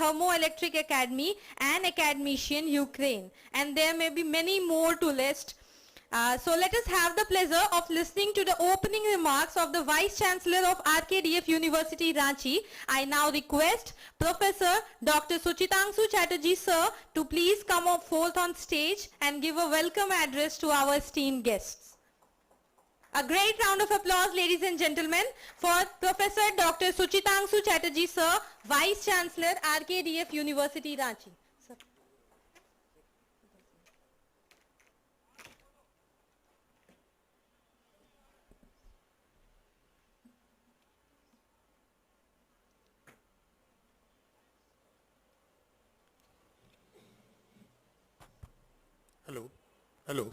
Thermoelectric Academy and academician Ukraine. And there may be many more to list. So let us have the pleasure of listening to the opening remarks of the Vice Chancellor of RKDF University, Ranchi. I now request Professor Dr. Suchitangsu Chatterjee, sir, to please come forth on stage and give a welcome address to our esteemed guests. A great round of applause, ladies and gentlemen, for Professor Dr. Suchitangsu Chatterjee, sir, Vice Chancellor, RKDF University, Ranchi. Sir. Hello. Hello.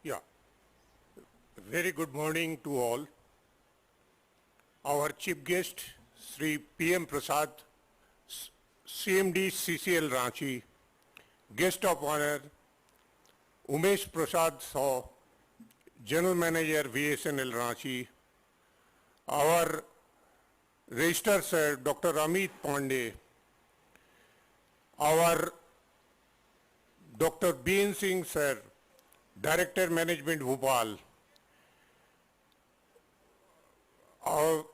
Yeah. Very good morning to all. Our chief guest, Sri PM Prasad, CMD CCL Ranchi, guest of honor, Umesh Prasad Saw, General Manager VSNL Ranchi, our Registrar Sir Dr. Amit Pandey, our Dr. Bean Singh Sir, Director Management Bhopal, all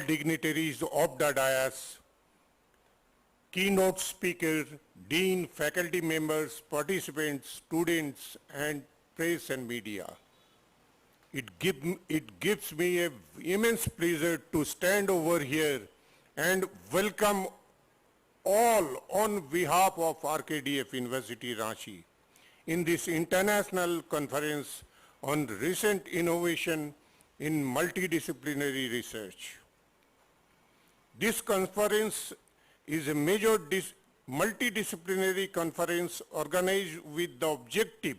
dignitaries of the dais, keynote speaker, dean, faculty members, participants, students, and press and media. It gives me an immense pleasure to stand over here and welcome all on behalf of RKDF University Ranchi in this international conference on recent innovation in multidisciplinary research. This conference is a major multidisciplinary conference organized with the objective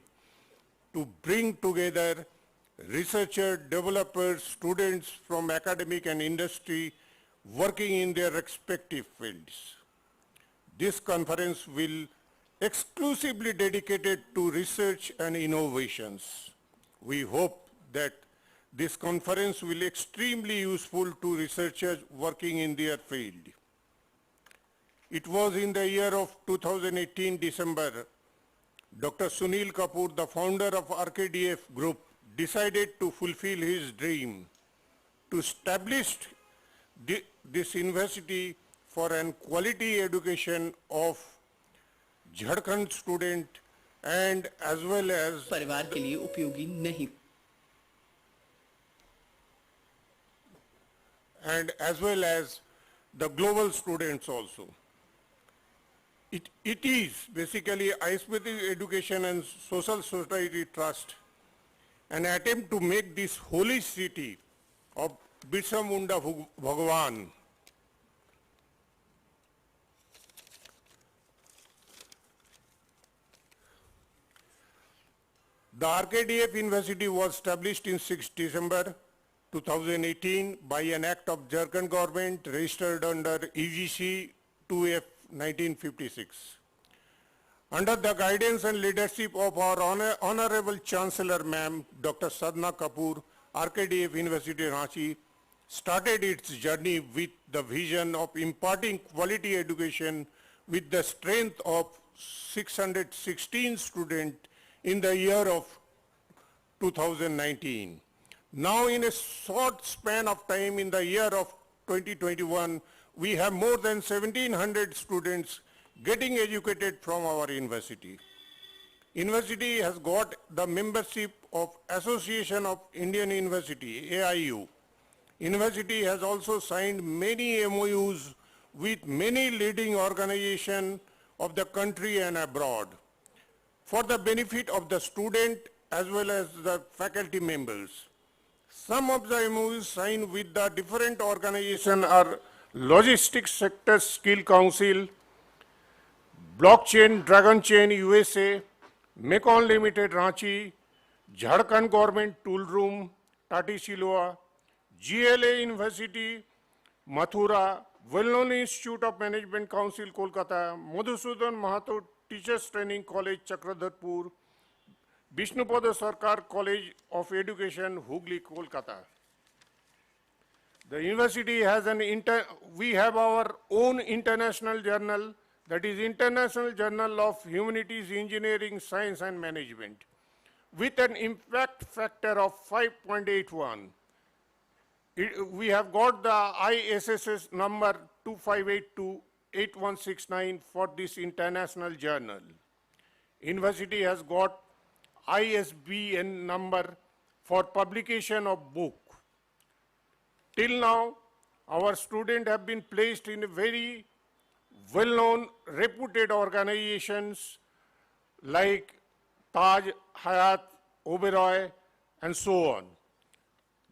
to bring together researchers, developers, students from academic and industry working in their respective fields. This conference will exclusively dedicated to research and innovations. We hope that this conference will be extremely useful to researchers working in their field. It was in the year of 2018 December, Dr. Sunil Kapoor, the founder of RKDF Group, decided to fulfill his dream to establish this university for an quality education of Jharkhand student and as well as परिवार के लिए उपयोगी नहीं and as well as the global students also. It is basically Ayurvedic Education and Social Society Trust, an attempt to make this holy city of Birsa Munda Bhagwan The RKDF University was established in 6 December 2018 by an act of Jharkhand government registered under EGC 2F 1956. Under the guidance and leadership of our Honorable Chancellor Ma'am Dr. Sadhna Kapoor, RKDF University Ranchi started its journey with the vision of imparting quality education with the strength of 616 students in the year of 2019. Now in a short span of time in the year of 2021, we have more than 1700 students getting educated from our university. University has got the membership of Association of Indian University, AIU. University has also signed many MOUs with many leading organizations of the country and abroad for the benefit of the student as well as the faculty members. Some of the MOUs signed with the different organizations are Logistics Sector Skill Council, Blockchain Dragon Chain USA, Mekon Limited Ranchi, Jharkhand Government Tool Room, Tati Siloa, GLA University, Mathura, well-known Institute of Management Council, Kolkata, Madhusudan Mahato Teachers Training College, Chakradarpur, Vishnupada Sarkar College of Education, Hooghly, Kolkata. The university has we have our own international journal, that is International Journal of Humanities, Engineering, Science and Management, with an impact factor of 5.81. We have got the ISSS number 2582-8169 for this international journal. University has got ISBN number for publication of book. Till now, our students have been placed in very well-known, reputed organizations like Taj, Hayat, Oberoi, and so on.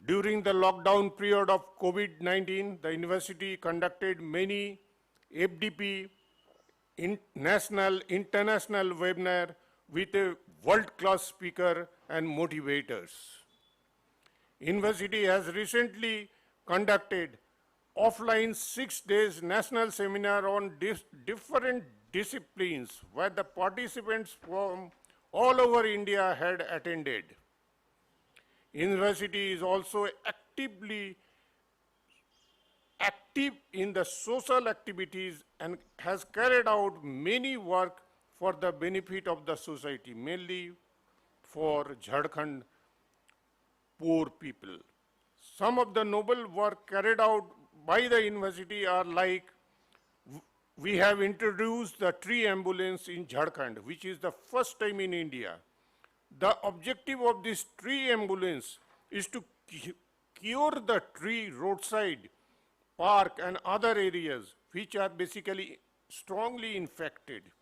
During the lockdown period of COVID-19, the university conducted many FDP, national, international webinar with a world-class speaker and motivators. University has recently conducted offline 6 days national seminar on different disciplines where the participants from all over India had attended. University is also active in the social activities and has carried out many work for the benefit of the society, mainly for Jharkhand poor people. Some of the noble work carried out by the university are like, we have introduced the tree ambulance in Jharkhand, which is the first time in India. The objective of this tree ambulance is to cure the tree roadside, park and other areas which are basically strongly infected.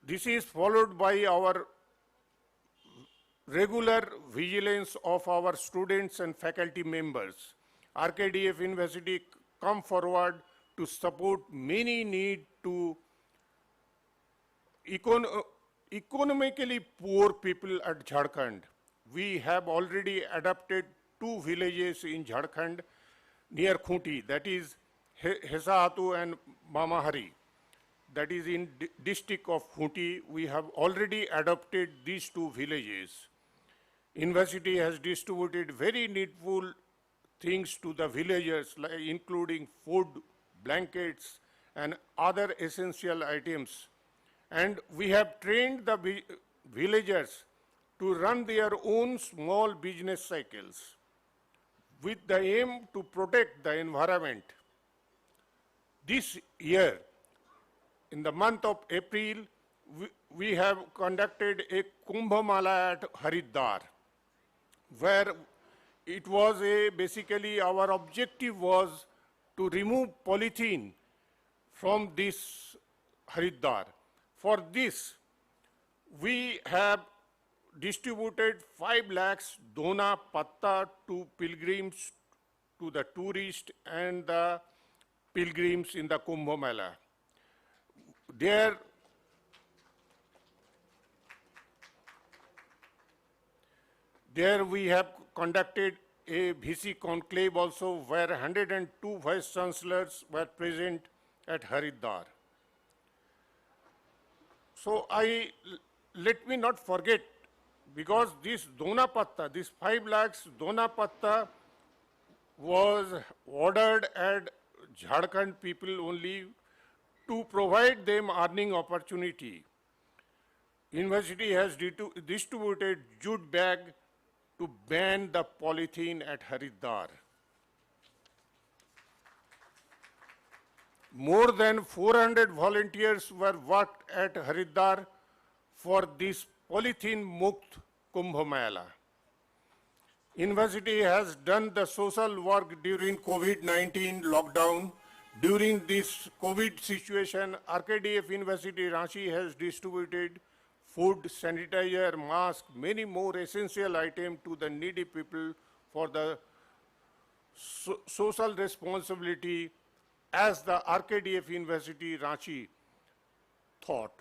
This is followed by our regular vigilance of our students and faculty members. RKDF University come forward to support many need to economically poor people at Jharkhand. We have already adopted 2 villages in Jharkhand near Khunti, that is Hesahatu and Mamahari. That is in district of Khunti. We have already adopted these 2 villages. University has distributed very needful things to the villagers, including food, blankets, and other essential items. And we have trained the villagers to run their own small business cycles with the aim to protect the environment. This year, in the month of April, we have conducted a Kumbh Mela at Haridwar, where it was basically our objective was to remove polythene from this Haridwar. For this, we have distributed 5 lakhs dona patta to pilgrims, to the tourists and the pilgrims in the Kumbh Mela. There we have conducted a VC conclave also, where 102 vice chancellors were present at Haridwar. So let me not forget, because this Dona Patta, this 5 lakhs Dona Patta was ordered at Jharkhand people only to provide them earning opportunity. University has distributed jute bag to ban the polythene at Haridwar. More than 400 volunteers were worked at Haridwar for this polythene mukt Kumbh Mela. University has done the social work during COVID-19 lockdown. During this COVID situation, RKDF University Ranchi has distributed food, sanitizer, mask, many more essential items to the needy people for the social responsibility as the RKDF University Ranchi thought.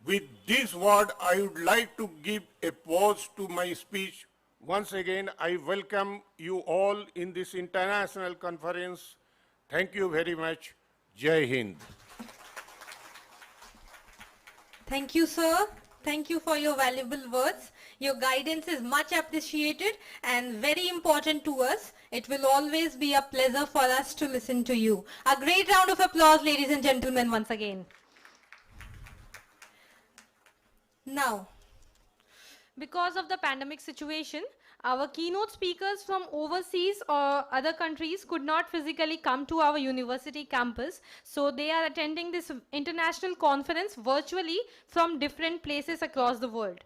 With this word, I would like to give a pause to my speech Once again, I welcome you all in this international conference. Thank you very much. Jai Hind. Thank you, sir. Thank you for your valuable words. Your guidance is much appreciated and very important to us. It will always be a pleasure for us to listen to you. A great round of applause, ladies and gentlemen, once again. Now, because of the pandemic situation, our keynote speakers from overseas or other countries could not physically come to our university campus. So they are attending this international conference virtually from different places across the world.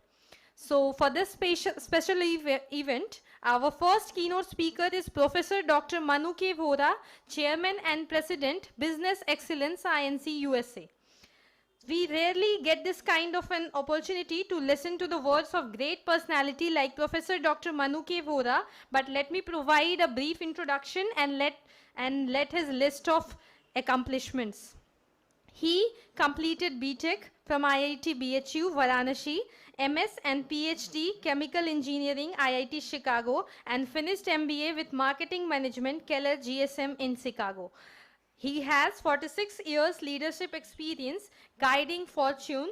So for this special event, our first keynote speaker is Professor Dr. Manu K. Vora, Chairman and President, Business Excellence, INC, USA. We rarely get this kind of an opportunity to listen to the words of great personality like Professor Dr. Manu K. Vora, but let me provide a brief introduction and let his list of accomplishments. He completed B.Tech from IIT BHU, Varanasi, MS and PhD Chemical Engineering, IIT Chicago, and finished MBA with Marketing Management, Keller GSM in Chicago. He has 46 years leadership experience guiding Fortune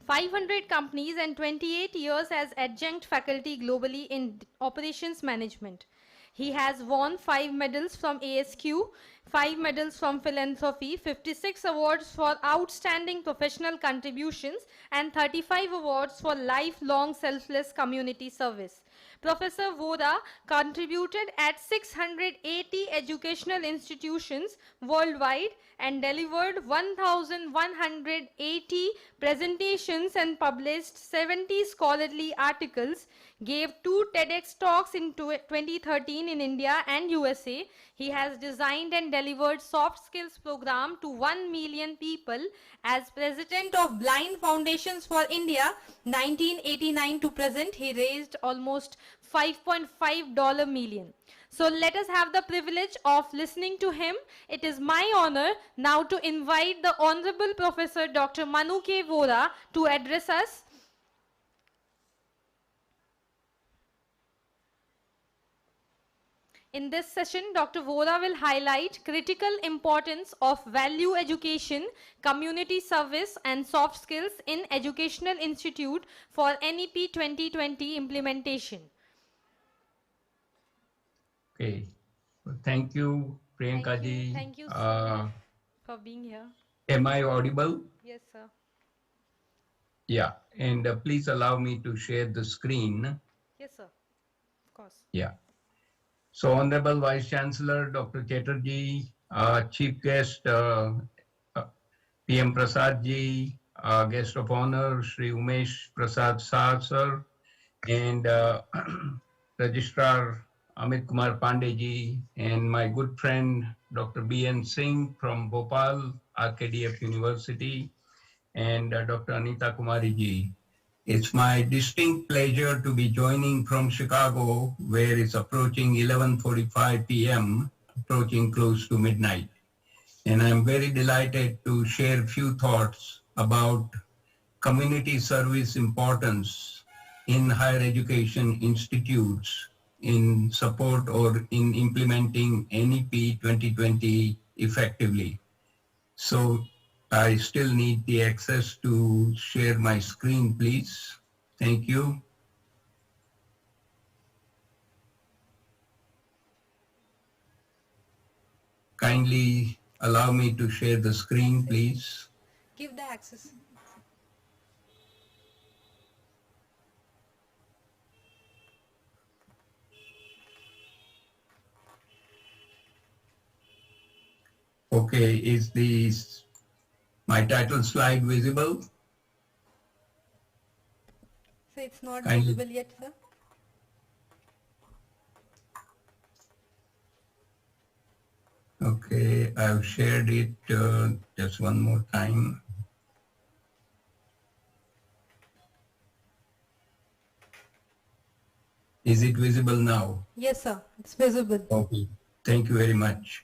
500 companies and 28 years as adjunct faculty globally in operations management. He has won 5 medals from ASQ, 5 medals from philanthropy, 56 awards for outstanding professional contributions, and 35 awards for lifelong selfless community service. Professor Vora contributed at 680 educational institutions worldwide and delivered 1,180 presentations and published 70 scholarly articles, gave 2 TEDx talks in 2013 in India and USA. He has designed and delivered soft skills program to 1 million people. As president of Blind Foundations for India, 1989 to present, he raised almost $5.5 million. So let us have the privilege of listening to him. It is my honor now to invite the Honorable Professor Dr. Manu K. Vora to address us. In this session, Dr. Vora will highlight critical importance of value education, community service, and soft skills in Educational Institute for NEP 2020 implementation. Okay, well, thank you, Priyanka ji. Thank you so for being here. Am I audible? Yes, sir. Yeah, and please allow me to share the screen. Yes, sir. Of course. Yeah. So, Honorable Vice Chancellor, Dr. Chatterjee, Chief Guest, PM Prasad ji, Guest of Honor, Shri Umesh Prasad Saar, sir, and Registrar Amit Kumar Pandey ji, and my good friend, Dr. B.N. Singh from Bhopal, RKDF University, and Dr. Anita Kumari ji. It's my distinct pleasure to be joining from Chicago, where it's approaching 11:45 p.m., approaching close to midnight. And I'm very delighted to share a few thoughts about community service importance in higher education institutes in support or in implementing NEP 2020 effectively. So I still need the access to share my screen, please. Thank you. Kindly allow me to share the screen, please. Give the access. Okay, is my title slide visible? So it's not Kindly. visible yet, sir. Okay, I've shared it just one more time. Is it visible now? Yes, sir. It's visible. Okay, thank you very much.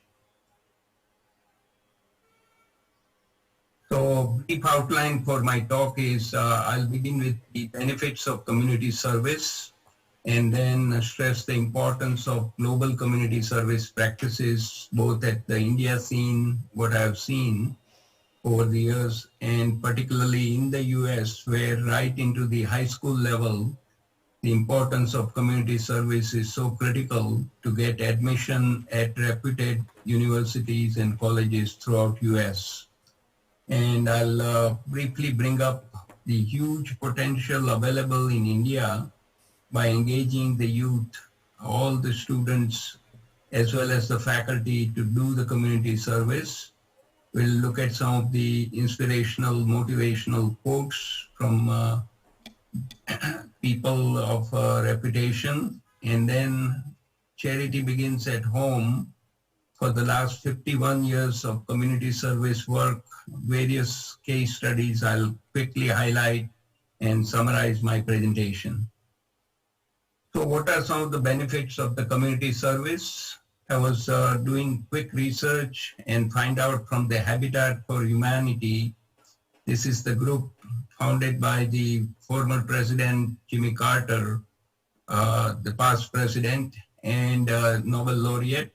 So, brief outline for my talk is I'll begin with the benefits of community service. and then stress the importance of global community service practices, both at the India scene, what I've seen over the years, and particularly in the US, where right into the high school level, the importance of community service is so critical to get admission at reputed universities and colleges throughout US. And I'll briefly bring up the huge potential available in India by engaging the youth, all the students, as well as the faculty to do the community service. We'll look at some of the inspirational, motivational quotes from people of reputation, and then charity begins at home. For the last 51 years of community service work, various case studies I'll quickly highlight and summarize my presentation. So what are some of the benefits of the community service? I was doing quick research and find out from the Habitat for Humanity. This is the group founded by the former president, Jimmy Carter, the past president and Nobel laureate.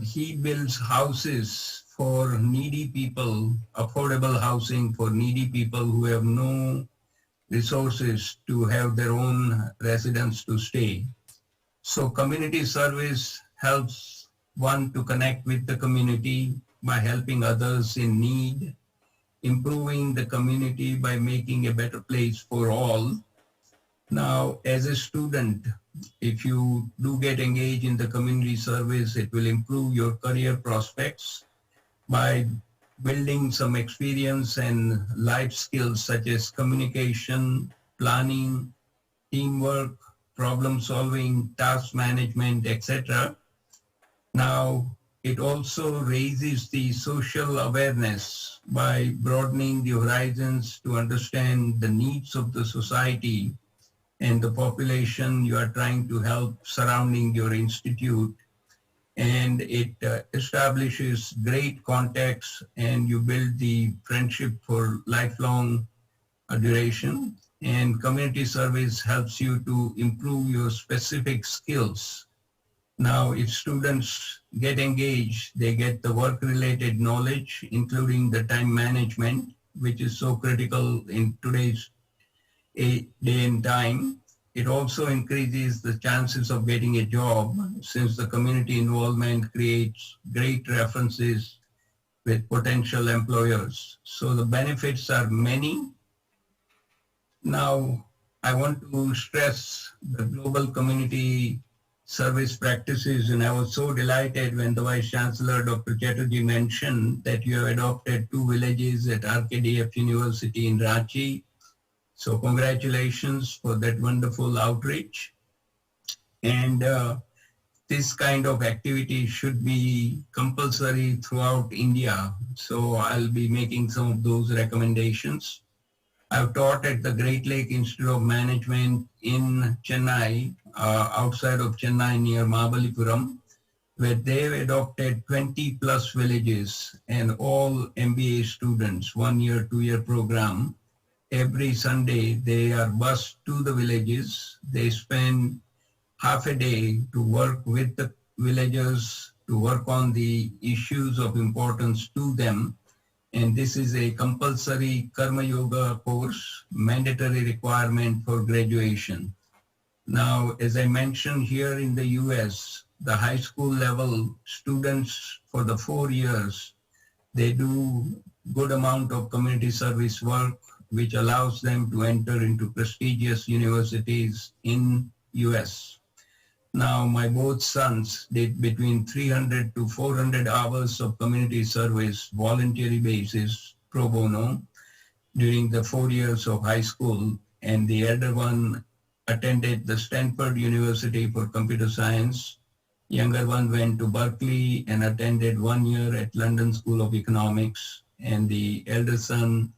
He builds houses for needy people, affordable housing for needy people who have no resources to have their own residence to stay. So community service helps one to connect with the community by helping others in need, improving the community by making a better place for all. Now, as a student, if you do get engaged in the community service, it will improve your career prospects by building some experience and life skills such as communication, planning, teamwork, problem solving, task management, etc. Now, it also raises the social awareness by broadening the horizons to understand the needs of the society and the population you are trying to help surrounding your institute. And it establishes great contacts, and you build the friendship for lifelong duration. And community service helps you to improve your specific skills. Now, if students get engaged, they get the work-related knowledge, including the time management, which is so critical in today's day and time. It also increases the chances of getting a job, since the community involvement creates great references with potential employers. So the benefits are many. Now, I want to stress the global community service practices, and I was so delighted when the Vice Chancellor, Dr. Chatterjee, mentioned that you have adopted 2 villages at RKDF University in Ranchi. So congratulations for that wonderful outreach. And this kind of activity should be compulsory throughout India. So I'll be making some of those recommendations. I've taught at the Great Lake Institute of Management in Chennai, outside of Chennai near Mahabalipuram, where they've adopted 20 plus villages and all MBA students, 1 year, 2 year program. Every Sunday, they are bused to the villages. They spend half a day to work with the villagers, to work on the issues of importance to them. And this is a compulsory Karma Yoga course, mandatory requirement for graduation. Now, as I mentioned, here in the US, the high school level students for the 4 years, they do good amount of community service work, which allows them to enter into prestigious universities in US. Now, my both sons did between 300 to 400 hours of community service, voluntary basis, pro bono, during the 4 years of high school. And the elder one attended the Stanford University for Computer Science. Younger one went to Berkeley and attended 1 year at London School of Economics. And the elder son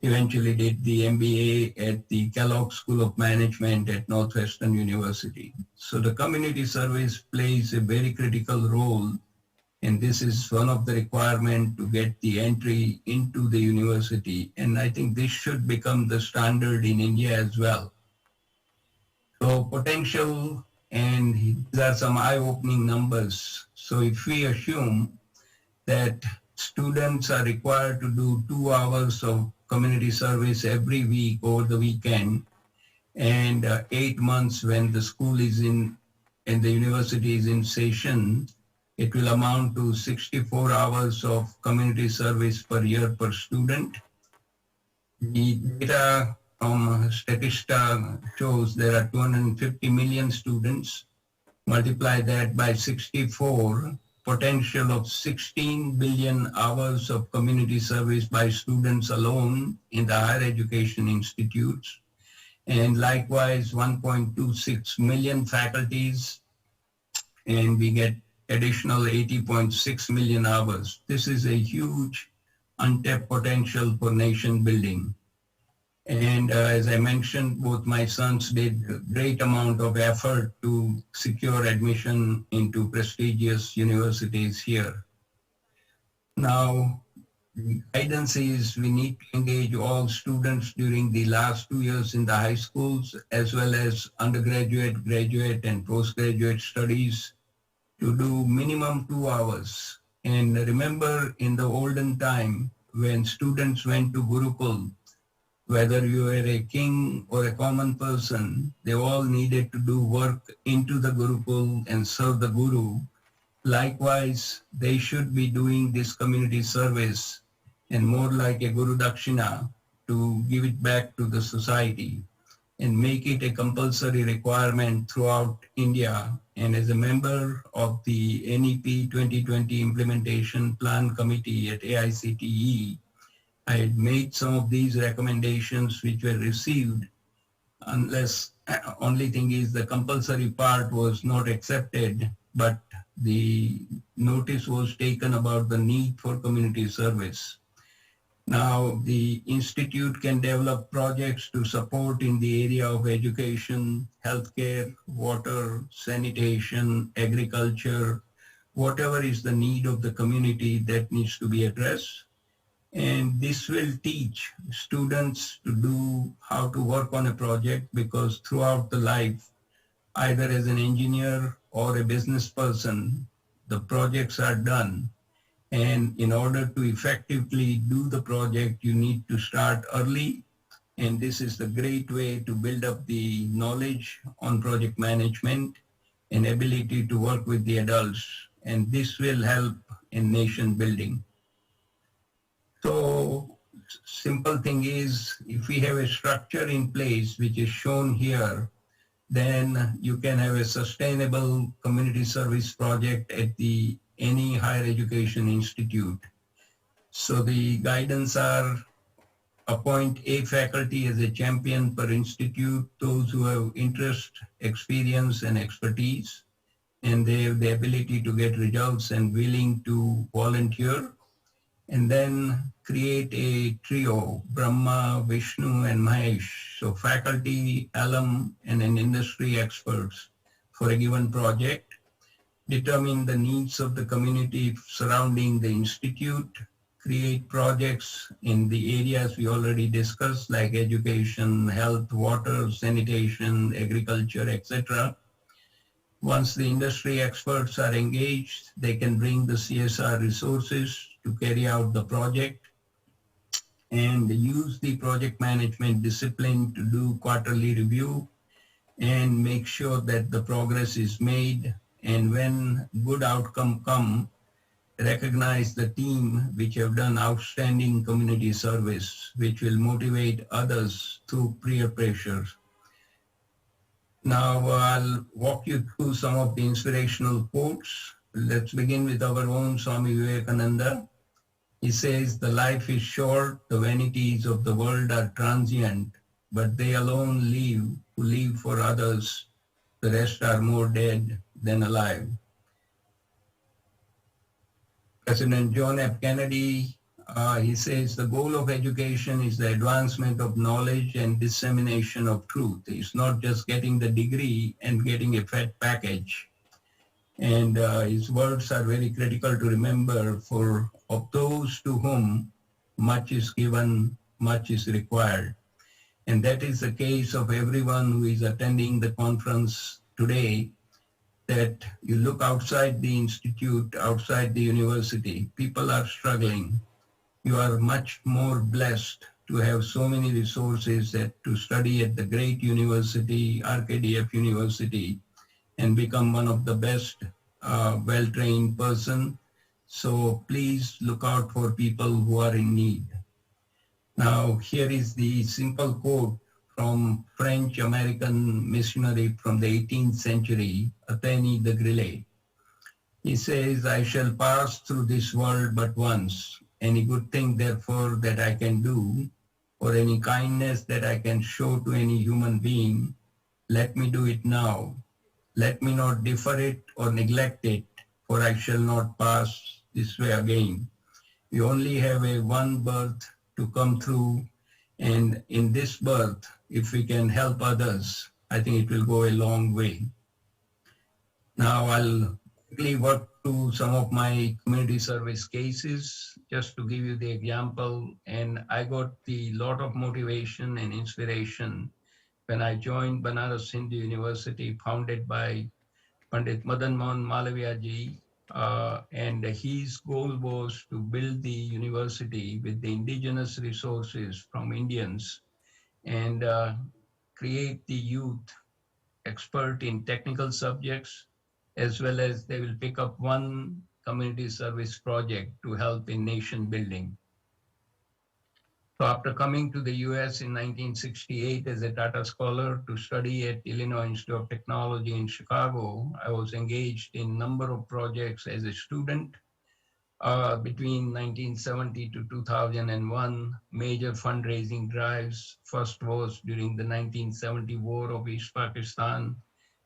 eventually did the MBA at the Kellogg School of Management at Northwestern University. So the community service plays a very critical role, and this is one of the requirements to get the entry into the university. And I think this should become the standard in India as well. So So potential, and these are some eye-opening numbers. So if we assume that students are required to do 2 hours of community service every week over the weekend, and 8 months when the school is in and the university is in session, it will amount to 64 hours of community service per year per student. The data from Statista shows there are 250 million students. Multiply that by 64, potential of 16 billion hours of community service by students alone in the higher education institutes. And likewise, 1.26 million faculties, and we get additional 80.6 million hours. This is a huge untapped potential for nation building. And as I mentioned, both my sons did a great amount of effort to secure admission into prestigious universities here. Now, the guidance is we need to engage all students during the last 2 years in the high schools, as well as undergraduate, graduate, and postgraduate studies to do minimum 2 hours. And remember, in the olden time, when students went to Gurukul, whether you were a king or a common person, they all needed to do work into the Gurukul and serve the Guru. Likewise, they should be doing this community service and more like a Guru Dakshina to give it back to the society and make it a compulsory requirement throughout India. And as a member of the NEP 2020 Implementation Plan Committee at AICTE, I had made some of these recommendations which were received, unless only thing is the compulsory part was not accepted, but the notice was taken about the need for community service. Now the Institute can develop projects to support in the area of education, healthcare, water, sanitation, agriculture, whatever is the need of the community that needs to be addressed. And this will teach students to do how to work on a project, because throughout the life, either as an engineer or a business person, the projects are done. And in order to effectively do the project, you need to start early. And this is the great way to build up the knowledge on project management and ability to work with the adults. And this will help in nation building. So simple thing is, if we have a structure in place, which is shown here, then you can have a sustainable community service project at any higher education institute. So the guidance are appoint a faculty as a champion per institute, those who have interest, experience, and expertise, and they have the ability to get results and willing to volunteer. And then create a trio, Brahma, Vishnu, and Mahesh. So faculty, alum, and an industry experts for a given project. Determine the needs of the community surrounding the institute. Create projects in the areas we already discussed, like education, health, water, sanitation, agriculture, etc. Once the industry experts are engaged, they can bring the CSR resources to carry out the project and use the project management discipline to do quarterly review and make sure that the progress is made. And when good outcome come, recognize the team which have done outstanding community service, which will motivate others through peer pressure. Now I'll walk you through some of the inspirational quotes. Let's begin with our own Swami Vivekananda. He says, "The life is short, the vanities of the world are transient, but they alone live who live for others. The rest are more dead than alive." President John F. Kennedy, he says, "The goal of education is the advancement of knowledge and dissemination of truth. It's not just getting the degree and getting a fat package." And his words are very critical to remember, for of those to whom much is given, much is required. And that is the case of everyone who is attending the conference today, that you look outside the institute, outside the university, people are struggling. You are much more blessed to have so many resources that to study at the great university, RKDF University, and become one of the best well-trained person. So please look out for people who are in need. Now, here is the simple quote from French-American missionary from the 18th century, Athénée de Grillet. He says, I shall pass through this world but once. Any good thing, therefore, that I can do, or any kindness that I can show to any human being, let me do it now. Let me not defer it or neglect it, for I shall not pass this way again. We only have a one birth to come through, and in this birth, if we can help others, I think it will go a long way. Now I'll quickly work through some of my community service cases, just to give you the example. And I got the lot of motivation and inspiration when I joined Banaras Hindu University, founded by Pandit Madan Mohan Malaviya ji. And his goal was to build the university with the indigenous resources from Indians and create the youth expert in technical subjects, as well as they will pick up one community service project to help in nation building. So after coming to the US in 1968 as a Tata Scholar to study at Illinois Institute of Technology in Chicago, I was engaged in a number of projects as a student. Between 1970 to 2001, major fundraising drives. First was during the 1970 war of East Pakistan,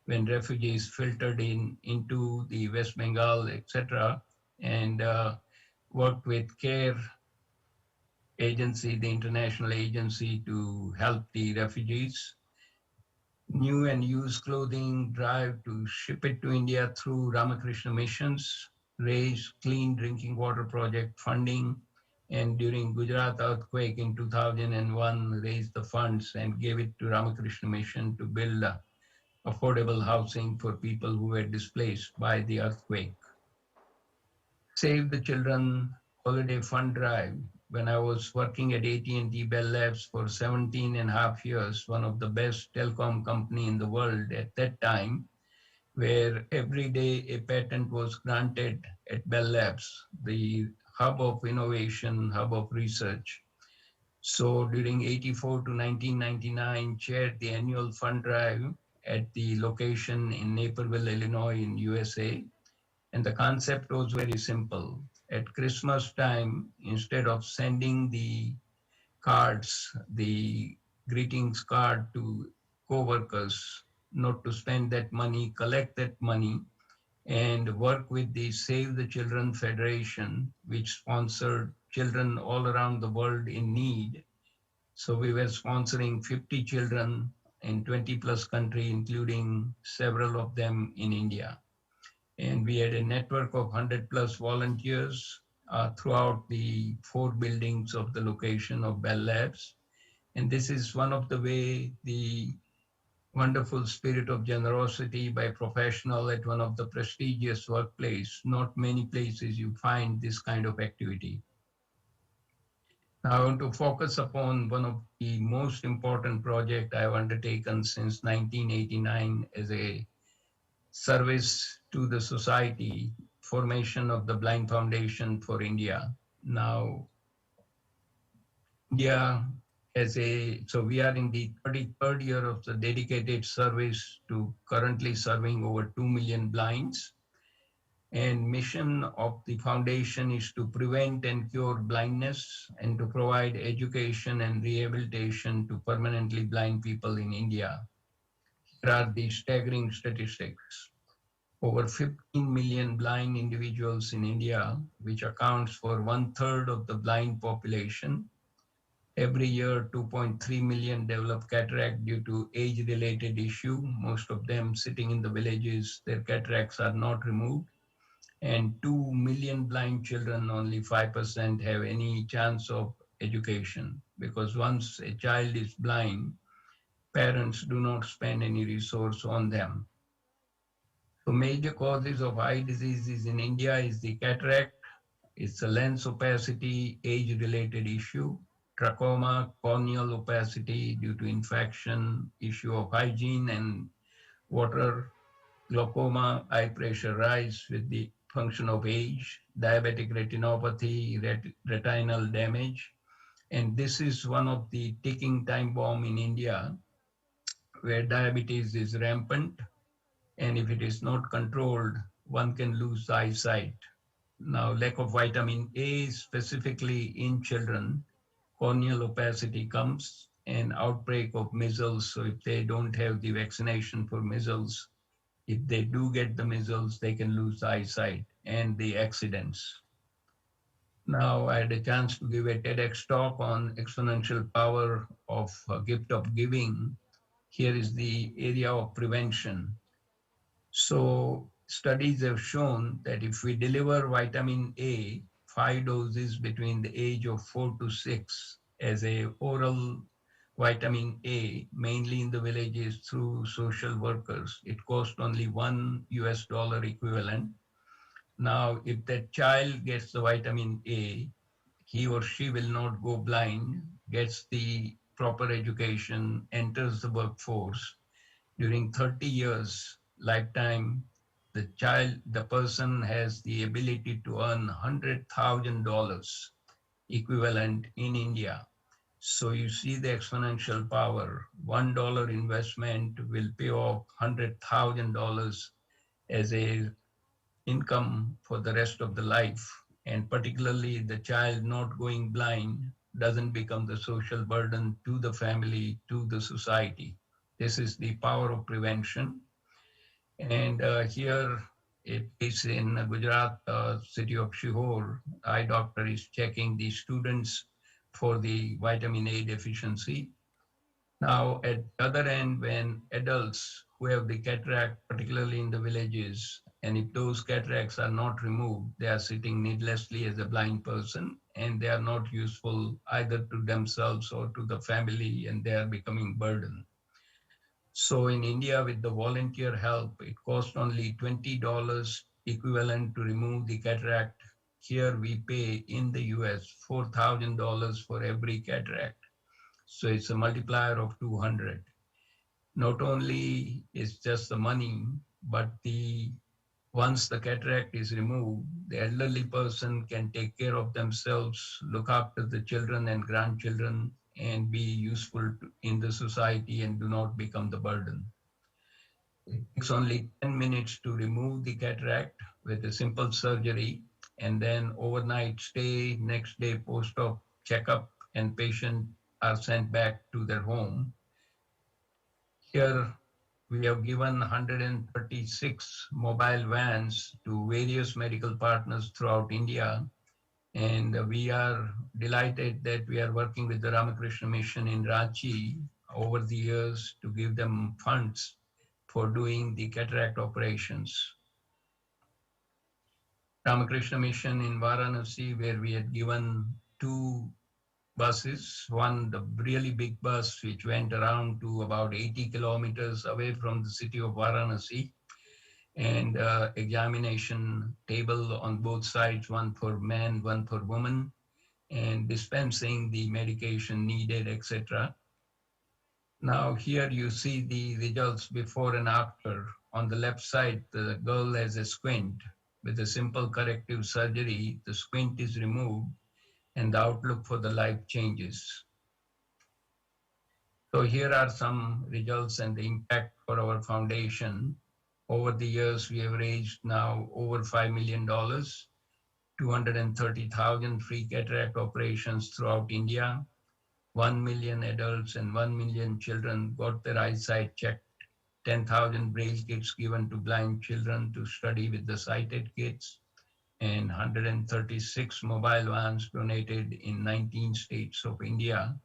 when refugees filtered into the West Bengal, etc., and worked with CARE agency, the international agency, to help the refugees. New and used clothing drive to ship it to India through Ramakrishna missions, raise clean drinking water project funding, and during Gujarat earthquake in 2001, raised the funds and gave it to Ramakrishna mission to build affordable housing for people who were displaced by the earthquake. Save the Children Holiday Fund Drive. When I was working at AT&T Bell Labs for 17 and a half years, one of the best telecom company in the world at that time, where every day a patent was granted at Bell Labs, the hub of innovation, hub of research. So during 84 to 1999, chaired the annual fund drive at the location in Naperville, Illinois in USA. And the concept was very simple. At Christmas time, instead of sending the cards, the greetings card to co-workers, not to spend that money, collect that money, and work with the Save the Children Federation, which sponsored children all around the world in need. So we were sponsoring 50 children in 20 plus countries, including several of them in India. And we had a network of 100 plus volunteers throughout the 4 buildings of the location of Bell Labs. And this is one of the way the wonderful spirit of generosity by professional at one of the prestigious workplace. Not many places you find this kind of activity. Now I want to focus upon one of the most important projects I've undertaken since 1989 as a service to the society, formation of the Blind Foundation for India. Now, India so we are in the 33rd year of the dedicated service to currently serving over 2 million blinds. And mission of the foundation is to prevent and cure blindness and to provide education and rehabilitation to permanently blind people in India. Here are the staggering statistics. Over 15 million blind individuals in India, which accounts for 1/3 of the blind population. Every year, 2.3 million develop cataract due to age-related issue. Most of them sitting in the villages, their cataracts are not removed. And 2 million blind children, only 5% have any chance of education, because once a child is blind, parents do not spend any resource on them. So major causes of eye diseases in India is the cataract, it's a lens opacity, age-related issue, trachoma, corneal opacity due to infection, issue of hygiene and water, glaucoma, eye pressure rise with the function of age, diabetic retinopathy, retinal damage. And this is one of the ticking time bomb in India, where diabetes is rampant. And if it is not controlled, one can lose eyesight. Now, lack of vitamin A, specifically in children, corneal opacity comes, and outbreak of measles. So if they don't have the vaccination for measles, if they do get the measles, they can lose eyesight, and the accidents. Now, I had a chance to give a TEDx talk on exponential power of gift of giving. Here is the area of prevention. So studies have shown that if we deliver vitamin A, 5 doses between the age of 4 to 6 as a oral vitamin A, mainly in the villages through social workers, it costs only $1 equivalent. Now, if that child gets the vitamin A, he or she will not go blind, gets the proper education, enters the workforce. During 30 years lifetime, the person has the ability to earn $100,000 equivalent in India. So you see the exponential power. $1 investment will pay off $100,000 as a income for the rest of the life. And particularly the child not going blind doesn't become the social burden to the family, to the society. This is the power of prevention. And here it is in Gujarat, city of Shihor, eye doctor is checking the students for the vitamin A deficiency. Now, at the other end, when adults who have the cataract, particularly in the villages, and if those cataracts are not removed, they are sitting needlessly as a blind person, and they are not useful either to themselves or to the family, and they are becoming burden. So in India, with the volunteer help, it costs only $20 equivalent to remove the cataract. Here we pay in the US $4,000 for every cataract. So it's a multiplier of 200. Not only is just the money, but once the cataract is removed, the elderly person can take care of themselves, look after the children and grandchildren, and be useful in the society and do not become the burden. It takes only 10 minutes to remove the cataract with a simple surgery, and then overnight stay, next day post-op checkup, and patient are sent back to their home. Here we have given 136 mobile vans to various medical partners throughout India. And we are delighted that we are working with the Ramakrishna Mission in Ranchi over the years to give them funds for doing the cataract operations. Ramakrishna Mission in Varanasi, where we had given 2 buses, one, the really big bus, which went around to about 80 kilometers away from the city of Varanasi, and examination table on both sides, one for men, one for women, and dispensing the medication needed, etc. Now here you see the results before and after. On the left side, the girl has a squint. With a simple corrective surgery, the squint is removed and the outlook for the life changes. So here are some results and the impact for our foundation. Over the years, we have raised now over $5 million, 230,000 free cataract operations throughout India. 1 million adults and 1 million children got their eyesight checked. 10,000 braille kits given to blind children to study with the sighted kids, and 136 mobile vans donated in 19 states of India.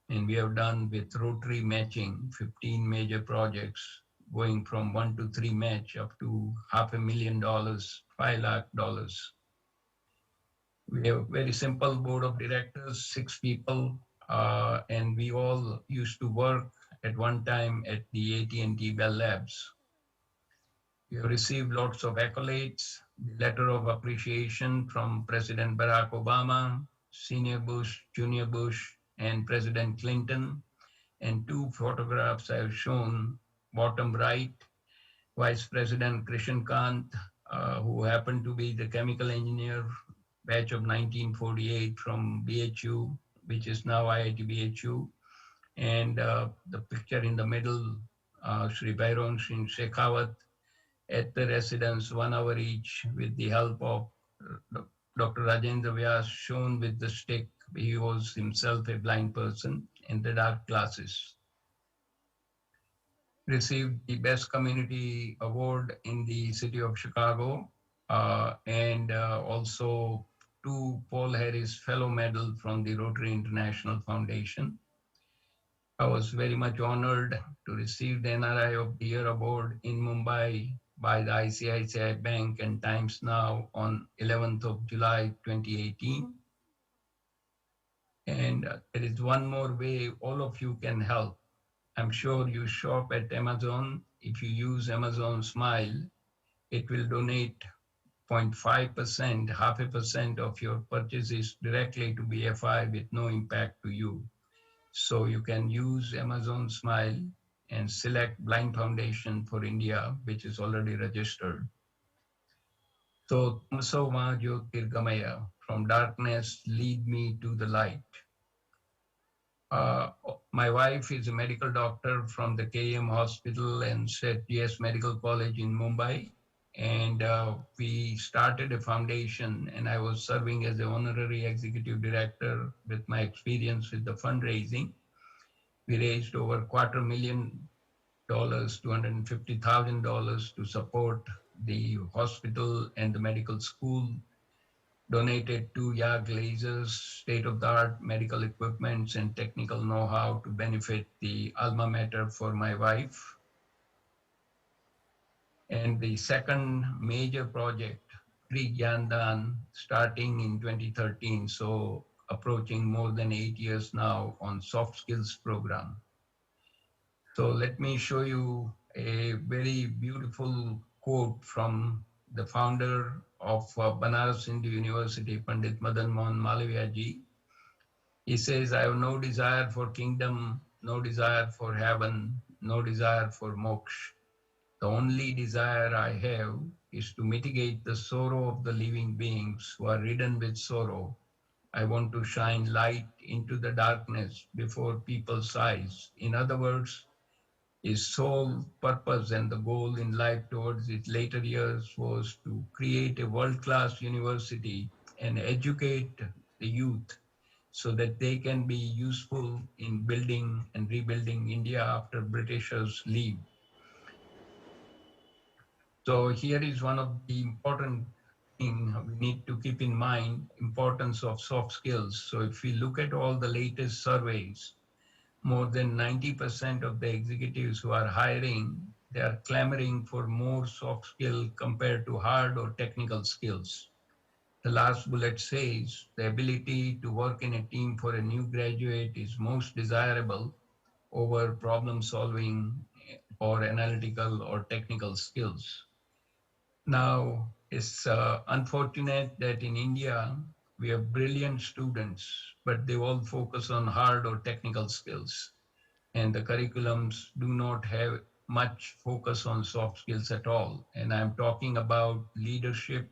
And we have done with rotary matching 15 major projects, going from 1 to 3 match up to $500,000, $5 lakh. We have a very simple board of directors, 6 people, and we all used to work at one time at the AT&T Bell Labs. We have received lots of accolades, the letter of appreciation from President Barack Obama, Senior Bush, Junior Bush, and President Clinton, and 2 photographs I have shown, bottom right, Vice President Krishan Kant, who happened to be the chemical engineer batch of 1948 from BHU, which is now IIT BHU, and the picture in the middle, Sri Bhairon Singh Shekhawat, at the residence 1 hour each with the help of Dr. Rajendra Vyas, shown with the stick. He was himself a blind person in the dark glasses. Received the Best Community Award in the city of Chicago, and also 2 Paul Harris Fellow Medal from the Rotary International Foundation. I was very much honored to receive the NRI of the Year Award in Mumbai by the ICICI Bank and Times Now on 11th of July 2018. And there is one more way all of you can help. I'm sure you shop at Amazon. If you use Amazon Smile, it will donate 0.5%, 0.5% of your purchases directly to BFI with no impact to you. So you can use Amazon Smile and select Blind Foundation for India, which is already registered. So Tamso Ma Jyotirgamaya, from darkness lead me to the light. My wife is a medical doctor from the KM Hospital and St. GS Medical College in Mumbai. And we started a foundation, and I was serving as the honorary executive director with my experience with the fundraising. We raised over $250,000, $250,000 to support the hospital and the medical school, donated 2 YAG lasers, state-of-the-art medical equipments and technical know-how to benefit the alma mater for my wife. And the second major project, Free Gyandan, starting in 2013, so approaching more than 8 years now on soft skills program. So let me show you a very beautiful quote from the founder of Banaras Hindu University, Pandit Madan Mohan Malviya ji. He says, I have no desire for kingdom, no desire for heaven, no desire for moksha. The only desire I have is to mitigate the sorrow of the living beings who are ridden with sorrow. I want to shine light into the darkness before people's eyes. In other words, his sole purpose and the goal in life towards his later years was to create a world-class university and educate the youth so that they can be useful in building and rebuilding India after Britishers leave. So here is one of the important things we need to keep in mind, importance of soft skills. So if we look at all the latest surveys, more than 90% of the executives who are hiring, they are clamoring for more soft skill compared to hard or technical skills. The last bullet says the ability to work in a team for a new graduate is most desirable over problem solving or analytical or technical skills. Now, it's unfortunate that in India, we have brilliant students, but they all focus on hard or technical skills. And the curriculums do not have much focus on soft skills at all. And I'm talking about leadership,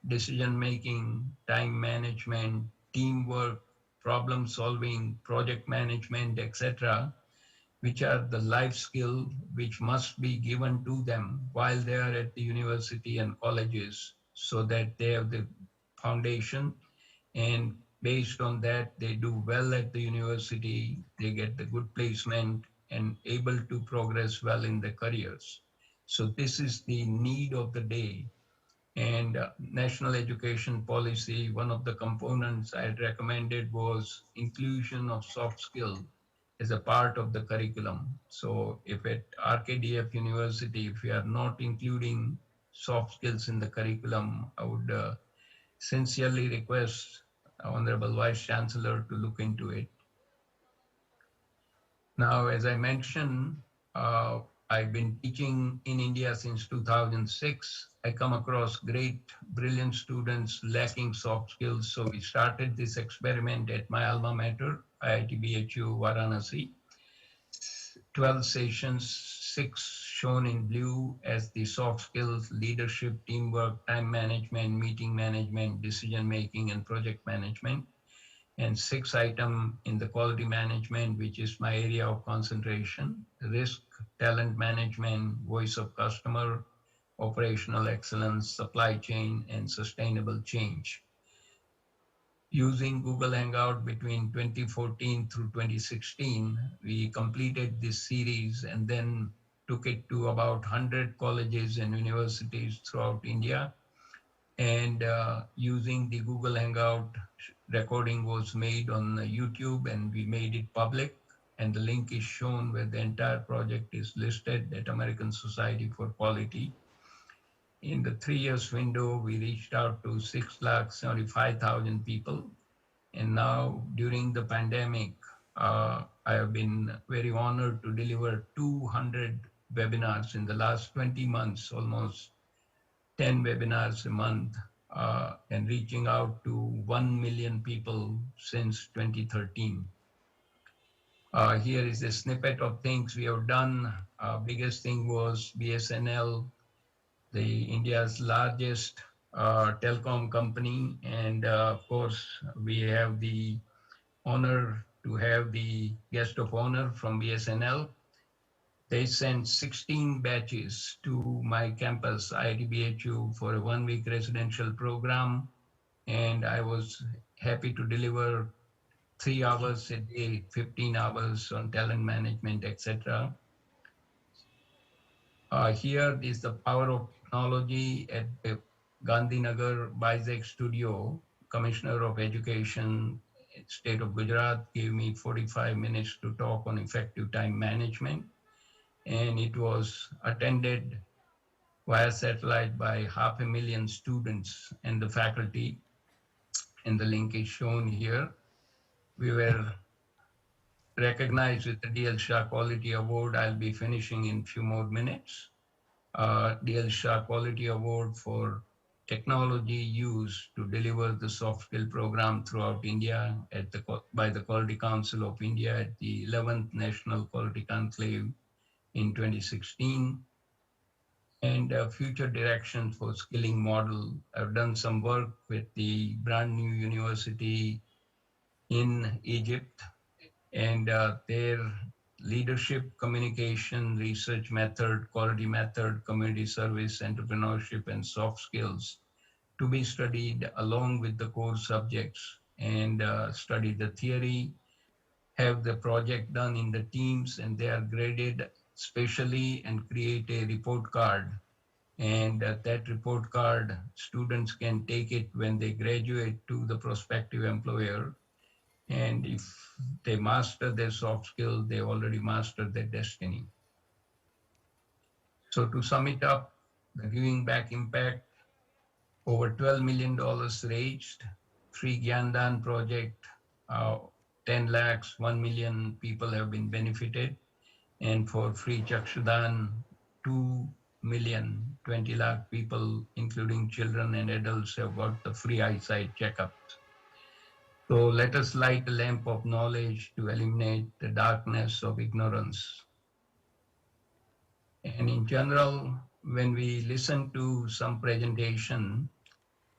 decision-making, time management, teamwork, problem solving, project management, etc., which are the life skill which must be given to them while they are at the university and colleges so that they have the foundation, and based on that they do well at the university, they get the good placement and able to progress well in their careers. So this is the need of the day. And national education policy, one of the components I had recommended was inclusion of soft skill as a part of the curriculum. So if at RKDF University, if we are not including soft skills in the curriculum, I would Sincerely request Honorable Vice Chancellor to look into it. Now, as I mentioned, I've been teaching in India since 2006. I come across great, brilliant students lacking soft skills. So we started this experiment at my alma mater, IIT BHU Varanasi. 12 sessions, 6 shown in blue as the soft skills, leadership, teamwork, time management, meeting management, decision making, and project management. And 6 item in the quality management, which is my area of concentration, risk, talent management, voice of customer, operational excellence, supply chain, and sustainable change. Using Google Hangout between 2014 through 2016, we completed this series and then took it to about 100 colleges and universities throughout India. And using the Google Hangout, recording was made on YouTube and we made it public. And the link is shown where the entire project is listed at American Society for Quality. In the 3 years window, we reached out to 6,75,000 people. And now during the pandemic, I have been very honored to deliver 200 webinars in the last 20 months, almost 10 webinars a month, and reaching out to 1 million people since 2013. Here is a snippet of things we have done. Biggest thing was BSNL, the India's largest telecom company. And of course, we have the honor to have the guest of honor from BSNL. They sent 16 batches to my campus, IIT for a 1-week residential program. And I was happy to deliver 3 hours a day, 15 hours on talent management, etc. Here is the power of technology at the Gandhinagar BISEC studio. Commissioner of Education, State of Gujarat, gave me 45 minutes to talk on effective time management. And it was attended via satellite by 500,000 students and the faculty. And the link is shown here. We were recognized with the DL Shah Quality Award. I'll be finishing in a few more minutes. DL Shah Quality Award for technology used to deliver the soft skill program throughout India by the Quality Council of India at the 11th National Quality Conclave in 2016. And future directions for skilling model. I've done some work with the brand new university in Egypt, and their leadership, communication, research method, quality method, community service, entrepreneurship, and soft skills to be studied along with the core subjects, and study the theory, have the project done in the teams, and they are graded specially, and create a report card. And that report card, students can take it when they graduate to the prospective employer. And if they master their soft skill, they already mastered their destiny. So to sum it up, the Giving Back Impact, over $12 million raised, free Gyandan project, 10 lakhs, 1 million people have been benefited. And for free Chakshudan, 2 million, 20 lakh people, including children and adults, have got the free eyesight checkups. So let us light a lamp of knowledge to eliminate the darkness of ignorance. And in general, when we listen to some presentation,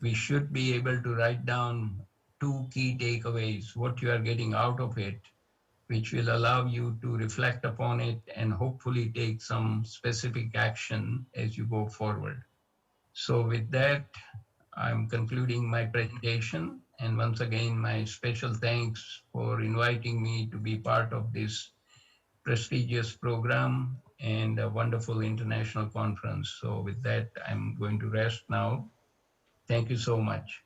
we should be able to write down 2 key takeaways, what you are getting out of it, which will allow you to reflect upon it and hopefully take some specific action as you go forward. So with that, I'm concluding my presentation. And once again, my special thanks for inviting me to be part of this prestigious program and a wonderful international conference. So with that, I'm going to rest now. Thank you so much.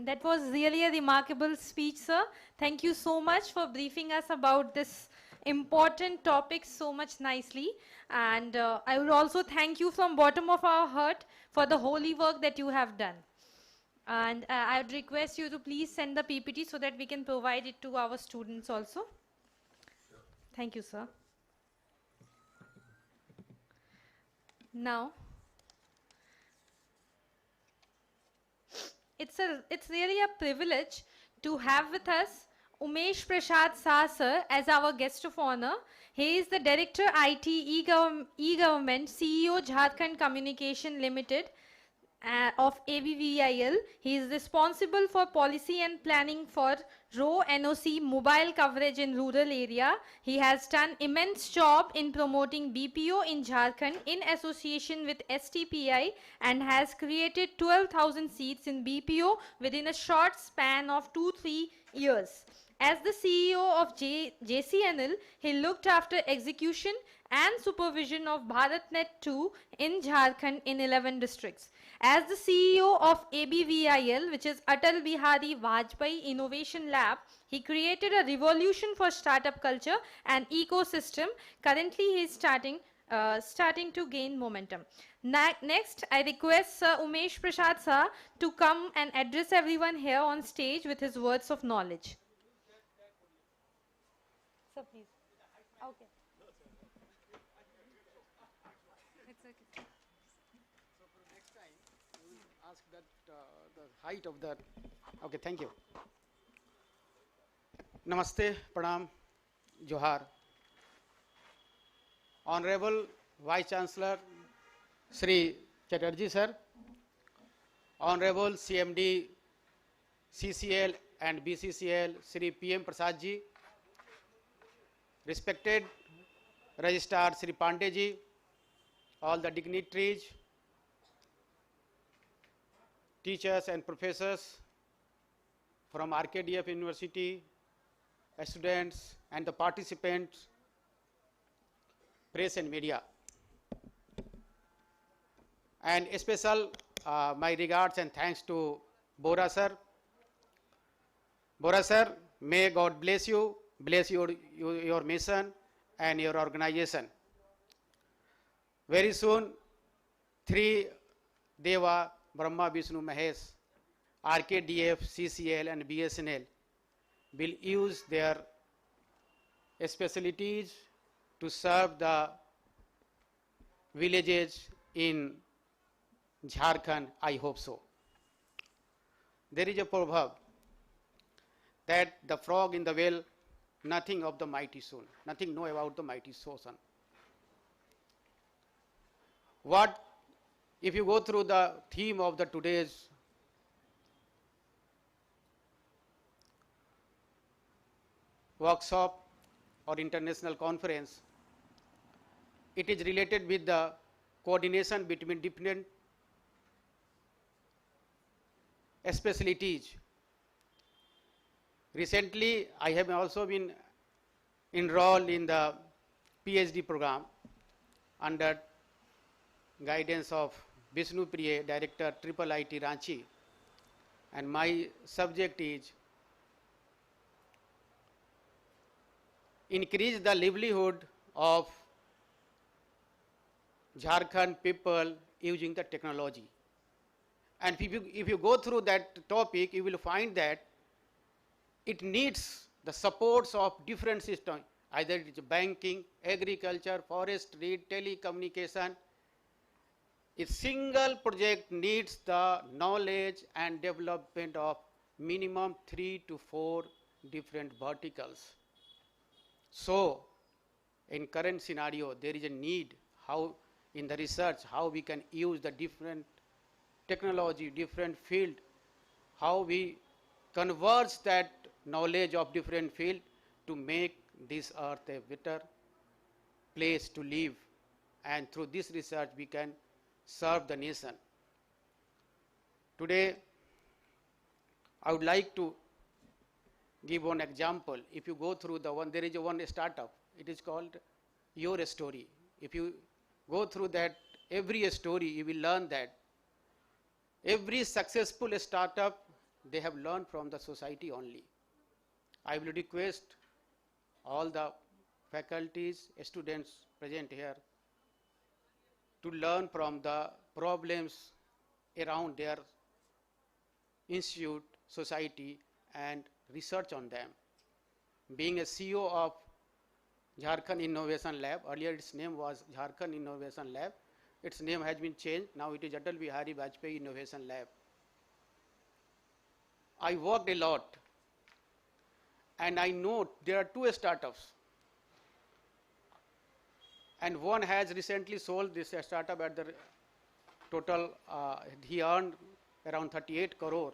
That was really a remarkable speech, sir. Thank you so much for briefing us about this important topics so much nicely. And I would also thank you from bottom of our heart for the holy work that you have done. And I would request you to please send the PPT so that we can provide it to our students also. Thank you, sir. Now, it's really a privilege to have with us Umesh Prasad Shah sir as our guest of honor. He is the Director IT E-Government CEO Jharkhand Communication Limited of ABVIL. He is responsible for policy and planning for ROW NOC mobile coverage in rural area. He has done immense job in promoting BPO in Jharkhand in association with STPI and has created 12,000 seats in BPO within a short span of 2-3 years. As the CEO of JCNL, he looked after execution and supervision of BharatNet 2 in Jharkhand in 11 districts. As the CEO of ABVIL, which is Atal Bihari Vajpayee Innovation Lab, he created a revolution for startup culture and ecosystem. Currently, he is starting to gain momentum. Next, I request Sir Umesh Prasad sir to come and address everyone here on stage with his words of knowledge. Sir, please. Okay. It's okay. Ask that the height of that. Okay, thank you. Namaste, Pranam, Johar. Honorable Vice Chancellor Sri Chatterjee sir, Honorable CMD CCL and BCCL Sri PM Prasad ji, respected Registrar Sri Pandey ji, all the dignitaries, teachers and professors from RKDF University, students and the participants, press and media. And special my regards and thanks to Bora sir. Bora sir, may God bless you, bless your mission and your organization. Very soon, 3 Deva, Brahma, Vishnu, Mahesh, RKDF, CCL and BSNL will use their specialties to serve the villages in Jharkhand. I hope so. There is a proverb that the frog in the well, nothing of the mighty soul, nothing know about the mighty soul. What if you go through the theme of the today's workshop or international conference, it is related with the coordination between different specialties. Recently, I have also been enrolled in the PhD program under guidance of Vishnu Priya, Director Triple IT Ranchi, and my subject is increase the livelihood of Jharkhand people using the technology. And if you go through that topic, you will find that it needs the supports of different systems, either it is banking, agriculture, forestry, telecommunication. A single project needs the knowledge and development of minimum 3 to 4 different verticals. So, in current scenario, there is a need how in the research, how we can use the different technology, different field, how we converge that knowledge of different field to make this earth a better place to live. And through this research, we can serve the nation. Today, I would like to give one example. If you go through the one, there is a one startup. It is called Your Story. If you go through that, every story, you will learn that every successful startup, they have learned from the society only. I will request all the faculties, students present here to learn from the problems around their institute, society, and research on them. Being a CEO of Jharkhand Innovation Lab, earlier its name was Jharkhand Innovation Lab, its name has been changed, now it is Atal Bihari Vajpayee Innovation Lab. I worked a lot, and I know there are 2 startups, and one has recently sold this startup at the total, he earned around 38 crore.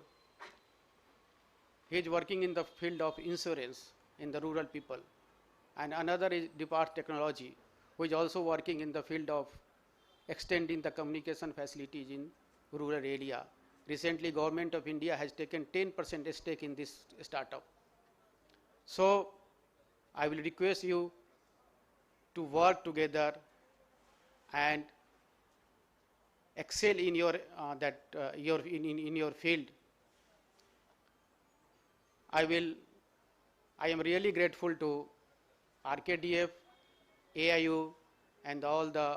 He is working in the field of insurance in the rural people. And another is Depart Technology, who is also working in the field of extending the communication facilities in rural area. Recently, Government of India has taken 10% stake in this startup. So, I will request you to work together and excel in your in your field. I am really grateful to RKDF, AIU, and all the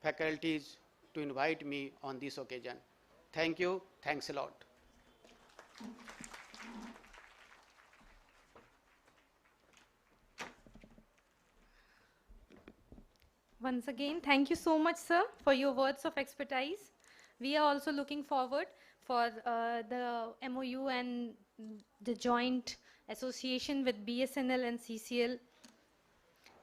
faculties to invite me on this occasion. Thank you. Thanks a lot. Once again, thank you so much, sir, for your words of expertise. We are also looking forward for the MOU and the joint association with BSNL and CCL.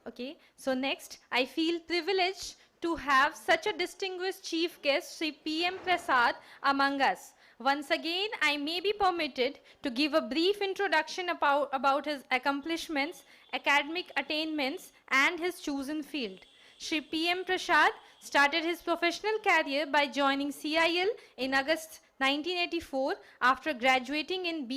Okay, so next, I feel privileged to have such a distinguished chief guest, Sri PM Prasad, among us. Once again, I may be permitted to give a brief introduction about his accomplishments, academic attainments, and his chosen field. Sri PM Prasad started his professional career by joining CIL in August 1984 after graduating in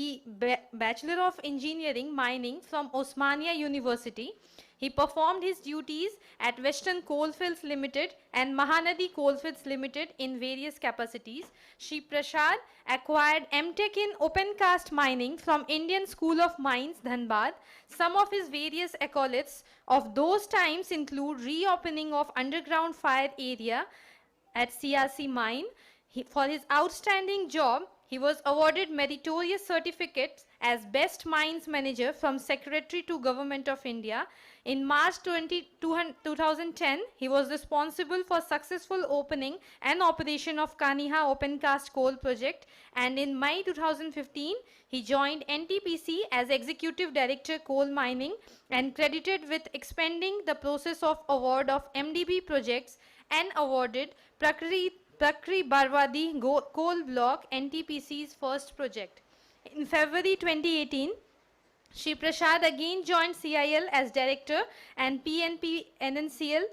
Bachelor of Engineering Mining from Osmania University. He performed his duties at Western Coalfields Limited and Mahanadi Coalfields Limited in various capacities. Sri Prasad acquired MTech in open cast mining from Indian School of Mines, Dhanbad. Some of his various accolades of those times include reopening of underground fire area at CRC mine. For his outstanding job, he was awarded meritorious certificates as Best Mines Manager from Secretary to Government of India. In March 2010, he was responsible for successful opening and operation of Kaniha Open Cast Coal Project, and in May 2015, he joined NTPC as Executive Director Coal Mining and credited with expanding the process of award of MDB projects and awarded Prakri Barwadi Coal Block, NTPC's first project. In February 2018, Sri Prasad again joined CIL as Director and PNP NNCL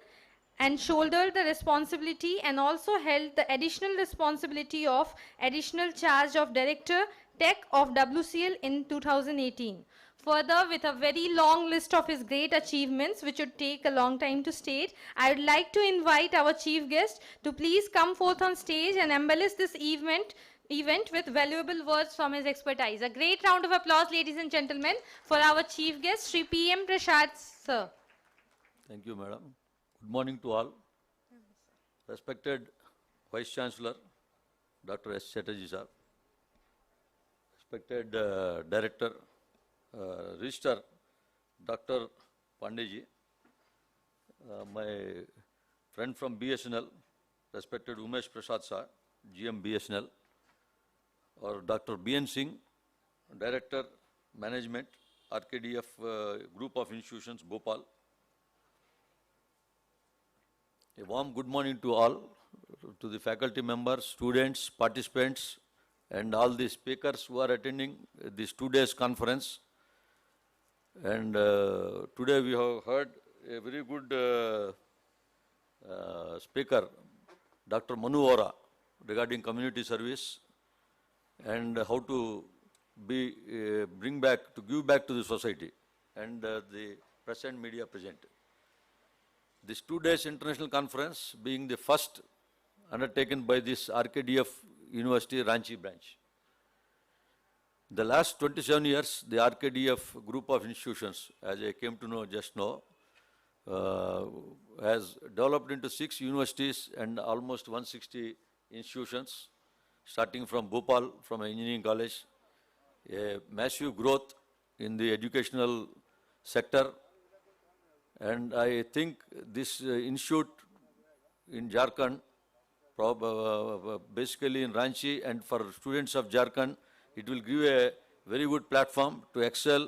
and shouldered the responsibility and also held the additional responsibility of additional charge of Director Tech of WCL in 2018. Further, with a very long list of his great achievements, which would take a long time to state, I would like to invite our chief guest to please come forth on stage and embellish this event with valuable words from his expertise. A great round of applause, ladies and gentlemen, for our chief guest, Sri PM Prasad, sir. Thank you, madam. Good morning to all. Respected Vice Chancellor, Dr. S. Chatterjee, sir. Respected Director, Registrar, Dr. Pandeji, my friend from BSNL, respected Umesh Prasad, sir, GM BSNL, or Dr. B.N. Singh, Director, Management, RKDF Group of Institutions, Bhopal. A warm good morning to all, to the faculty members, students, participants, and all the speakers who are attending this 2 days conference. And today we have heard a very good speaker, Dr. Manu Vora, regarding community service and how to give back to the society and the present media present. This 2 days international conference being the first undertaken by this RKDF University Ranchi branch. The last 27 years, the RKDF group of institutions, as I came to know just now, has developed into 6 universities and almost 160 institutions, starting from Bhopal, from an engineering college, a massive growth in the educational sector. And I think this institute in Jharkhand, basically in Ranchi, and for students of Jharkhand, it will give a very good platform to excel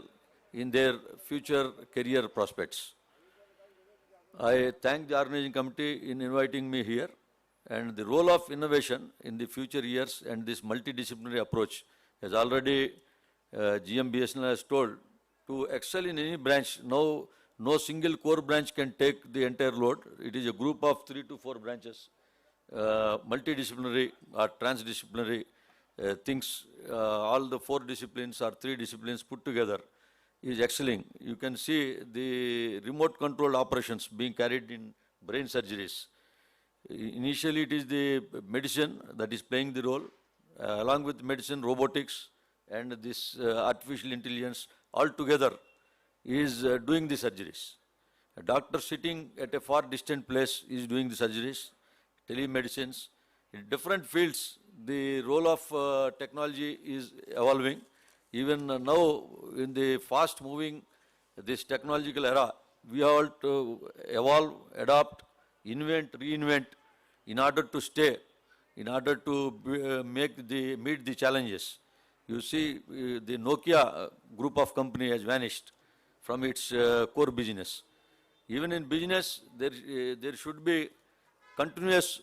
in their future career prospects. I thank the organizing committee in inviting me here, and the role of innovation in the future years and this multidisciplinary approach, as already GMBSNL has told, to excel in any branch. Now, no single core branch can take the entire load. It is a group of 3 to 4 branches, multidisciplinary or transdisciplinary things. All the 4 disciplines or 3 disciplines put together is excelling. You can see the remote controlled operations being carried in brain surgeries. Initially, it is the medicine that is playing the role. Along with medicine, robotics and this artificial intelligence all together is doing the surgeries. A doctor sitting at a far distant place is doing the surgeries, telemedicines. In different fields, the role of technology is evolving. Even now, in the fast moving, this technological era, we have to evolve, adapt, invent, reinvent in order to stay, in order to meet the challenges. You see, the Nokia group of company has vanished from its core business. Even in business, there should be continuous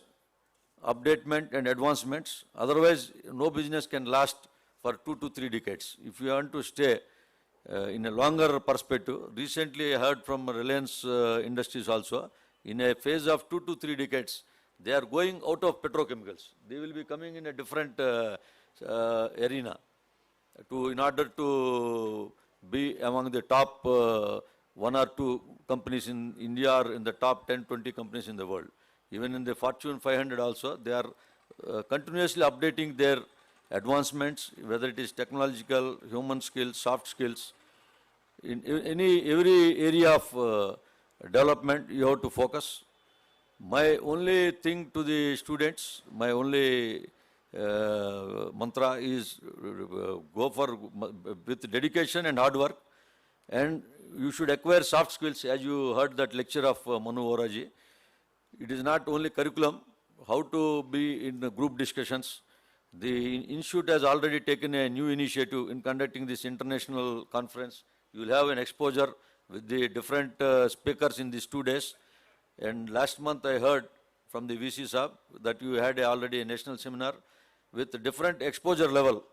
updatement and advancements. Otherwise, no business can last for 2 to 3 decades. If you want to stay in a longer perspective, recently I heard from Reliance Industries also, in a phase of 2 to 3 decades, they are going out of petrochemicals. They will be coming in a different arena in order to be among the top 1 or 2 companies in India or in the top 10, 20 companies in the world. Even in the Fortune 500 also, they are continuously updating their advancements, whether it is technological, human skills, soft skills. In every area of development, you have to focus. My only thing to the students, my only mantra is go for with dedication and hard work, and you should acquire soft skills. As you heard that lecture of Manu Voraji, it is not only curriculum, how to be in group discussions. The institute has already taken a new initiative in conducting this international conference. You will have an exposure with the different speakers in these 2 days. And last month I heard from the VC Sahab that you had already a national seminar with different exposure level.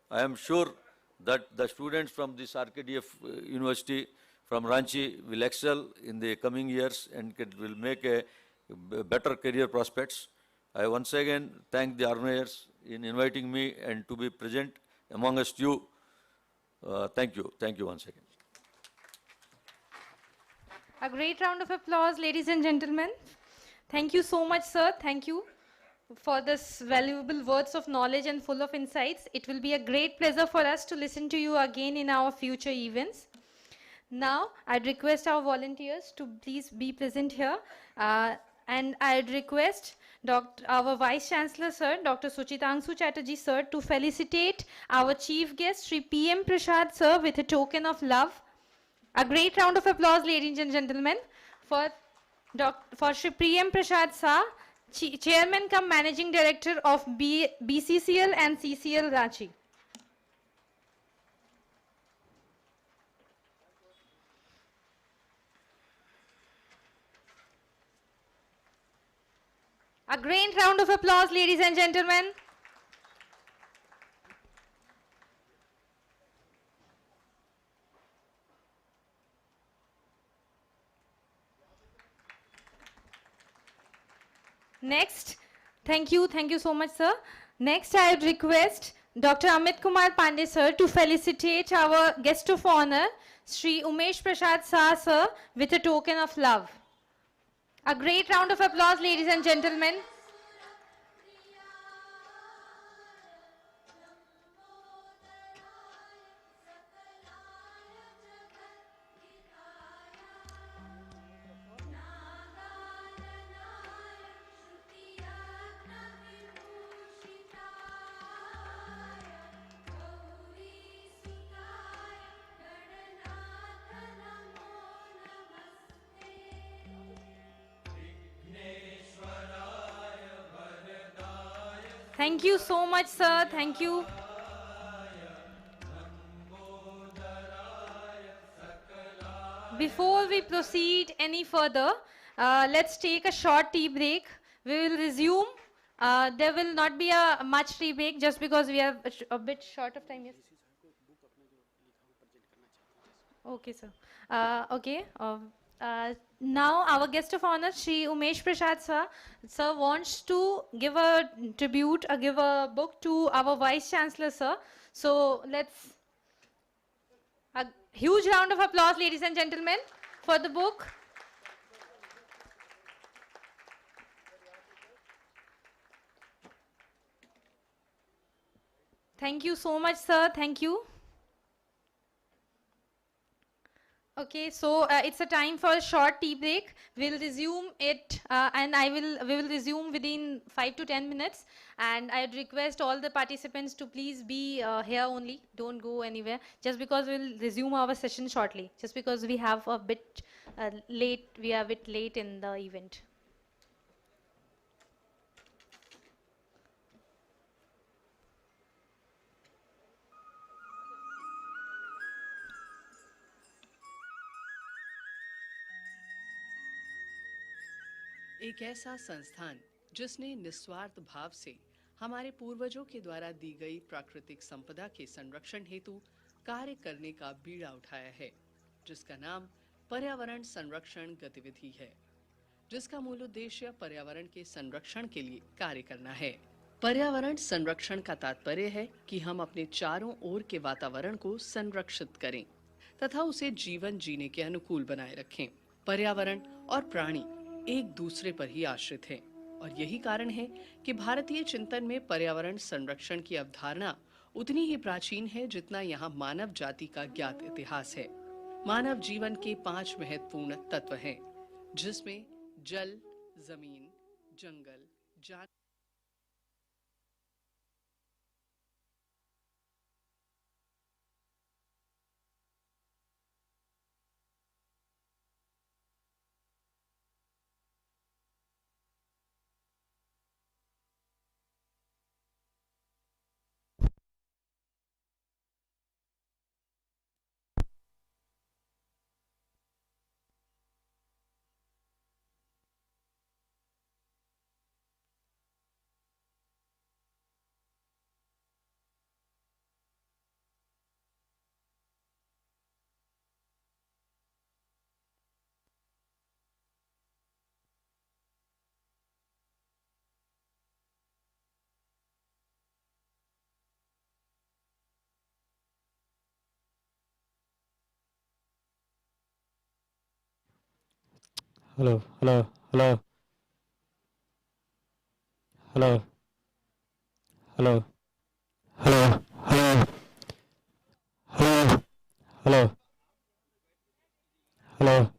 I am sure that the students from this RKDF University from Ranchi will excel in the coming years and will make a better career prospects. I once again thank the organizers in inviting me and to be present amongst you. Thank you. Thank you once again. A great round of applause, ladies and gentlemen. Thank you so much, sir. Thank you for this valuable words of knowledge and full of insights. It will be a great pleasure for us to listen to you again in our future events. Now, I'd request our volunteers to please be present here. And I'd request our Vice Chancellor, sir, Dr. Suchitangsu Chatterjee, sir, to felicitate our chief guest, Sri P.M. Prasad, sir, with a token of love. A great round of applause, ladies and gentlemen, for Sri P.M. Prasad, sir, Chairman cum Managing Director of BCCL and CCL Ranchi. A great round of applause, ladies and gentlemen. Next, thank you so much, sir. Next, I would request Dr. Amit Kumar Pandey, sir, to felicitate our guest of honor, Sri Umesh Prasad Shah, sir, with a token of love. A great round of applause, ladies and gentlemen. Thank you so much, sir. Thank you. Before we proceed any further, let's take a short tea break. We will resume. There will not be a much tea break just because we are a bit short of time. Yes. Okay, sir. Okay. Now our guest of honor, Shri Umesh Prasad sir wants to give a tribute, give a book to our Vice Chancellor, sir. So let's a huge round of applause, ladies and gentlemen, for the book. Thank you so much, sir. Thank you. Okay, so it's a time for a short tea break. We'll resume it, and we will resume within 5 to 10 minutes. And I'd request all the participants to please be here only. Don't go anywhere. Just because we'll resume our session shortly. Just because we have a bit late, we are a bit late in the event. एक ऐसा संस्थान जिसने निस्वार्थ भाव से हमारे पूर्वजों के द्वारा दी गई प्राकृतिक संपदा के संरक्षण हेतु कार्य करने का बीड़ा उठाया है, जिसका नाम पर्यावरण संरक्षण गतिविधि है, जिसका मूल उद्देश्य पर्यावरण के संरक्षण के लिए कार्य करना है। पर्यावरण संरक्षण का तात्पर्य है कि हम अपने चारों ओर के वातावरण को संरक्षित करें तथा उसे जीवन जीने के अनुकूल बनाए रखें। पर्यावरण और प्राणी एक दूसरे पर ही आश्रित हैं और यही कारण है कि भारतीय चिंतन में पर्यावरण संरक्षण की अवधारणा उतनी ही प्राचीन है जितना यहाँ मानव जाति का ज्ञात इतिहास है। मानव जीवन के 5 महत्वपूर्ण तत्व हैं, जिसमें जल, जमीन, जंगल, जान Hello, hello, hello, hello, hello, hello, hello, hello, hello, hello.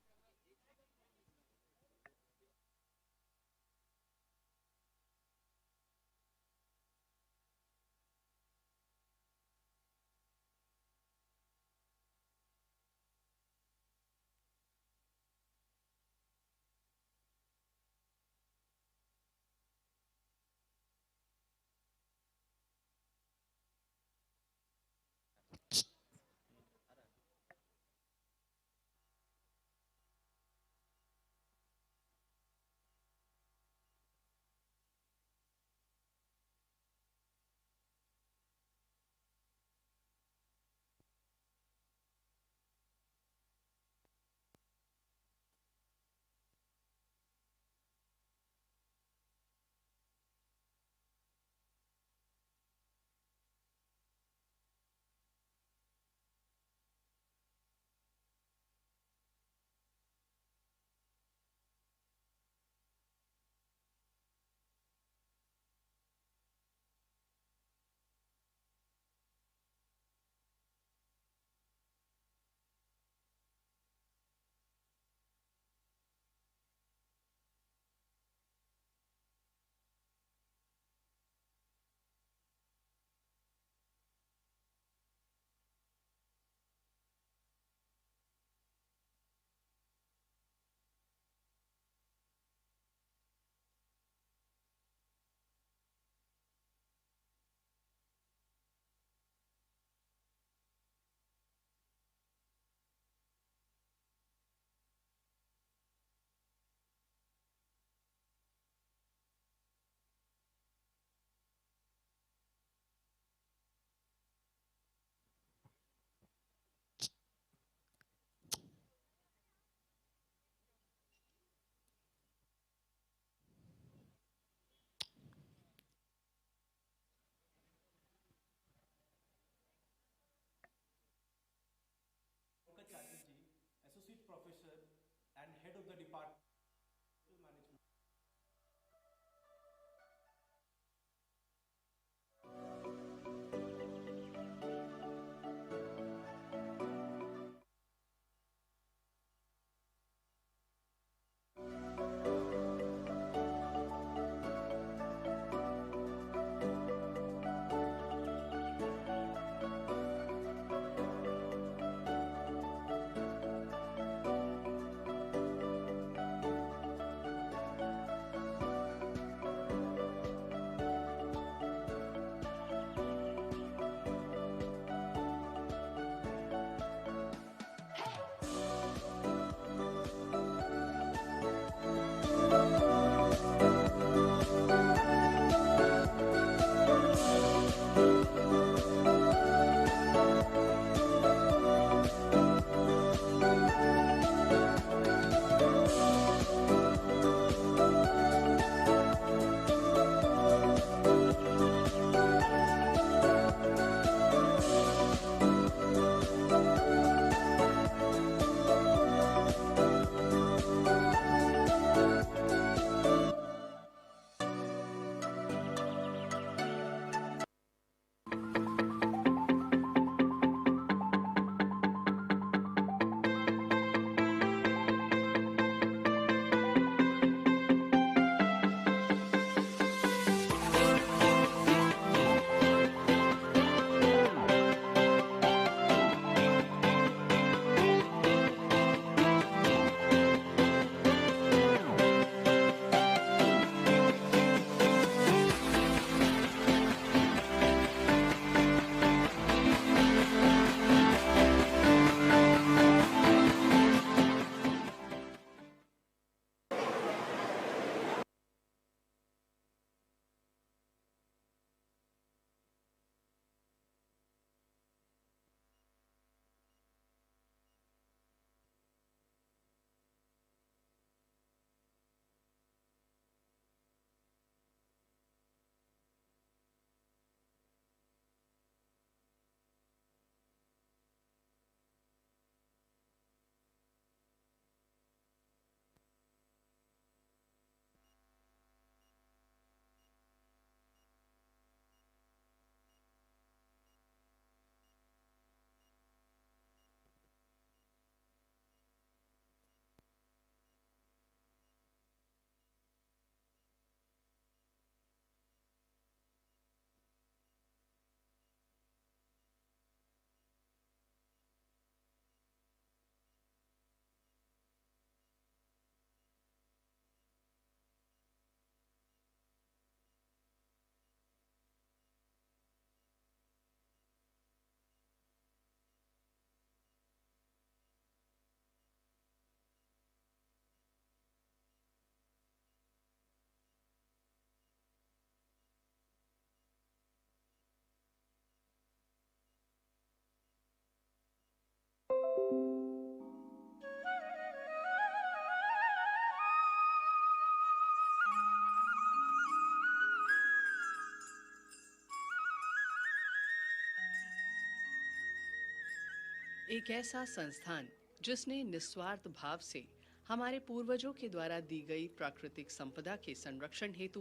एक ऐसा संस्थान जिसने निस्वार्थ भाव से हमारे पूर्वजों के द्वारा दी गई प्राकृतिक संपदा के संरक्षण हेतु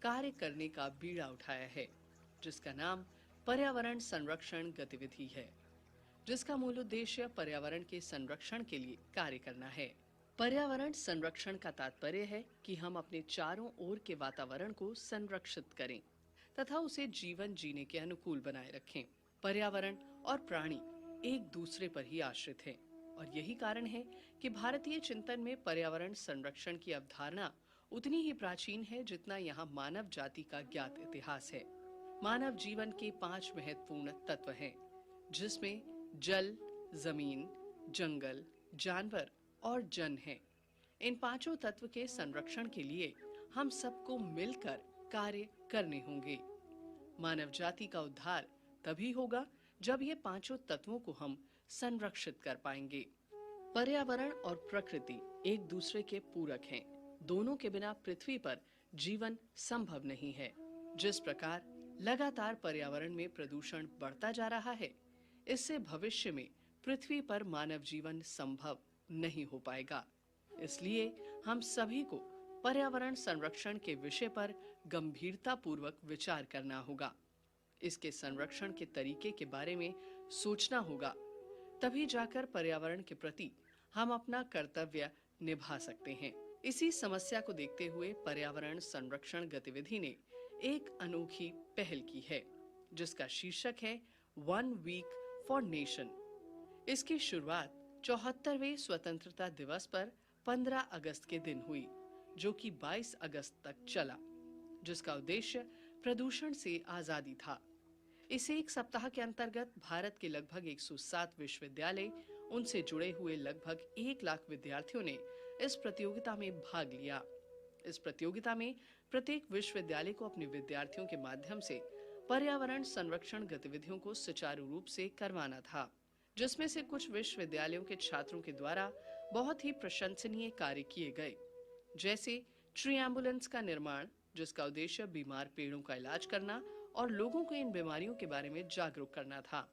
कार्य करने का बीड़ा उठाया है, जिसका नाम पर्यावरण संरक्षण गतिविधि है, जिसका मूल उद्देश्य पर्यावरण के संरक्षण के लिए कार्य करना है। पर्यावरण संरक्षण का तात्पर्य है कि हम अपने चारों ओर के वातावरण को संरक्षित करें तथा उसे जीवन जीने के अनुकूल बनाए रखें। पर्यावरण और प्राणी एक दूसरे पर ही आश्रित हैं और यही कारण है कि भारतीय चिंतन में पर्यावरण संरक्षण की अवधारणा उतनी ही प्राचीन है जितना यहाँ मानव जाति का ज्ञात इतिहास है। मानव जीवन के 5 महत्वपूर्ण तत्व हैं, जिसमें जल, जमीन, जंगल, जानवर और जन है। इन पांचों तत्व के संरक्षण के लिए हम सबको मिलकर कार्य करने होंगे। मानव जाति का उद्धार तभी होगा जब ये पांचों तत्वों को हम संरक्षित कर पाएंगे। पर्यावरण और प्रकृति एक दूसरे के पूरक हैं। दोनों के बिना पृथ्वी पर जीवन संभव नहीं है। जिस प्रकार लगातार पर्यावरण में प्रदूषण बढ़ता जा रहा है, इससे भविष्य में पृथ्वी पर मानव जीवन संभव नहीं हो पाएगा। इसलिए हम सभी को पर्यावरण संरक्षण के विषय पर गंभीरता पूर्वक विचार करना होगा। इसके संरक्षण के तरीके के बारे में सोचना होगा, तभी जाकर पर्यावरण के प्रति हम अपना कर्तव्य निभा सकते हैं। इसी समस्या को देखते हुए पर्यावरण संरक्षण गतिविधि ने एक अनोखी पहल की है, जिसका शीर्षक है 1 वीक फॉर नेशन। इसकी शुरुआत 74वें स्वतंत्रता दिवस पर 15 अगस्त के दिन हुई, जो कि 22 अगस्त तक चला, जिसका उद्देश्य प्रदूषण से आजादी था। इस एक सप्ताह के अंतर्गत भारत के लगभग 107 विश्वविद्यालय, उनसे जुड़े हुए लगभग 1 लाख विद्यार्थियों ने इस प्रतियोगिता में भाग लिया। इस प्रतियोगिता में प्रत्येक विश्वविद्यालय को अपने विद्यार्थियों के माध्यम से पर्यावरण संरक्षण गतिविधियों को सुचारू रूप से करवाना था, जिसमें से कुछ विश्वविद्यालयों के छात्रों के द्वारा बहुत ही प्रशंसनीय कार्य किए गए, जैसे ट्री एम्बुलेंस का निर्माण, जिसका उद्देश्य बीमार पेड़ों का इलाज करना और लोगों को इन बीमारियों के बारे में जागरूक करना था।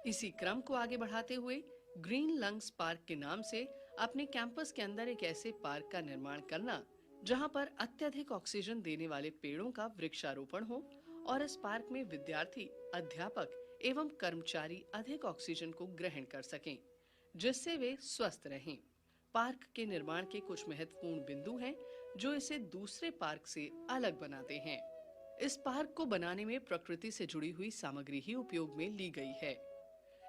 इसी क्रम को आगे बढ़ाते हुए ग्रीन लंग्स पार्क के नाम से अपने कैंपस के अंदर एक ऐसे पार्क का निर्माण करना जहां पर अत्यधिक ऑक्सीजन देने वाले पेड़ों का वृक्षारोपण हो और इस पार्क में विद्यार्थी, अध्यापक एवं कर्मचारी अधिक ऑक्सीजन को ग्रहण कर सकें, जिससे वे स्वस्थ रहें। पार्क के निर्माण के कुछ महत्वपूर्ण बिंदु हैं जो इसे दूसरे पार्क से अलग बनाते हैं। इस पार्क को बनाने में प्रकृति से जुड़ी हुई सामग्री ही उपयोग में ली गई है।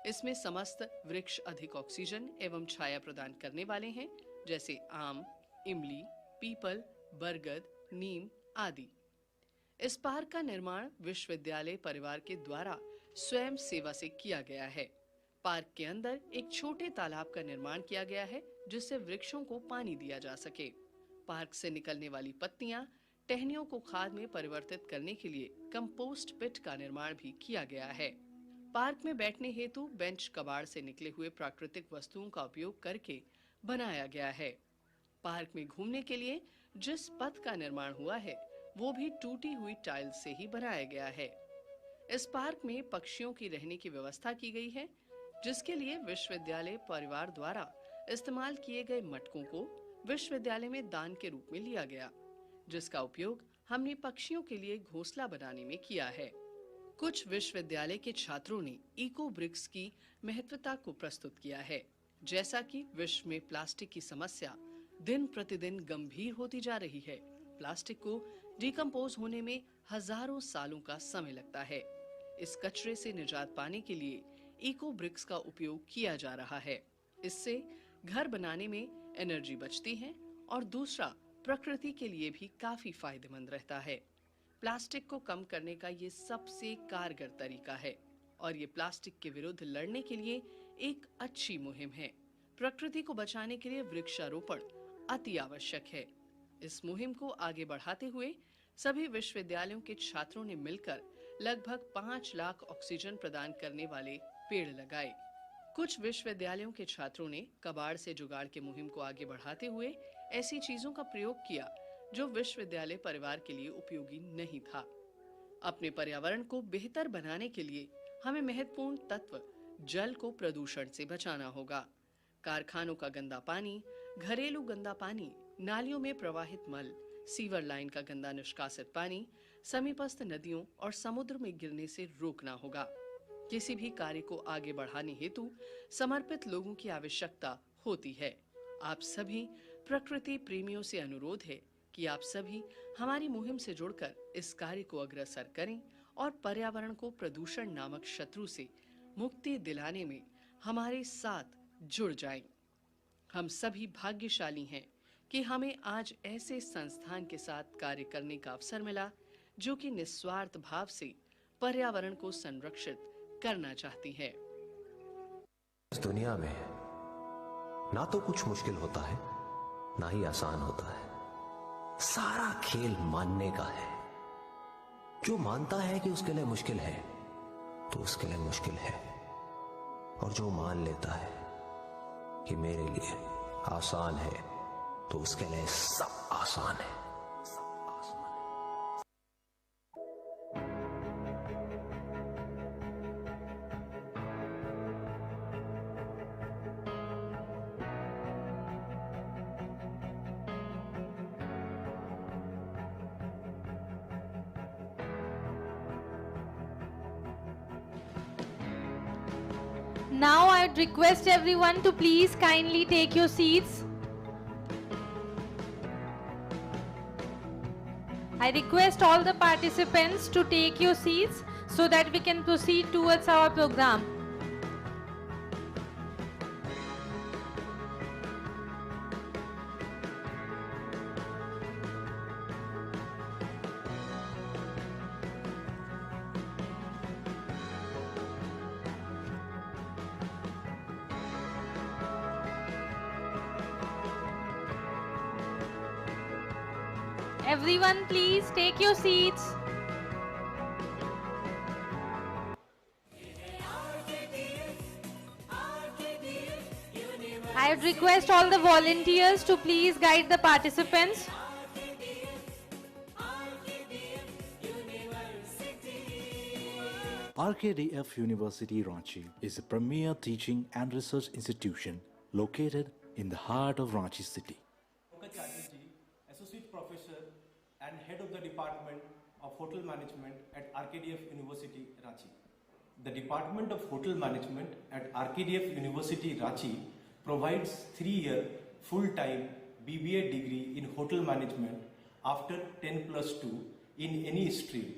इसमें समस्त वृक्ष अधिक ऑक्सीजन एवं छाया प्रदान करने वाले हैं, जैसे आम, इमली, पीपल, बरगद, नीम आदि। इस पार्क का निर्माण विश्वविद्यालय परिवार के द्वारा स्वयं सेवा से किया गया है। पार्क के अंदर एक छोटे तालाब का निर्माण किया गया है, जिससे वृक्षों को पानी दिया जा सके। पार्क से निकलने वाली पत्तियां टहनियों को खाद में परिवर्तित करने के लिए कंपोस्ट पिट का निर्माण भी किया गया है। पार्क में बैठने हेतु बेंच कबाड़ से निकले हुए प्राकृतिक वस्तुओं का उपयोग करके बनाया गया है। पार्क में घूमने के लिए जिस पथ का निर्माण हुआ है, वो भी टूटी हुई टाइल्स से ही बनाया गया है। इस पार्क में पक्षियों की रहने की व्यवस्था की गई है, जिसके लिए विश्वविद्यालय परिवार द्वारा इस्तेमाल किए गए मटकों को विश्वविद्यालय में दान के रूप में लिया गया, जिसका उपयोग हमने पक्षियों के लिए घोंसला बनाने में किया है। कुछ विश्वविद्यालय के छात्रों ने इको ब्रिक्स की महत्वता को प्रस्तुत किया है, जैसा कि विश्व में प्लास्टिक की समस्या दिन प्रतिदिन गंभीर होती जा रही है। प्लास्टिक को डिकम्पोज होने में हजारों सालों का समय लगता है। इस कचरे से निजात पाने के लिए इको ब्रिक्स का उपयोग किया जा रहा है। इससे घर बनाने में एनर्जी बचती है और दूसरा प्रकृति के लिए भी काफी फायदेमंद रहता है। प्लास्टिक को कम करने का ये सबसे कारगर तरीका है और ये प्लास्टिक के विरुद्ध लड़ने के लिए एक अच्छी मुहिम है। प्रकृति को बचाने के लिए वृक्षारोपण अति आवश्यक है। इस मुहिम को आगे बढ़ाते हुए सभी विश्वविद्यालयों के छात्रों ने मिलकर लगभग 5 लाख ऑक्सीजन प्रदान करने वाले पेड़ लगाए। कुछ विश्वविद्यालयों के छात्रों ने कबाड़ से जुगाड़ के मुहिम को आगे बढ़ाते हुए ऐसी चीजों का प्रयोग किया जो विश्वविद्यालय परिवार के लिए उपयोगी नहीं था। अपने पर्यावरण को बेहतर बनाने के लिए हमें महत्वपूर्ण तत्व जल को प्रदूषण से बचाना होगा। कारखानों का गंदा पानी, घरेलू गंदा पानी, नालियों में प्रवाहित मल, सीवर लाइन का गंदा निष्कासित पानी समीपस्थ नदियों और समुद्र में गिरने से रोकना होगा। किसी भी कार्य को आगे बढ़ाने हेतु समर्पित लोगों की आवश्यकता होती है। आप सभी प्रकृति प्रेमियों से अनुरोध है कि आप सभी हमारी मुहिम से जुड़कर इस कार्य को अग्रसर करें और पर्यावरण को प्रदूषण नामक शत्रु से मुक्ति दिलाने में हमारे साथ जुड़ जाएं। हम सभी भाग्यशाली हैं कि हमें आज ऐसे संस्थान के साथ कार्य करने का अवसर मिला जो कि निस्वार्थ भाव से पर्यावरण को संरक्षित करना चाहती है। इस दुनिया में ना तो कुछ मुश्किल होता है, ना ही आसान होता है। सारा खेल मानने का है। जो मानता है कि उसके लिए मुश्किल है, तो उसके लिए मुश्किल है। और जो मान लेता है कि मेरे लिए आसान है, तो उसके लिए सब आसान है। Now I would request everyone to please kindly take your seats. I request all the participants to take your seats so that we can proceed towards our program. Everyone, please take your seats. I would request all the volunteers to please guide the participants. RKDF University Ranchi is a premier teaching and research institution located in the heart of Ranchi city. Associate Professor and Head of the Department of Hotel Management at RKDF University, Ranchi. The Department of Hotel Management at RKDF University, Ranchi provides 3-year full-time BBA degree in Hotel Management after 10+2 in any stream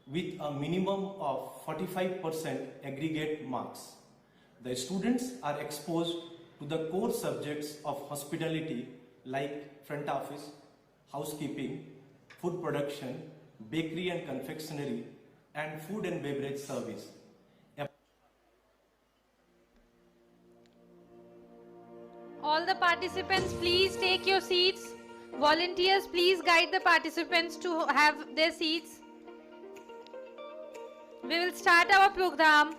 with a minimum of 45% aggregate marks. The students are exposed to the core subjects of hospitality like front office, housekeeping, food production, bakery and confectionery, and food and beverage service. All the participants, please take your seats. Volunteers, please guide the participants to have their seats. We will start our program.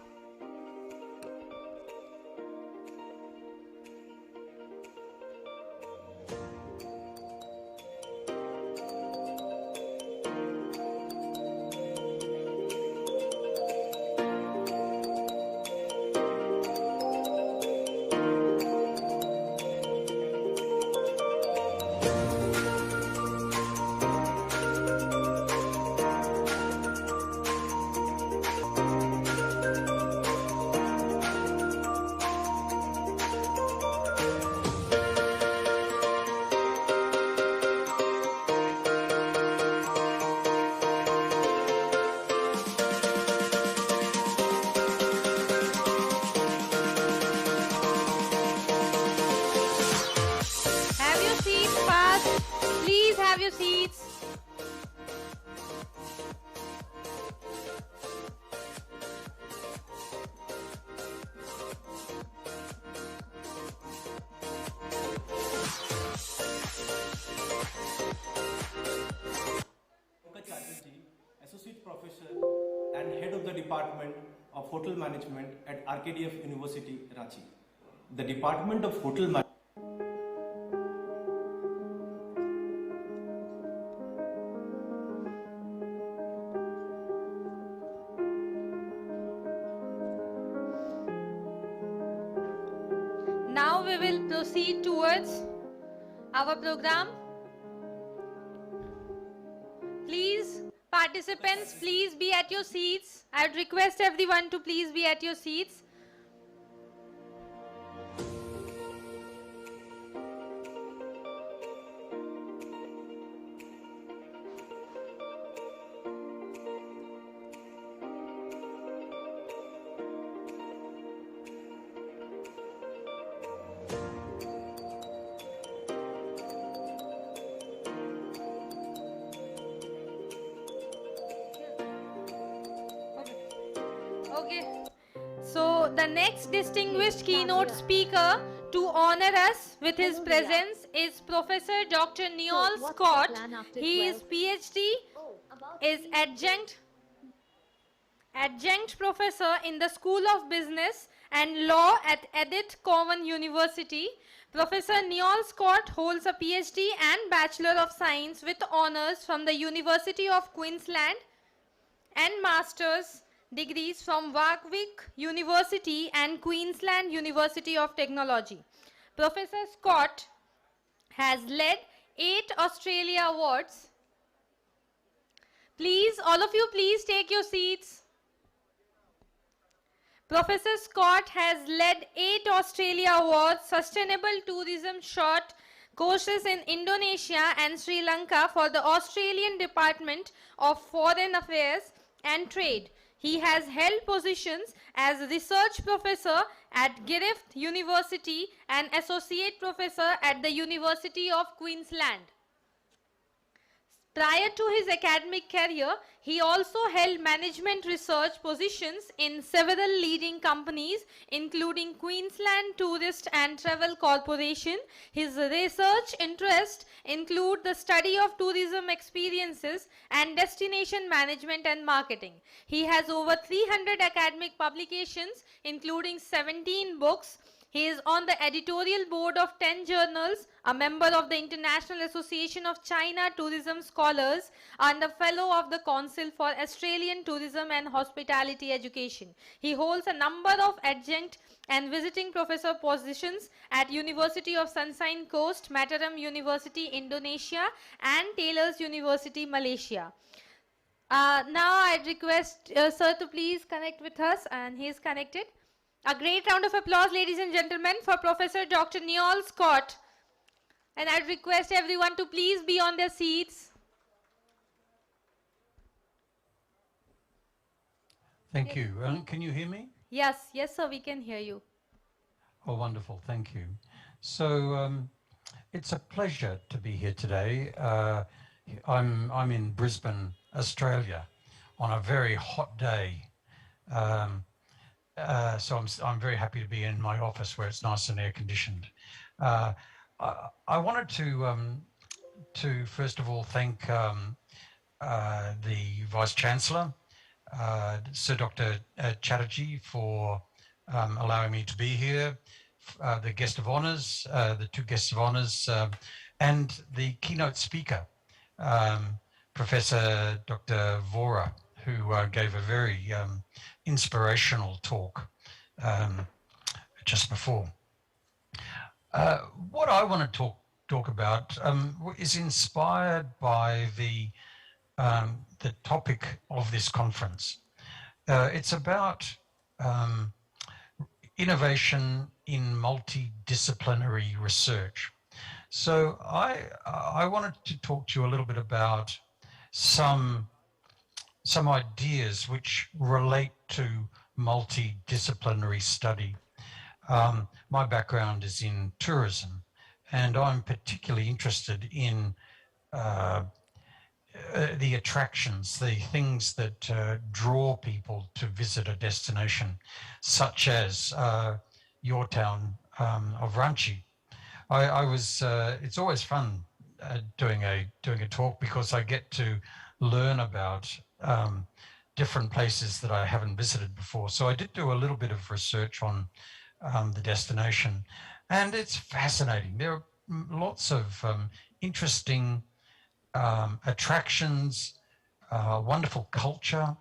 Have your seats. Associate Professor and Head of the Department of Hotel Management at RKDF University, Ranchi. The Department of Hotel Management we will proceed towards our program. Please, participants, please be at your seats. I would request everyone to please be at your seats. Okay. So the next distinguished keynote speaker to honor us with his presence is Professor Dr. Neol Scott. He is PhD, is adjunct professor in the School of Business and Law at Edith Cowan University. Professor Neol Scott holds a PhD and Bachelor of Science with honors from the University of Queensland and Masters degrees from Warwick University and Queensland University of Technology. Professor Scott has led 8 Australia Awards. Please, all of you, please take your seats. Professor Scott has led 8 Australia Awards, Sustainable Tourism Short courses in Indonesia and Sri Lanka for the Australian Department of Foreign Affairs and Trade. He has held positions as Research Professor at Griffith University and Associate Professor at the University of Queensland. Prior to his academic career, he also held management research positions in several leading companies, including Queensland Tourist and Travel Corporation. His research interests include the study of tourism experiences and destination management and marketing. He has over 300 academic publications, including 17 books. He is on the editorial board of 10 journals, a member of the International Association of China Tourism Scholars, and a fellow of the Council for Australian Tourism and Hospitality Education. He holds a number of adjunct and visiting professor positions at University of Sunshine Coast, Mataram University, Indonesia, and Taylor's University, Malaysia. Now I request sir to please connect with us, and he is connected. A great round of applause, ladies and gentlemen, for Professor Dr. Neol Scott. And I request everyone to please be on their seats. Thank you. Can you hear me? Yes, sir, we can hear you. Oh, wonderful. Thank you. So it's a pleasure to be here today. I'm in Brisbane, Australia, on a very hot day. So I'm very happy to be in my office where it's nice and air conditioned. I wanted to first of all thank the Vice Chancellor, Sir Dr. Chatterjee, for allowing me to be here, the guest of honours, the 2 guests of honours, and the keynote speaker, Professor Dr. Vora, who gave a very inspirational talk just before. What I want to talk about is inspired by the topic of this conference. It's about innovation in multidisciplinary research. So I wanted to talk to you a little bit about some ideas which relate to multidisciplinary study. My background is in tourism, and I'm particularly interested in the attractions, the things that draw people to visit a destination, such as your town of Ranchi. It's always fun doing a talk, because I get to learn about different places that I haven't visited before. So I did do a little bit of research on the destination, and it's fascinating. There are lots of interesting attractions, wonderful culture,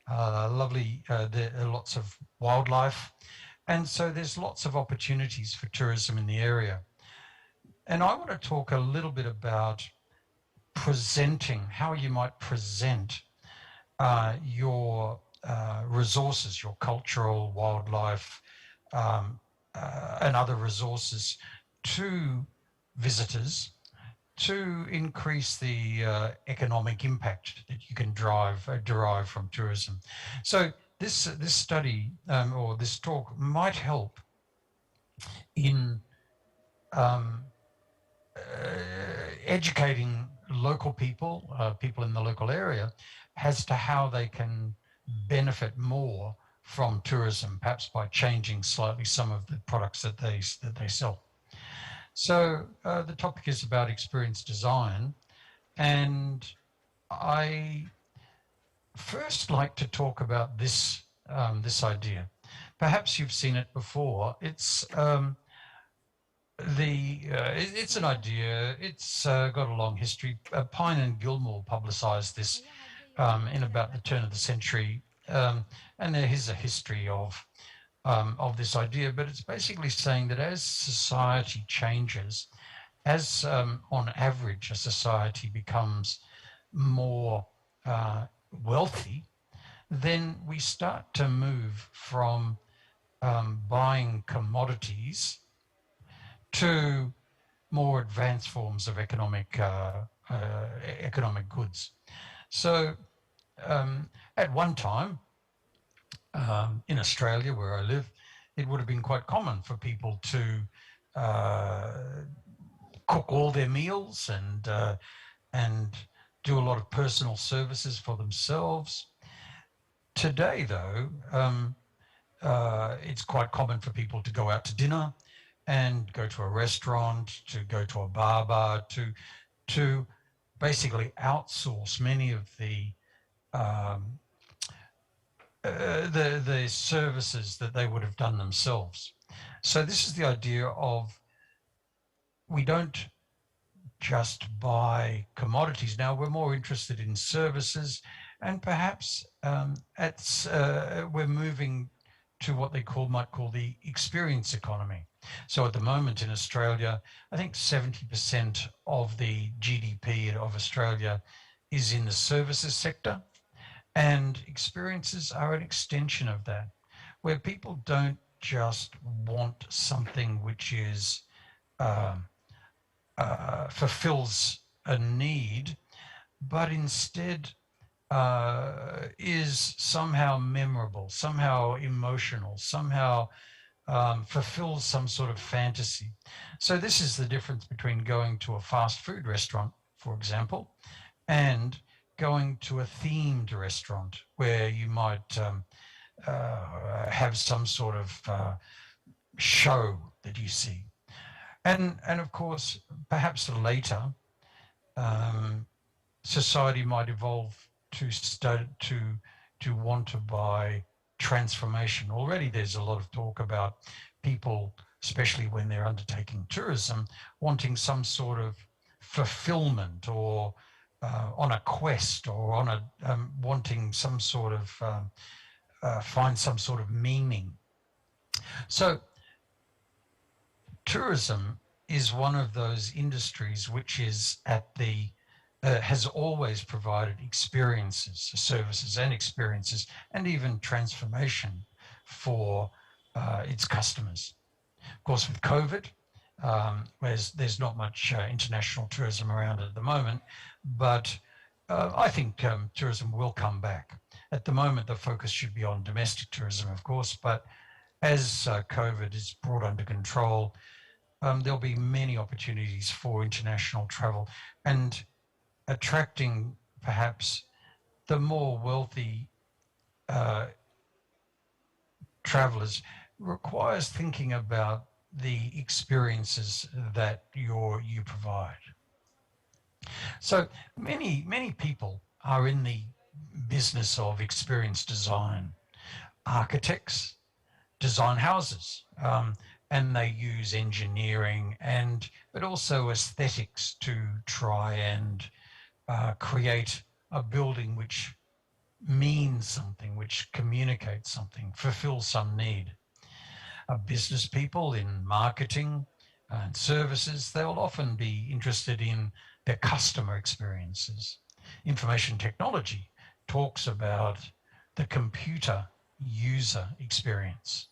lovely, there are lots of wildlife, And so there's lots of opportunities for tourism in the area. And I want to talk a little bit about presenting, how you might present your resources, your cultural, wildlife, and other resources to visitors to increase the economic impact that you can derive from tourism. So this study or this talk might help in educating local people, people in the local area, as to how they can benefit more from tourism, perhaps by changing slightly some of the products that they sell. So the topic is about experience design, and I first like to talk about this this idea. Perhaps you've seen it before. It's it's an idea. It's got a long history. Pine and Gilmore publicised this in about the turn of the century, and there is a history of this idea. But it's basically saying that as society changes, as on average a society becomes more wealthy, then we start to move from buying commodities to more advanced forms of economic goods. So at one time in Australia, where I live, it would have been quite common for people to cook all their meals and do a lot of personal services for themselves. Today, though, it's quite common for people to go out to dinner and go to a restaurant, to go to a bar, to basically outsource many of the services that they would have done themselves. So this is the idea of, we don't just buy commodities now, we're more interested in services, and perhaps we're moving to what they might call the experience economy. So at the moment in Australia, I think 70% of the GDP of Australia is in the services sector, and experiences are an extension of that, where people don't just want something which is fulfills a need, but instead is somehow memorable, somehow emotional, somehow fulfills some sort of fantasy. So this is the difference between going to a fast food restaurant, for example, and going to a themed restaurant where you might have some sort of show that you see. And of course, perhaps later, society might evolve to want to buy transformation. Already there's a lot of talk about people, especially when they're undertaking tourism, wanting some sort of fulfillment, or on a quest, or on a wanting some sort of find some sort of meaning. So tourism is one of those industries which is at the has always provided experiences, services and experiences, and even transformation for its customers. Of course, with COVID, there's not much international tourism around at the moment, but I think tourism will come back. At the moment, the focus should be on domestic tourism, of course, but as COVID is brought under control, there'll be many opportunities for international travel, and attracting perhaps the more wealthy travelers requires thinking about the experiences that you provide. So many people are in the business of experience design. Architects design houses, and they use engineering but also aesthetics to try and create a building which means something, which communicates something, fulfills some need. business people in marketing and services, they'll often be interested in their customer experiences. Information technology talks about the computer user experience.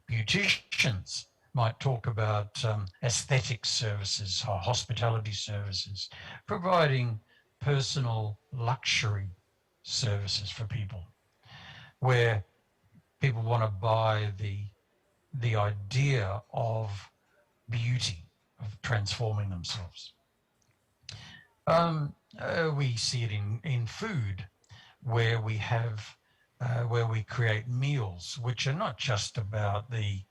Beauticians might talk about aesthetic services or hospitality services, providing personal luxury services for people, where people want to buy the idea of beauty, of transforming themselves. We see it in food, where we have where we create meals which are not just about the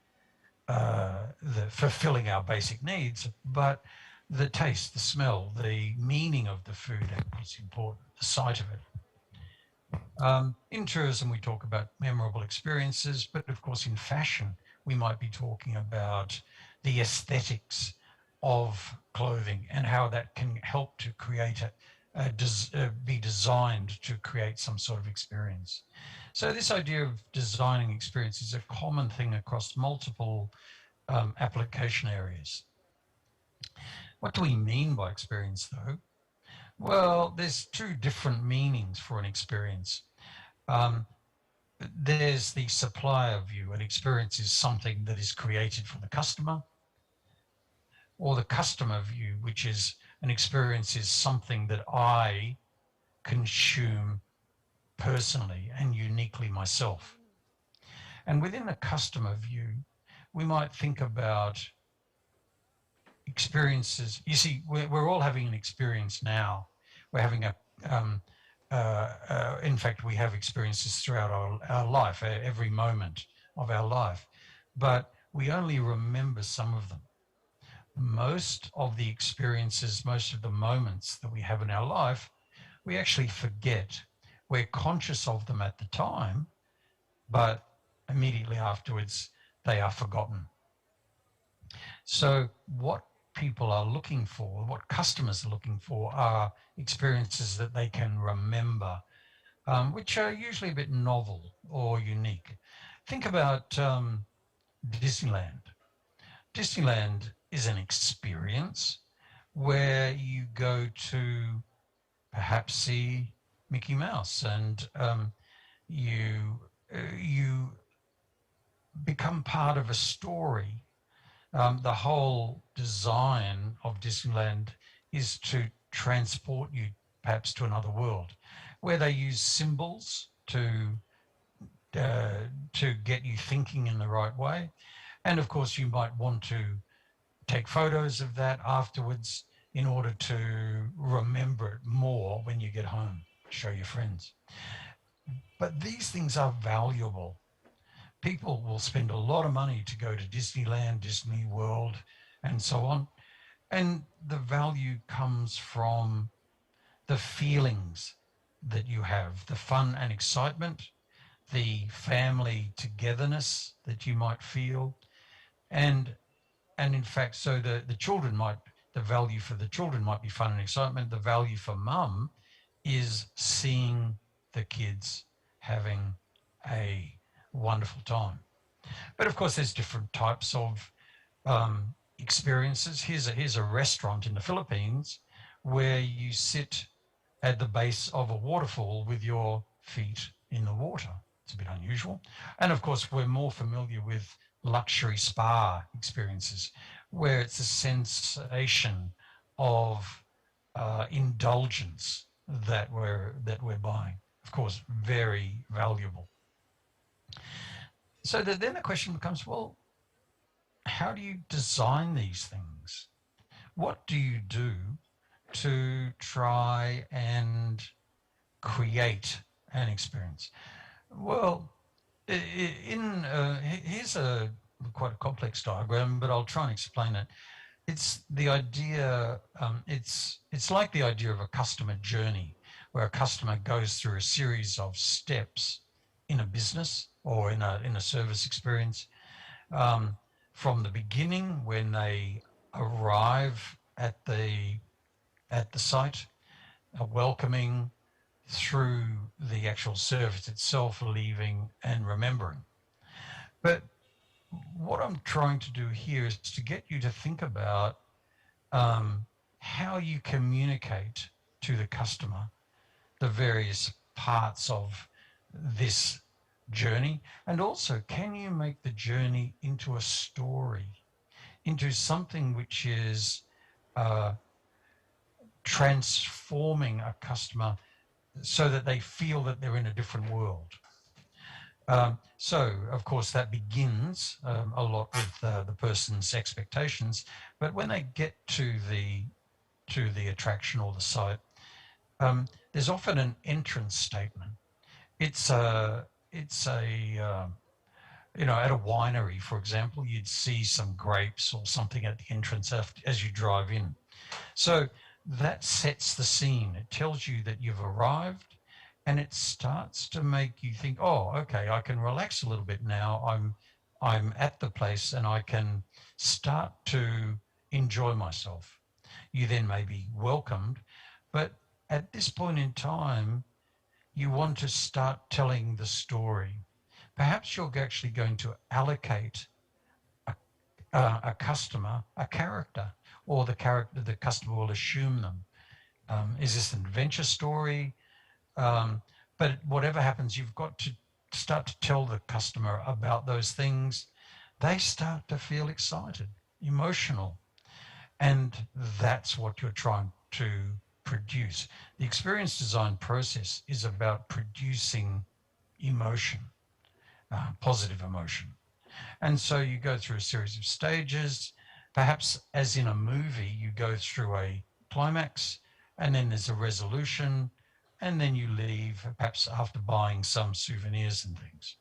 fulfilling our basic needs, but the taste, the smell, the meaning of the food is important, the sight of it. In tourism, we talk about memorable experiences, but of course in fashion, we might be talking about the aesthetics of clothing and how that can help to create be designed to create some sort of experience. So this idea of designing experience is a common thing across multiple application areas. What do we mean by experience, though? Well, there's two different meanings for an experience. There's the supplier view. An experience is something that is created for the customer, or the customer view, which is an experience is something that I consume personally and uniquely myself. And within the customer view, we might think about experiences. You see, we're all having an experience now. We're having in fact, we have experiences throughout our life, every moment of our life, but we only remember some of them. Most of the experiences, most of the moments that we have in our life, we actually forget. We're conscious of them at the time, but immediately afterwards, they are forgotten. So what people are looking for, what customers are looking for, are experiences that they can remember, which are usually a bit novel or unique. Think about Disneyland. Disneyland is an experience where you go to perhaps see Mickey Mouse, and you become part of a story. The whole design of Disneyland is to transport you perhaps to another world, where they use symbols to get you thinking in the right way. And of course, you might want to take photos of that afterwards in order to remember it more when you get home, show your friends. But these things are valuable. People will spend a lot of money to go to Disneyland, Disney World, and so on. And the value comes from the feelings that you have, the fun and excitement, the family togetherness that you might feel. And in fact, so the value for the children might be fun and excitement. The value for mum is seeing the kids having a wonderful time. But of course, there's different types of experiences. Here's a restaurant in the Philippines where you sit at the base of a waterfall with your feet in the water. It's a bit unusual. And of course, we're more familiar with luxury spa experiences, where it's a sensation of indulgence that we're buying. Of course, very valuable. So then the question becomes, well, how do you design these things? What do you do to try and create an experience? Well, here's quite a complex diagram, but I'll try and explain it. It's the idea. It's like the idea of a customer journey, where a customer goes through a series of steps in a business or in a service experience, from the beginning when they arrive at the site, welcoming, through the actual service itself, leaving and remembering. But what I'm trying to do here is to get you to think about how you communicate to the customer the various parts of this journey, and also can you make the journey into a story, into something which is transforming a customer so that they feel that they're in a different world. So, of course, that begins a lot with the person's expectations, but when they get to the attraction or the site, there's often an entrance statement. It's a you know, at a winery, for example, you'd see some grapes or something at the entrance as you drive in. So that sets the scene. It tells you that you've arrived, and it starts to make you think, oh, okay, I can relax a little bit now. I'm at the place and I can start to enjoy myself. You then may be welcomed, but at this point in time, you want to start telling the story. Perhaps you're actually going to allocate a customer a character, or the customer will assume them. Is this an adventure story? But whatever happens, you've got to start to tell the customer about those things. They start to feel excited, emotional, and that's what you're trying to produce. The experience design process is about producing emotion, positive emotion. And so you go through a series of stages. Perhaps as in a movie, you go through a climax, and then there's a resolution, and then you leave, perhaps after buying some souvenirs and things.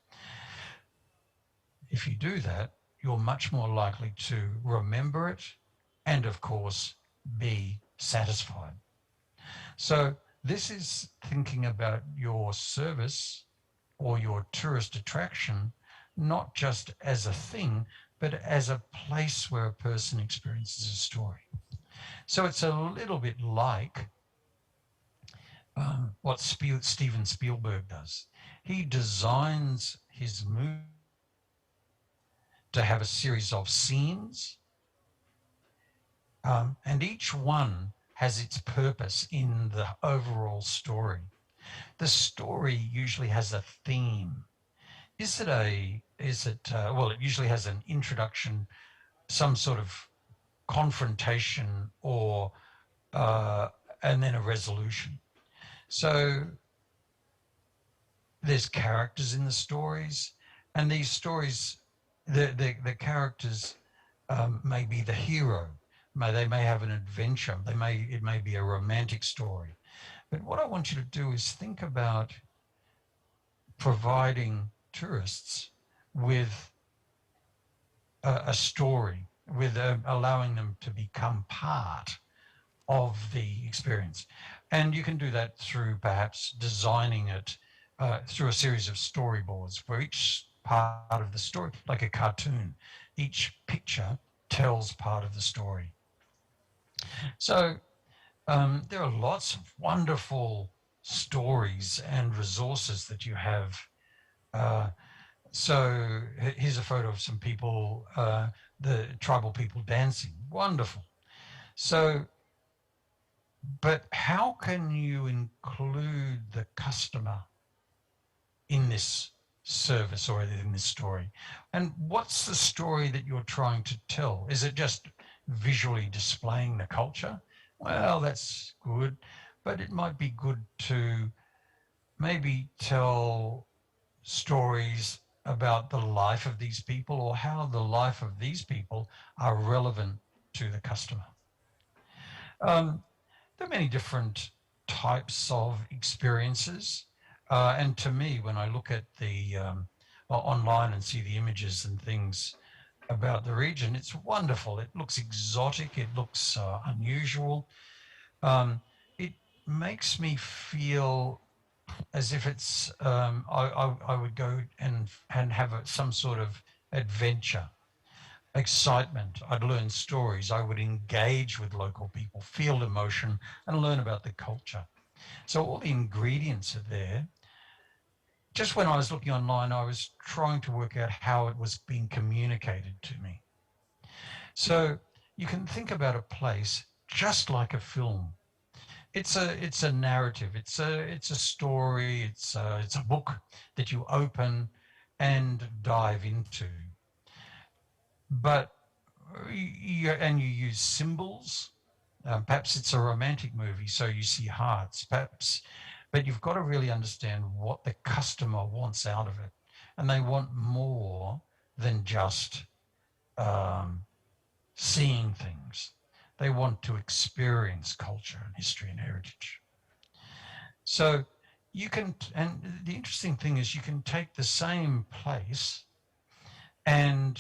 If you do that, you're much more likely to remember it and, of course, be satisfied. So this is thinking about your service or your tourist attraction, not just as a thing, but as a place where a person experiences a story. So it's a little bit like what Steven Spielberg does. He designs his movie to have a series of scenes, and each one has its purpose in the overall story. The story usually has a theme. Well, it usually has an introduction, some sort of confrontation, or and then a resolution. So there's characters in the stories, and these stories, the characters may be the hero. They may have an adventure. It may be a romantic story. But what I want you to do is think about providing tourists with a story, with allowing them to become part of the experience. And you can do that through perhaps designing it through a series of storyboards where each part of the story, like a cartoon, each picture tells part of the story. So there are lots of wonderful stories and resources that you have. So here's a photo of some people, the tribal people dancing. Wonderful. So, but how can you include the customer in this service or in this story? And what's the story that you're trying to tell? Is it just visually displaying the culture? Well, that's good, but it might be good to maybe tell stories about the life of these people, or how the life of these people are relevant to the customer. There are many different types of experiences. And to me, when I look at the online and see the images and things about the region, it's wonderful. It looks exotic. It looks unusual. It makes me feel as if it's, I would go and have some sort of adventure, excitement. I'd learn stories. I would engage with local people, feel emotion, and learn about the culture. So all the ingredients are there. just when I was looking online, I was trying to work out how it was being communicated to me. So you can think about a place just like a film. It's a narrative. It's a story. It's a book that you open and dive into. But you use symbols. Perhaps it's a romantic movie, so you see hearts. Perhaps, but you've got to really understand what the customer wants out of it, and they want more than just seeing things. They want to experience culture and history and heritage. So you can, and the interesting thing is you can take the same place and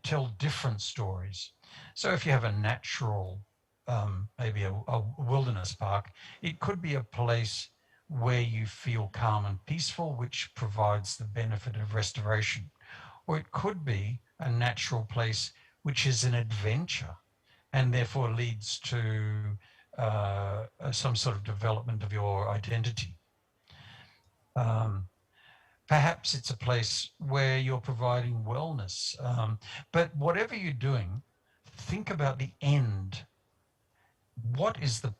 tell different stories. So if you have a natural, maybe a wilderness park, it could be a place where you feel calm and peaceful, which provides the benefit of restoration. Or it could be a natural place which is an adventure and therefore leads to some sort of development of your identity. Perhaps it's a place where you're providing wellness. But whatever you're doing, think about the end. What is the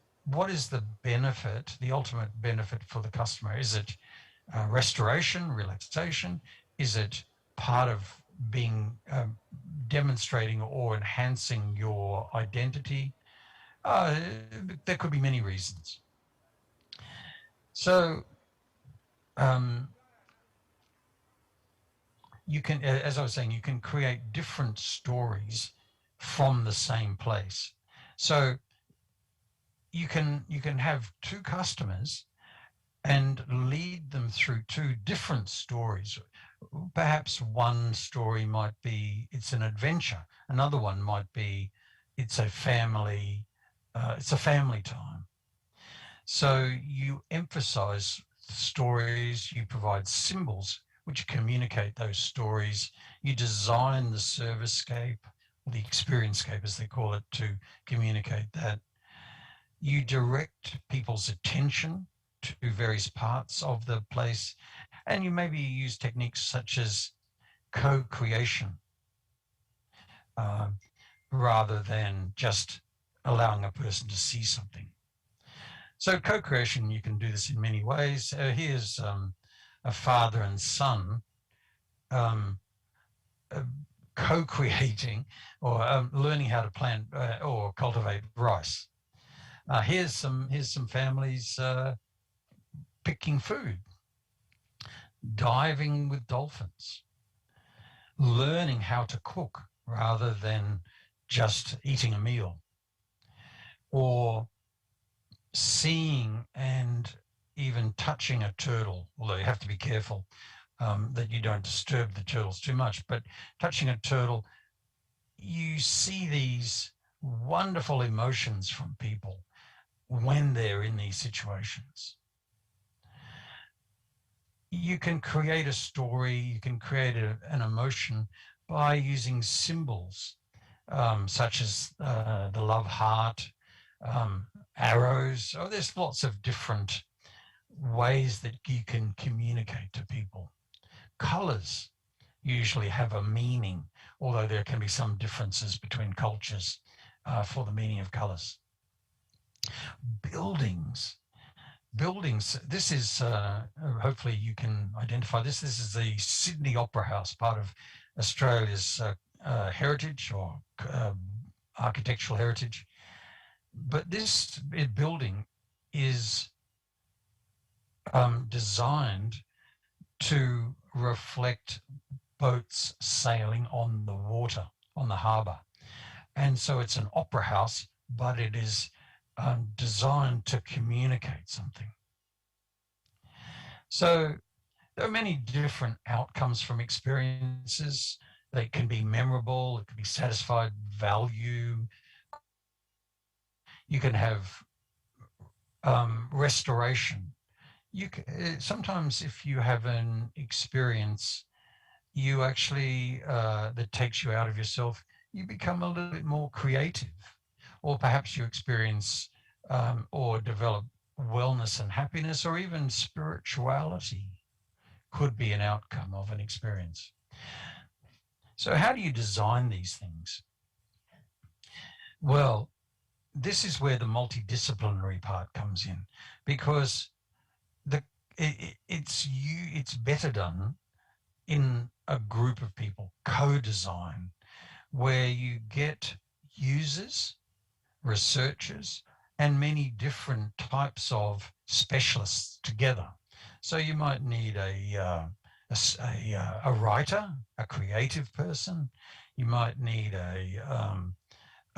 benefit, the ultimate benefit for the customer? Is it restoration, relaxation? Is it part of being demonstrating or enhancing your identity? There could be many reasons. So you can, as I was saying, you can create different stories from the same place. So you can have two customers and lead them through two different stories. Perhaps one story might be it's an adventure. Another one might be it's a family time. So you emphasize stories, you provide symbols which communicate those stories. You design the servicescape, or the experience-scape as they call it, to communicate that. You direct people's attention to various parts of the place, and you maybe use techniques such as co-creation rather than just allowing a person to see something. So co-creation, you can do this in many ways. Here's a father and son co-creating or learning how to plant or cultivate rice. Here's some families picking food, diving with dolphins, learning how to cook rather than just eating a meal, or seeing and even touching a turtle, although you have to be careful that you don't disturb the turtles too much, but touching a turtle, you see these wonderful emotions from people when they're in these situations. You can create a story, you can create an emotion by using symbols such as the love heart, arrows. Oh, there's lots of different ways that you can communicate to people. Colors usually have a meaning, although there can be some differences between cultures for the meaning of colors. Buildings, this is, hopefully you can identify this. This is the Sydney Opera House, part of Australia's heritage or architectural heritage. But this building is designed to reflect boats sailing on the water, on the harbour. And so it's an opera house, but it is designed to communicate something. So there are many different outcomes from experiences. They can be memorable, it can be satisfied, value. You can have restoration. You can, sometimes if you have an experience, you actually, that takes you out of yourself, you become a little bit more creative, or perhaps you experience or develop wellness and happiness, or even spirituality could be an outcome of an experience. So how do you design these things? Well, this is where the multidisciplinary part comes in, because it's better done in a group of people, co-design, where you get users, researchers, and many different types of specialists together. So you might need a writer, a creative person. You might need a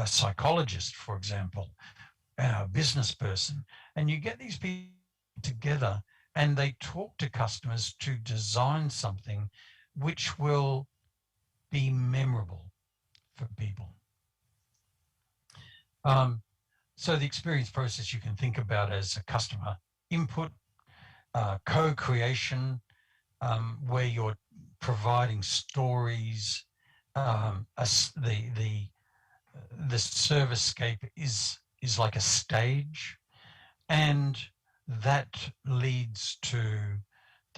psychologist, for example, a business person, and you get these people together and they talk to customers to design something which will be memorable for people. So the experience process you can think about as a customer input, co-creation, where you're providing stories. The servicescape is like a stage, and that leads to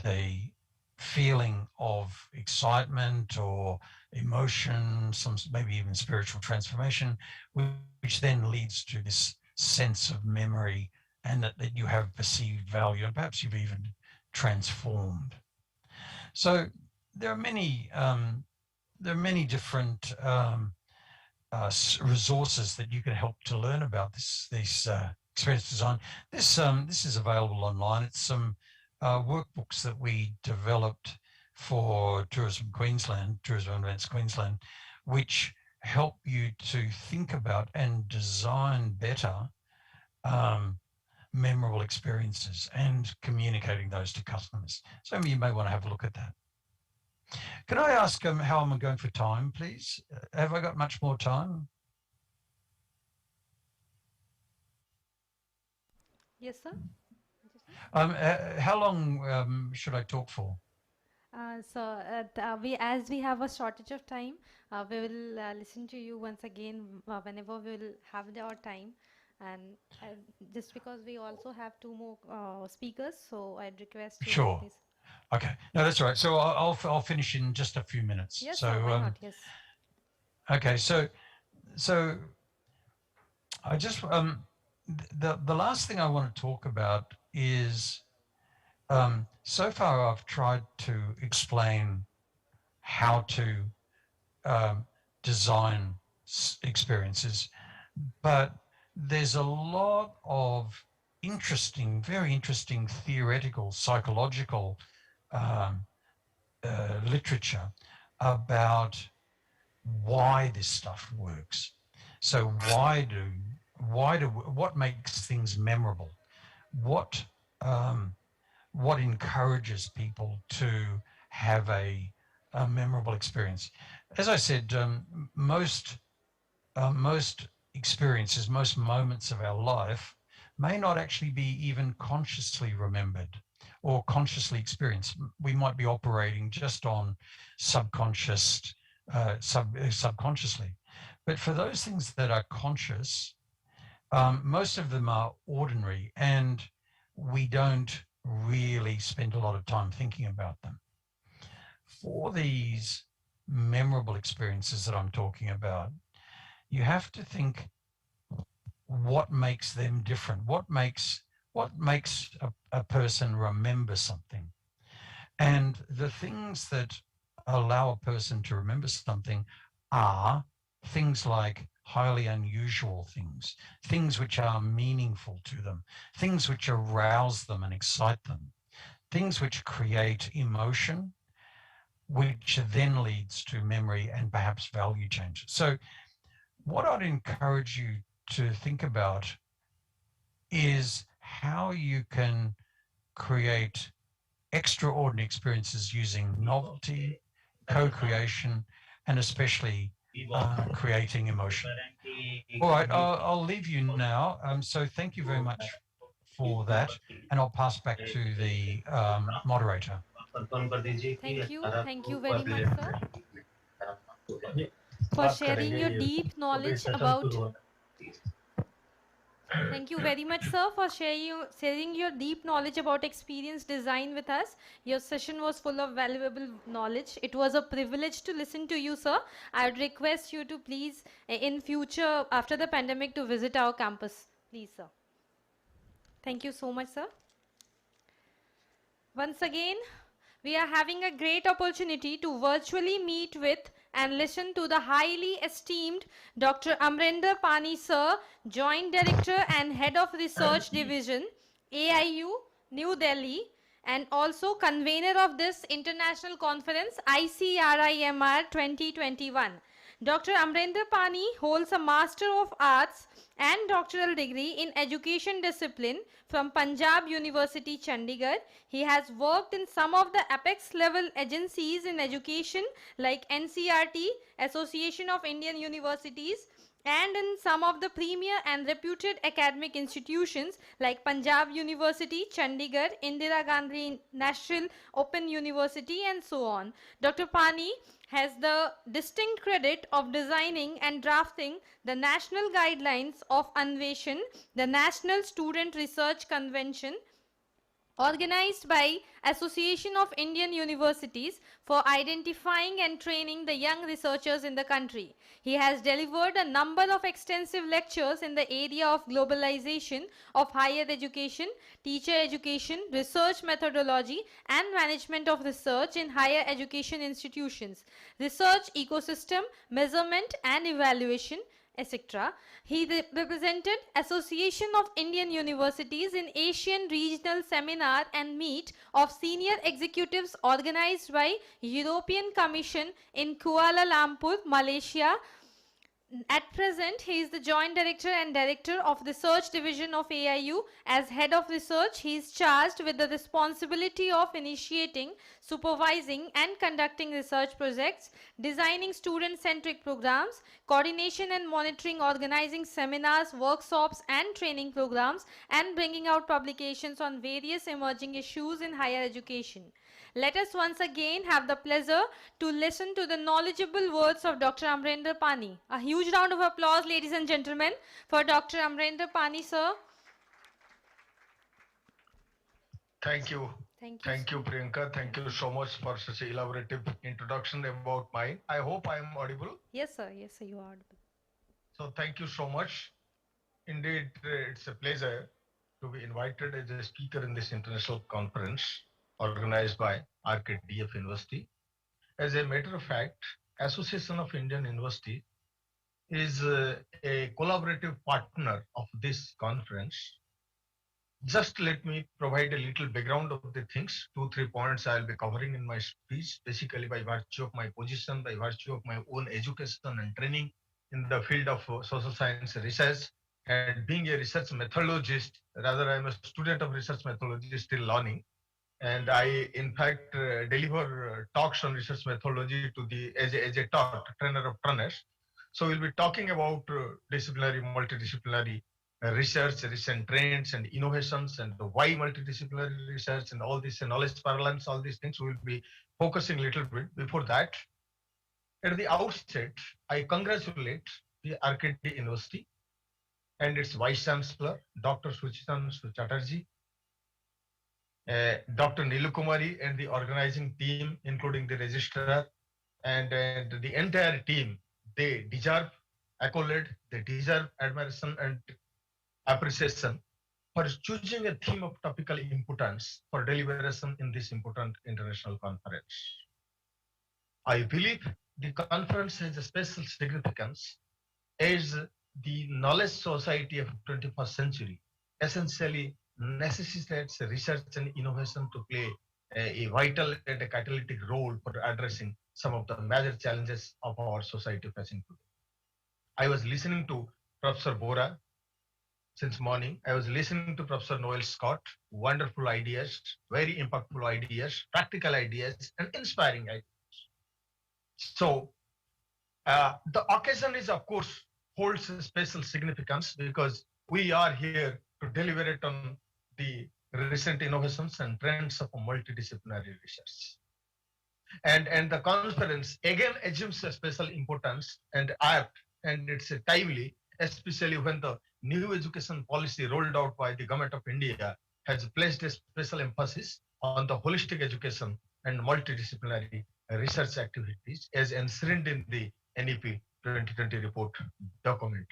the feeling of excitement or emotion, some maybe even spiritual transformation, which then leads to this sense of memory and that you have perceived value, and perhaps you've even transformed. So there are many different resources that you can help to learn about this experience design. This is available online. It's some workbooks that we developed for Tourism Advanced Queensland, which help you to think about and design better memorable experiences and communicating those to customers. So you may want to have a look at that. Can I ask how am I going for time, please? Have I got much more time? Yes, sir. How long should I talk for? As we have a shortage of time, we will listen to you once again whenever we will have our time. And just because we also have two more speakers, so I'd request you. Sure. Please. Okay. No, that's all right. So I'll finish in just a few minutes. Yes, so sir, why not? Yes. Okay. So I just the last thing I want to talk about is so far I've tried to explain how to design experiences, but there's a lot of very interesting theoretical, psychological literature about why this stuff works. So what makes things memorable? What encourages people to have a memorable experience? As I said, most experiences, most moments of our life may not actually be even consciously remembered or consciously experienced. We might be operating just on subconsciously. But for those things that are conscious, most of them are ordinary and we don't really spend a lot of time thinking about them. For these memorable experiences that I'm talking about, you have to think what makes them different, what makes a person remember something. And the things that allow a person to remember something are things like highly unusual things which are meaningful to them, things which arouse them and excite them, things which create emotion, which then leads to memory and perhaps value changes. So what I'd encourage you to think about is how you can create extraordinary experiences using novelty, co-creation, and especially creating emotion. All right, I'll leave you now. So thank you very much for that, and I'll pass back to the moderator. Thank you very much, sir, for sharing your deep knowledge about Thank you very much, sir, for sharing your deep knowledge about experience design with us. Your session was full of valuable knowledge. It was a privilege to listen to you, sir. I would request you to please, in future, after the pandemic, to visit our campus. Please, sir. Thank you so much, sir. Once again, we are having a great opportunity to virtually meet with and listen to the highly esteemed Dr. Amrinder Pani sir, Joint Director and Head of Research Division, AIU, New Delhi, and also convener of this international conference, ICRIMR 2021. Dr. Amrinder Pani holds a Master of Arts and doctoral degree in education discipline from Punjab University, Chandigarh. He has worked in some of the apex level agencies in education like NCRT, Association of Indian Universities, and in some of the premier and reputed academic institutions like Punjab University, Chandigarh, Indira Gandhi National Open University, and so on. Dr. Pani has the distinct credit of designing and drafting the national guidelines of Anveshan, the National Student Research Convention, organized by Association of Indian Universities for identifying and training the young researchers in the country. He has delivered a number of extensive lectures in the area of globalization of higher education, teacher education, research methodology, and management of research in higher education institutions, research ecosystem, measurement and evaluation, etc. He represented Association of Indian Universities in Asian Regional Seminar and Meet of Senior Executives organized by European Commission in Kuala Lumpur, Malaysia. At present, he is the Joint Director and Director of Research Division of AIU. As Head of Research, he is charged with the responsibility of initiating, supervising and conducting research projects, designing student-centric programs, coordination and monitoring, organizing seminars, workshops and training programs, and bringing out publications on various emerging issues in higher education. Let us once again have the pleasure to listen to the knowledgeable words of Dr. Amrinder Pani. A huge round of applause, ladies and gentlemen, for Dr. Amrinder Pani, sir. Thank you. Thank you, Priyanka. Thank you so much for such an elaborative introduction about mine. I hope I am audible. Yes, sir. Yes, sir, you are audible. So thank you so much. Indeed, it's a pleasure to be invited as a speaker in this international conference organized by RKDF University. As a matter of fact, Association of Indian University is a collaborative partner of this conference. Just let me provide a little background of the things. 2-3 points I'll be covering in my speech, basically by virtue of my position, by virtue of my own education and training in the field of social science research, and being a research methodologist. Rather, I'm a student of research methodology, still learning. And I, in fact, deliver talks on research methodology to the as a trainer of trainers. So we'll be talking about disciplinary, multidisciplinary research, recent trends and innovations, and why multidisciplinary research and all this knowledge parlance, all these things we'll be focusing a little bit. Before that, at the outset, I congratulate the RKD University and its Vice Chancellor, Dr. Suchitan Chatterjee, Dr. Nilukumari and the organizing team, including the registrar and the entire team. They deserve accolade, they deserve admiration and appreciation for choosing a theme of topical importance for deliberation in this important international conference. I believe the conference has a special significance as the knowledge society of 21st century essentially necessitates research and innovation to play a vital and a catalytic role for addressing some of the major challenges of our society facing today. I was listening to Professor Bora since morning. I was listening to Professor Noel Scott, wonderful ideas, very impactful ideas, practical ideas, and inspiring ideas. So the occasion is, of course, holds a special significance because we are here to deliberate on the recent innovations and trends of multidisciplinary research. And the conference again assumes a special importance and apt, and it's timely, especially when the new education policy rolled out by the government of India has placed a special emphasis on the holistic education and multidisciplinary research activities as enshrined in the NEP 2020 report document.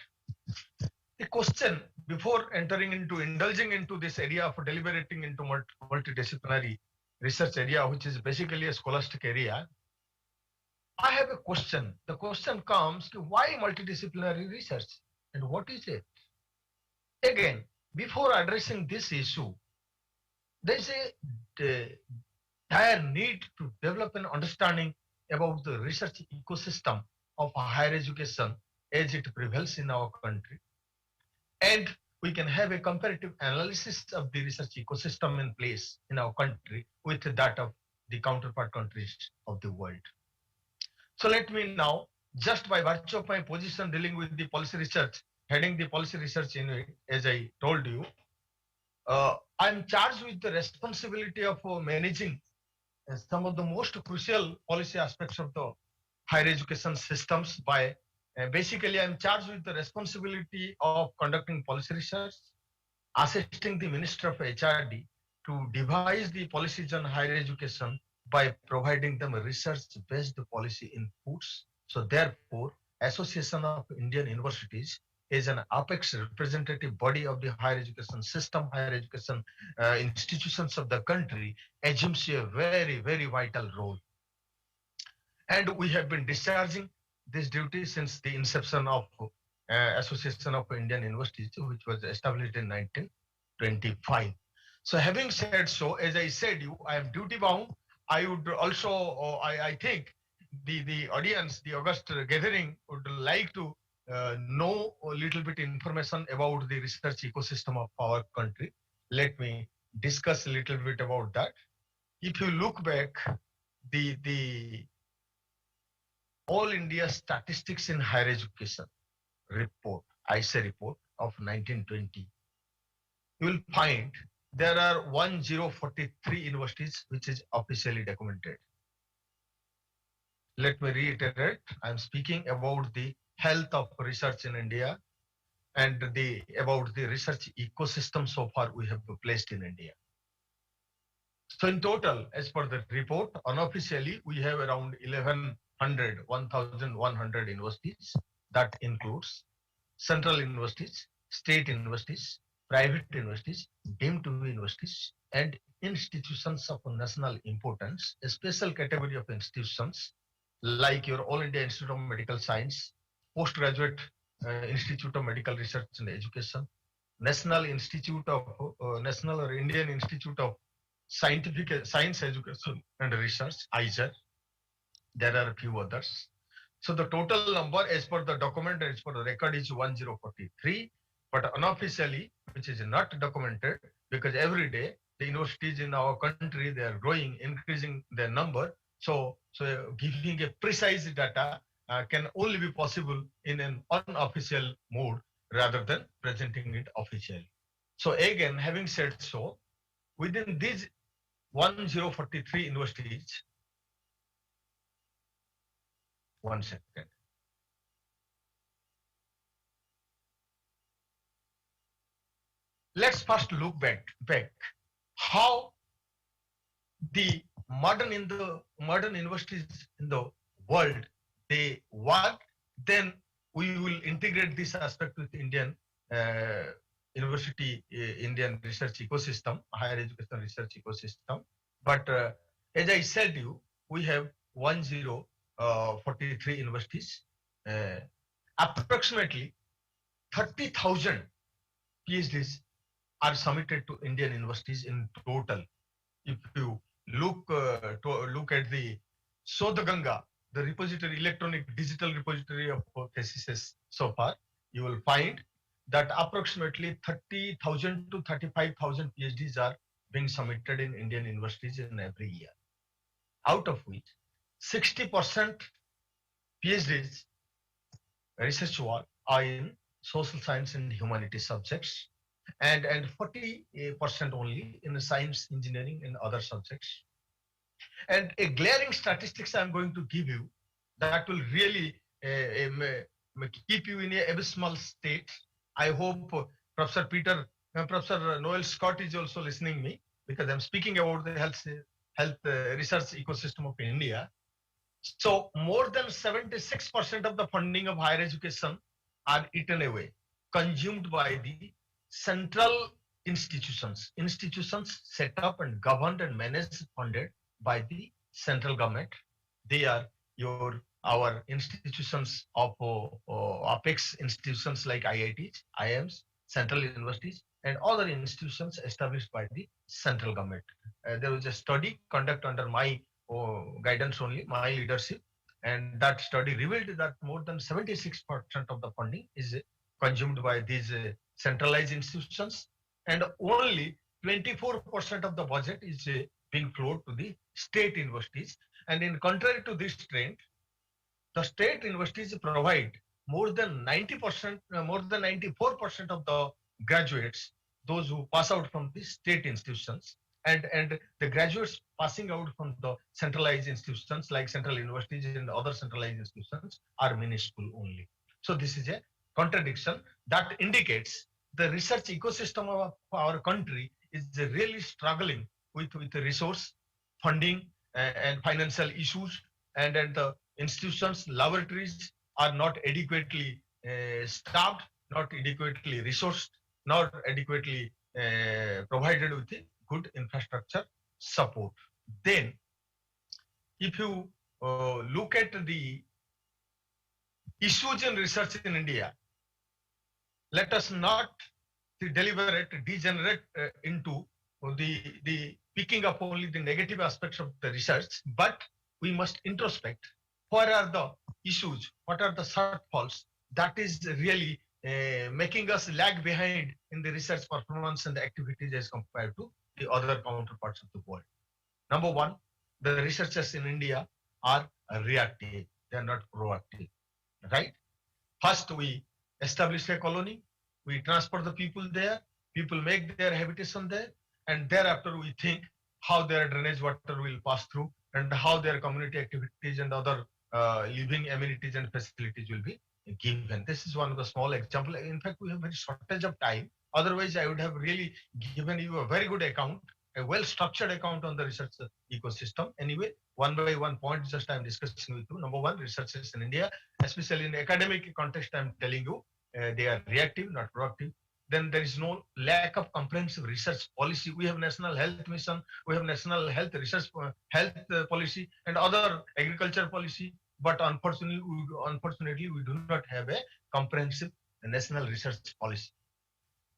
The question before indulging into this area of deliberating into multidisciplinary research area, which is basically a scholastic area, I have a question. The question comes, why multidisciplinary research and what is it? Again, before addressing this issue, there is a dire need to develop an understanding about the research ecosystem of higher education as it prevails in our country. And we can have a comparative analysis of the research ecosystem in place in our country with that of the counterpart countries of the world. So let me now, just by virtue of my position dealing with the policy research, heading the policy research unit, as I told you, I'm charged with the responsibility of managing some of the most crucial policy aspects of the higher education systems by basically I'm charged with the responsibility of conducting policy research, assisting the Minister of HRD to devise the policies on higher education by providing them research-based policy inputs. So therefore, Association of Indian Universities is an apex representative body of the higher education system, higher education institutions of the country, assumes a very, very vital role. And we have been discharging this duty since the inception of Association of Indian Universities, which was established in 1925. So having said so, as I said, I am duty bound. I would also, I think the audience, the August gathering would like to know a little bit information about the research ecosystem of our country. Let me discuss a little bit about that. If you look back, the All India Statistics in Higher Education report, ISA report of 1920, you will find there are 1043 universities which is officially documented. Let me reiterate, I'm speaking about the health of research in India and about the research ecosystem so far we have placed in India. So in total, as per the report, unofficially, we have around 1,100 universities. That includes central universities, state universities, private universities, deemed to be universities, and institutions of national importance. A special category of institutions like your All India Institute of Medical Science, Postgraduate Institute of Medical Research and Education, National or Indian Institute of Science Education and Research, ISER. There are a few others. So the total number as per the document, as per the record, is 1043, but unofficially, which is not documented, because every day the universities in our country, they are growing, increasing their number. So giving a precise data can only be possible in an unofficial mode rather than presenting it officially. So again, having said so, within these 1043 universities, one second. Let's first look back how the modern universities in the world they work. Then we will integrate this aspect with Indian university, Indian research ecosystem, higher education research ecosystem. But as I said, we have 1043 universities. Approximately 30,000 PhDs are submitted to Indian universities in total. If you look at the Sodhaganga, the repository, electronic digital repository of theses so far, you will find that approximately 30,000 to 35,000 PhDs are being submitted in Indian universities in every year. Out of which 60% PhDs research work are in social science and humanities subjects, and 40% only in science, engineering, and other subjects. And a glaring statistics I'm going to give you that will really keep you in a abysmal state. I hope Professor Noel Scott is also listening me, because I'm speaking about the health research ecosystem of India. So more than 76% of the funding of higher education are eaten away, consumed by the central institutions set up and governed and managed, funded by the central government. They are our institutions of apex institutions like IITs, IIMs, central universities, and other institutions established by the central government. There was a study conducted under my guidance only, my leadership, and that study revealed that more than 76% of the funding is consumed by these centralized institutions, and only 24% of the budget is being flowed to the state universities. And in contrary to this trend, the state universities provide more than 90%, more than 94% of the graduates, those who pass out from the state institutions, and the graduates passing out from the centralized institutions like central universities and other centralized institutions are minuscule only. So this is a contradiction that indicates the research ecosystem of our country is really struggling with the resource, funding, and financial issues, and the institutions, laboratories are not adequately staffed, not adequately resourced, not adequately provided with a good infrastructure support. Then, if you look at the issues in research in India, let us not degenerate into the picking up only the negative aspects of the research, but we must introspect what are the issues, what are the shortfalls that is really making us lag behind in the research performance and the activities as compared to the other counterparts of the world. Number one, the researchers in India are reactive, they are not proactive, right? First, we establish a colony, we transfer the people there, people make their habitation there, and thereafter we think how their drainage water will pass through and how their community activities and other living amenities and facilities will be given. This is one of the small examples. In fact, we have very shortage of time. Otherwise, I would have really given you a very good account, a well-structured account on the research ecosystem. Anyway, one by one point, just I'm discussing with you. Number one, researchers in India, especially in the academic context, I'm telling you, they are reactive, not proactive. Then there is no lack of comprehensive research policy. We have National Health Mission, we have National Health Research Policy, and other agriculture policy. But unfortunately, we do not have a comprehensive national research policy.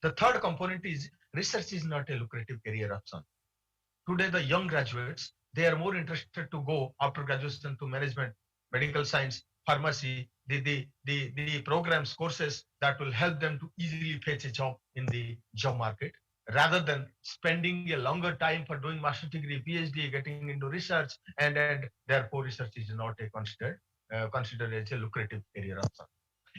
The third component is research is not a lucrative career option. Today, the young graduates, they are more interested to go after graduation to management, medical science, pharmacy, the programs, courses that will help them to easily fetch a job in the job market, rather than spending a longer time for doing master degree, PhD, getting into research, and therefore research is not a considered as a lucrative career option.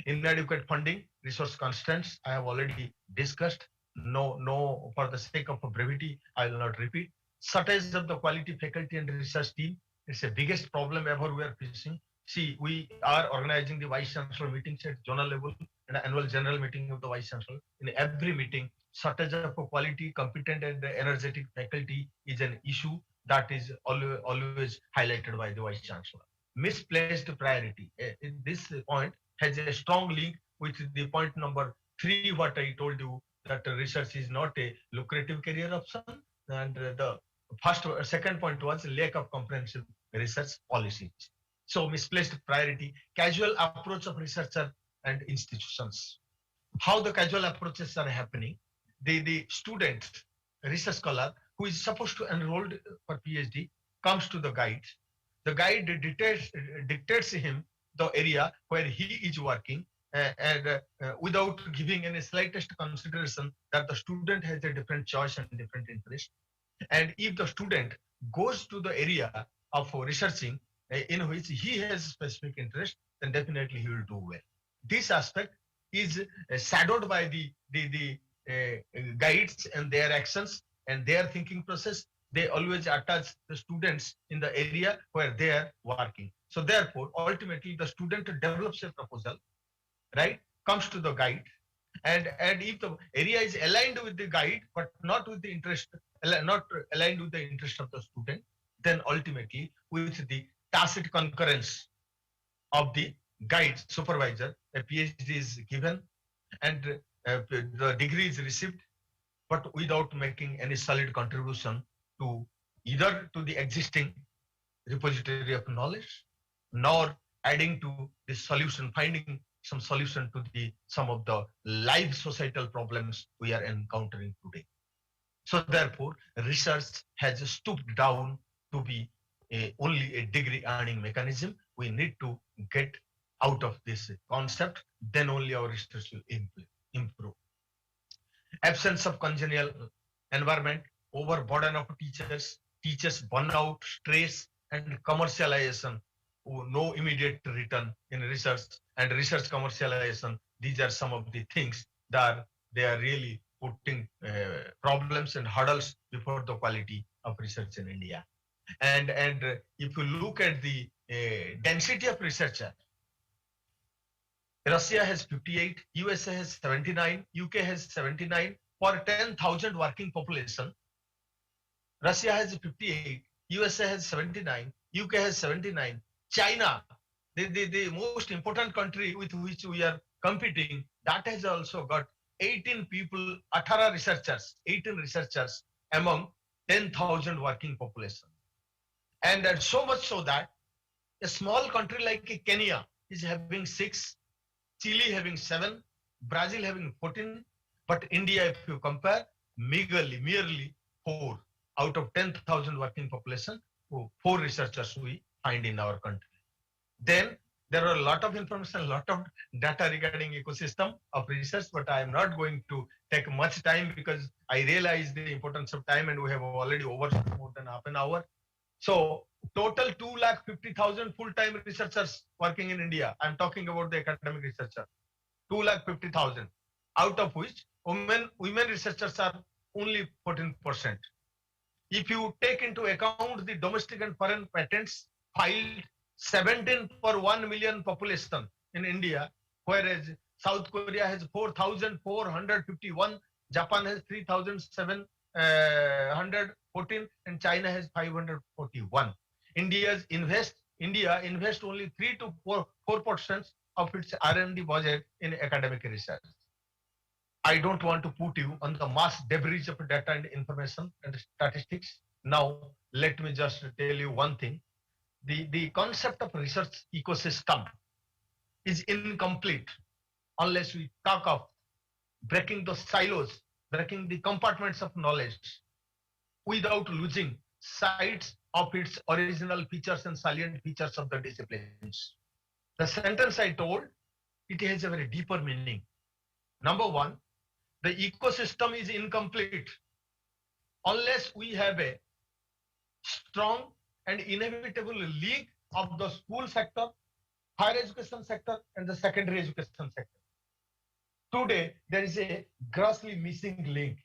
Inadequate funding, resource constraints, I have already discussed. No, for the sake of brevity, I will not repeat. Shortage of the quality faculty and research team is the biggest problem ever we are facing. See, we are organizing the Vice Chancellor meetings at zonal level and annual general meeting of the Vice Chancellor. In every meeting, shortage of quality, competent and energetic faculty is an issue that is always highlighted by the Vice Chancellor. Misplaced priority. This point has a strong link with the point number 3, what I told you, that research is not a lucrative career option. And the second point was lack of comprehensive research policies. So misplaced priority, casual approach of researcher and institutions. How the casual approaches are happening. The student, research scholar, who is supposed to enroll for PhD, comes to the guide. The guide dictates him the area where he is working, and without giving any slightest consideration that the student has a different choice and different interest. And if the student goes to the area of researching in which he has specific interest, then definitely he will do well. This aspect is shadowed by the guides and their actions and their thinking process. They always attach the students in the area where they are working. So therefore, ultimately, the student develops a proposal, right? Comes to the guide, And if the area is aligned with the guide but not with the interest, not aligned with the interest of the student, then ultimately with the tacit concurrence of the guide supervisor, a PhD is given and the degree is received, but without making any solid contribution to either to the existing repository of knowledge, nor adding to the solution, finding some solution to the some of the live societal problems we are encountering today. So therefore, research has stooped down to be only a degree earning mechanism. We need to get out of this concept, then only our research will improve. Absence of congenial environment, overburden of teachers burnout, stress, and commercialization. No immediate return in research and research commercialization. These are some of the things that they are really putting problems and hurdles before the quality of research in India. And if you look at the density of researcher, Russia has 58, USA has 79, UK has 79 for 10,000 working population. Russia has 58, USA has 79, UK has 79. China, the most important country with which we are competing, that has also got 18 people, 18 researchers among 10,000 working population. And so much so that a small country like Kenya is having 6, Chile having 7, Brazil having 14, but India, if you compare, merely 4 out of 10,000 working population, 4 researchers we find in our country. Then there are a lot of information, a lot of data regarding ecosystem of research, but I am not going to take much time because I realize the importance of time and we have already overshot more than half an hour. So total 250,000 full-time researchers working in India. I'm talking about the academic researcher. 250,000, out of which women researchers are only 14%. If you take into account the domestic and foreign patents filed, 17 per 1 million population in India, whereas South Korea has 4,451, Japan has 3,714, and China has 541. India invests only 3 to 4% of its R&D budget in academic research. I don't want to put you on the mass debris of data and information and statistics. Now, let me just tell you one thing. The concept of research ecosystem is incomplete unless we talk of breaking the silos, breaking the compartments of knowledge without losing sight of its original features and salient features of the disciplines. The sentence I told, it has a very deeper meaning. Number one, the ecosystem is incomplete unless we have a strong and inevitable link of the school sector, higher education sector, and the secondary education sector. Today, there is a grossly missing link.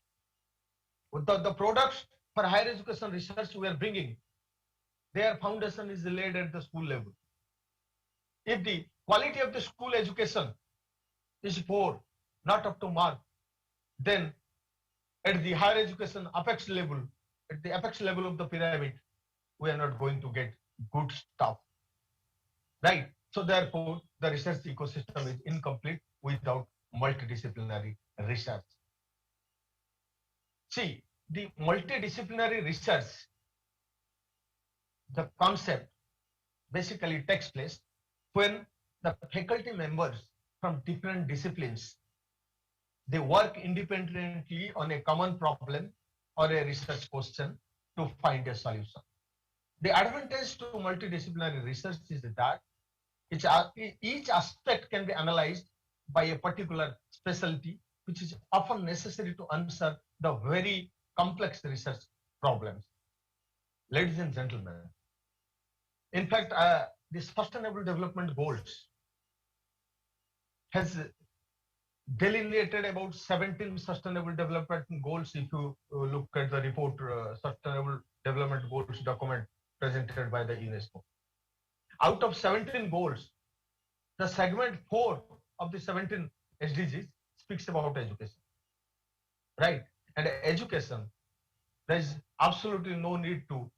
The products for higher education research we are bringing, their foundation is laid at the school level. If the quality of the school education is poor, not up to mark, then at the higher education apex level, at the apex level of the pyramid, we are not going to get good stuff, right? So therefore, the research ecosystem is incomplete without multidisciplinary research. See, the multidisciplinary research, the concept basically takes place when the faculty members from different disciplines, they work independently on a common problem or a research question to find a solution. The advantage to multidisciplinary research is that each aspect can be analyzed by a particular specialty, which is often necessary to answer the very complex research problems. Ladies and gentlemen, in fact, the Sustainable Development Goals has delineated about 17 Sustainable Development Goals. If you look at the report, Sustainable Development Goals document presented by the UNESCO. Out of 17 goals, the segment 4 of the 17 SDGs speaks about education, right? And education, there is absolutely no need to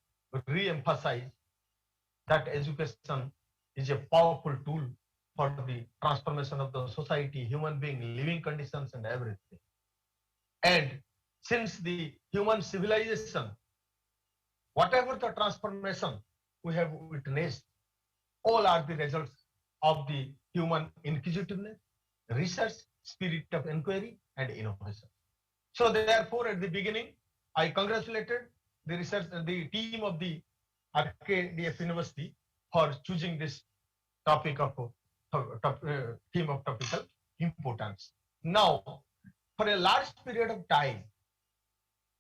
re-emphasize that education is a powerful tool for the transformation of the society, human being, living conditions, and everything. And since the human civilization, whatever the transformation we have witnessed, all are the results of the human inquisitiveness, research, spirit of inquiry, and innovation. So therefore, at the beginning, I congratulated the research, the team of the RKDF University for choosing this topic of theme of topical importance. Now, for a large period of time,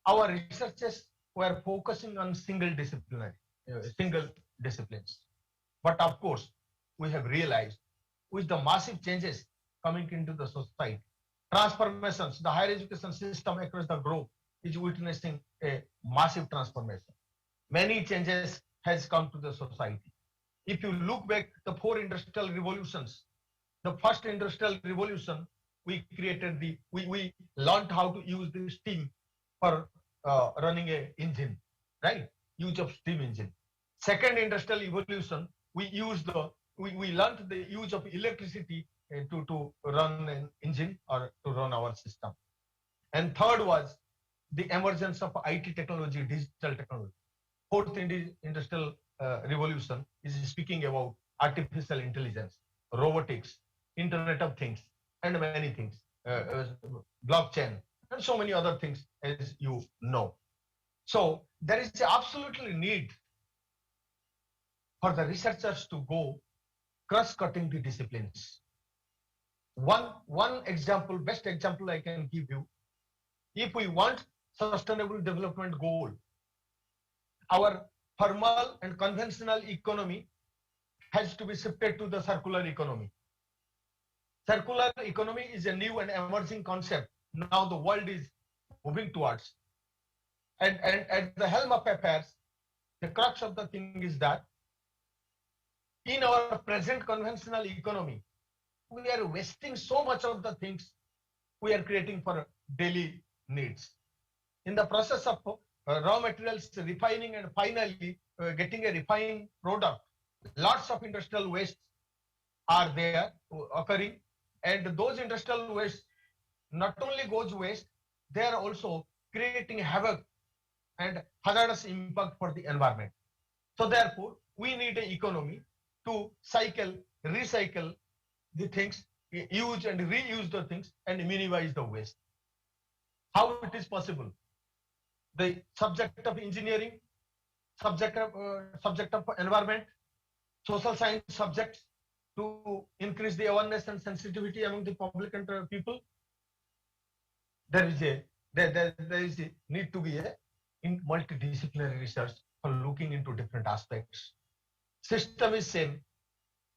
our researchers were focusing on single disciplines. But of course, we have realized with the massive changes coming into the society, transformations, the higher education system across the globe is witnessing a massive transformation. Many changes has come to the society. If you look back the 4 industrial revolutions, the first industrial revolution, we learned how to use the steam for running a engine, right? Use of steam engine. Second industrial evolution, we learned the use of electricity to run an engine or to run our system. And third was the emergence of IT technology, digital technology. Fourth industrial revolution is speaking about artificial intelligence, robotics, Internet of Things, and many things, blockchain, and so many other things, as you know. So there is absolutely need for the researchers to go cross-cutting the disciplines. One example, best example I can give you, if we want sustainable development goal, our formal and conventional economy has to be shifted to the circular economy. Circular economy is a new and emerging concept. Now the world is moving towards. And at the helm of affairs, the crux of the thing is that in our present conventional economy, we are wasting so much of the things we are creating for daily needs. In the process of raw materials refining and finally getting a refined product, lots of industrial wastes are there occurring, and those industrial wastes not only goes waste, they are also creating havoc and hazardous impact for the environment. So therefore, we need an economy to recycle the things, use and reuse the things, and minimize the waste. How it is possible? The subject of engineering, subject of environment, social science subjects to increase the awareness and sensitivity among the public and people. There is a need to be in multidisciplinary research for looking into different aspects. System is same,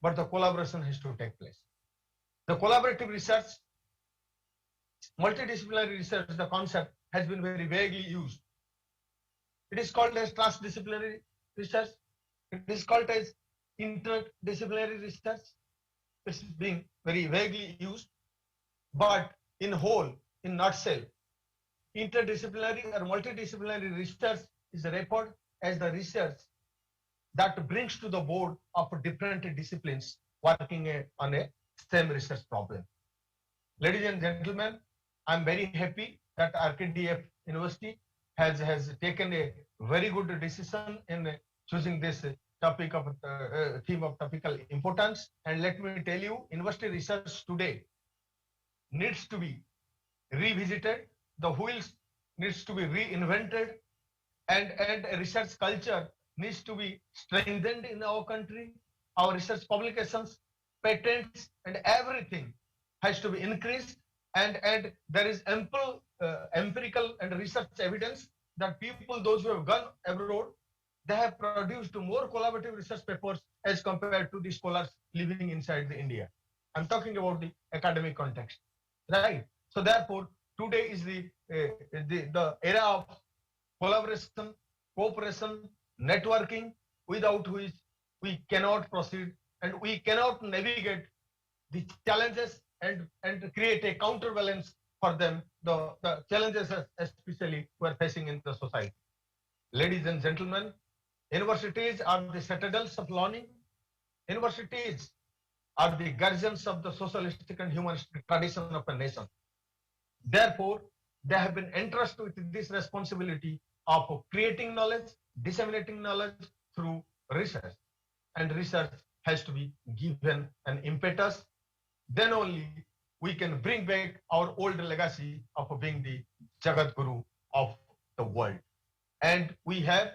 but the collaboration has to take place. The collaborative research, multidisciplinary research, the concept has been very vaguely used. It is called as transdisciplinary research. It is called as interdisciplinary research. It's being very vaguely used, but in whole, in nutshell, interdisciplinary or multidisciplinary research is referred as the research that brings to the board of different disciplines working on a same research problem. Ladies and gentlemen, I'm very happy that RKDF University has taken a very good decision in choosing this topic of theme of topical importance. And let me tell you, university research today needs to be revisited. The wheels needs to be reinvented, and a research culture needs to be strengthened in our country. Our research publications, patents, and everything has to be increased. And there is ample empirical and research evidence that people, those who have gone abroad, they have produced more collaborative research papers as compared to the scholars living inside the India. I'm talking about the academic context, right? So therefore, today is the era of collaboration, cooperation, networking, without which we cannot proceed and we cannot navigate the challenges and create a counterbalance for them, the challenges especially we're facing in the society. Ladies and gentlemen, universities are the citadels of learning. Universities are the guardians of the socialistic and humanistic tradition of a nation. Therefore, they have been entrusted with this responsibility of creating knowledge, disseminating knowledge through research. And research has to be given an impetus. Then only we can bring back our old legacy of being the Jagat Guru of the world. And we have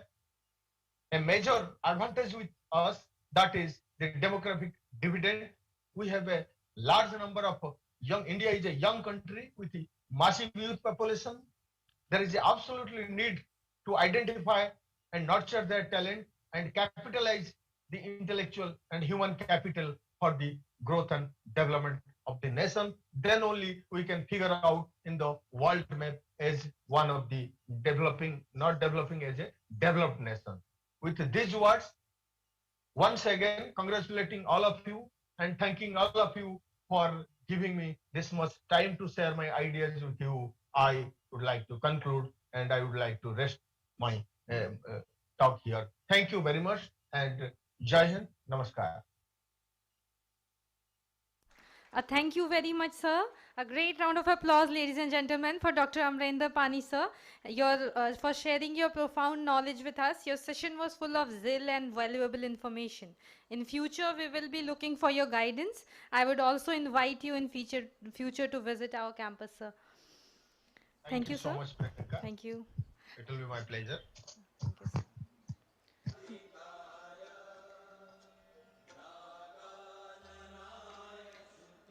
a major advantage with us, that is the demographic dividend. We have a large number of young, India is a young country with a massive youth population. There is absolutely need to identify and nurture their talent and capitalize the intellectual and human capital for the growth and development of the nation. Then only we can figure out in the world map as one of the developing, not developing as a developed nation. With these words, once again, congratulating all of you and thanking all of you for giving me this much time to share my ideas with you. I would like to conclude and I would like to rest my talk here. Thank you very much and Jai Hind, Namaskar. Thank you very much, sir. A great round of applause, ladies and gentlemen, for Dr. Amrinder Pani, sir, for sharing your profound knowledge with us. Your session was full of zeal and valuable information. In future, we will be looking for your guidance. I would also invite you in future to visit our campus, sir. Thank you, so sir. much, Priyanka. Thank you. It will be my pleasure. Thank you, sir.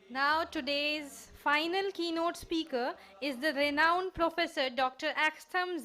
Now today's final keynote speaker is the renowned Professor Dr. Akstam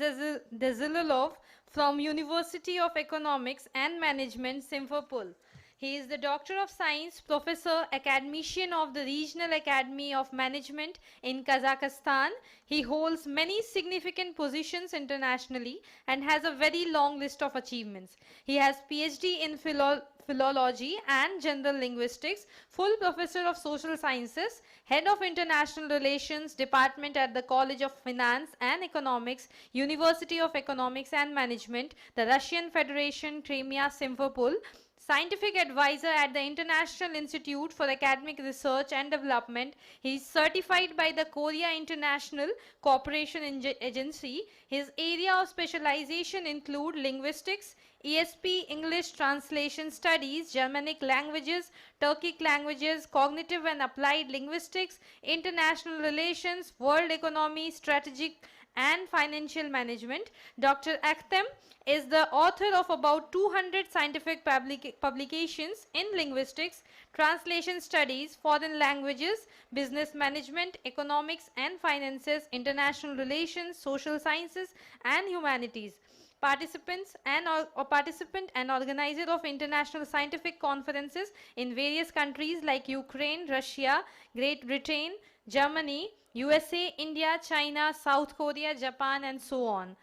Dzilolov from University of Economics and Management, Simferopol. He is the Doctor of Science, Professor, Academician of the Regional Academy of Management in Kazakhstan. He holds many significant positions internationally and has a very long list of achievements. He has PhD in philology and general linguistics, full professor of social sciences, head of international relations department at the College of Finance and Economics, University of Economics and Management, the Russian Federation, Crimea, Simferopol, scientific advisor at the International Institute for Academic Research and Development. He is certified by the Korea International Cooperation Agency. His area of specialization include linguistics, ESP, English Translation Studies, Germanic languages, Turkic languages, cognitive and applied linguistics, international relations, world economy, strategic and financial management. Dr. Akhtem is the author of about 200 scientific publications in linguistics, translation studies, foreign languages, business management, economics and finances, international relations, social sciences and humanities. Participant and organizer of international scientific conferences in various countries like Ukraine, Russia, Great Britain, Germany, USA, India, China, South Korea, Japan, and so on.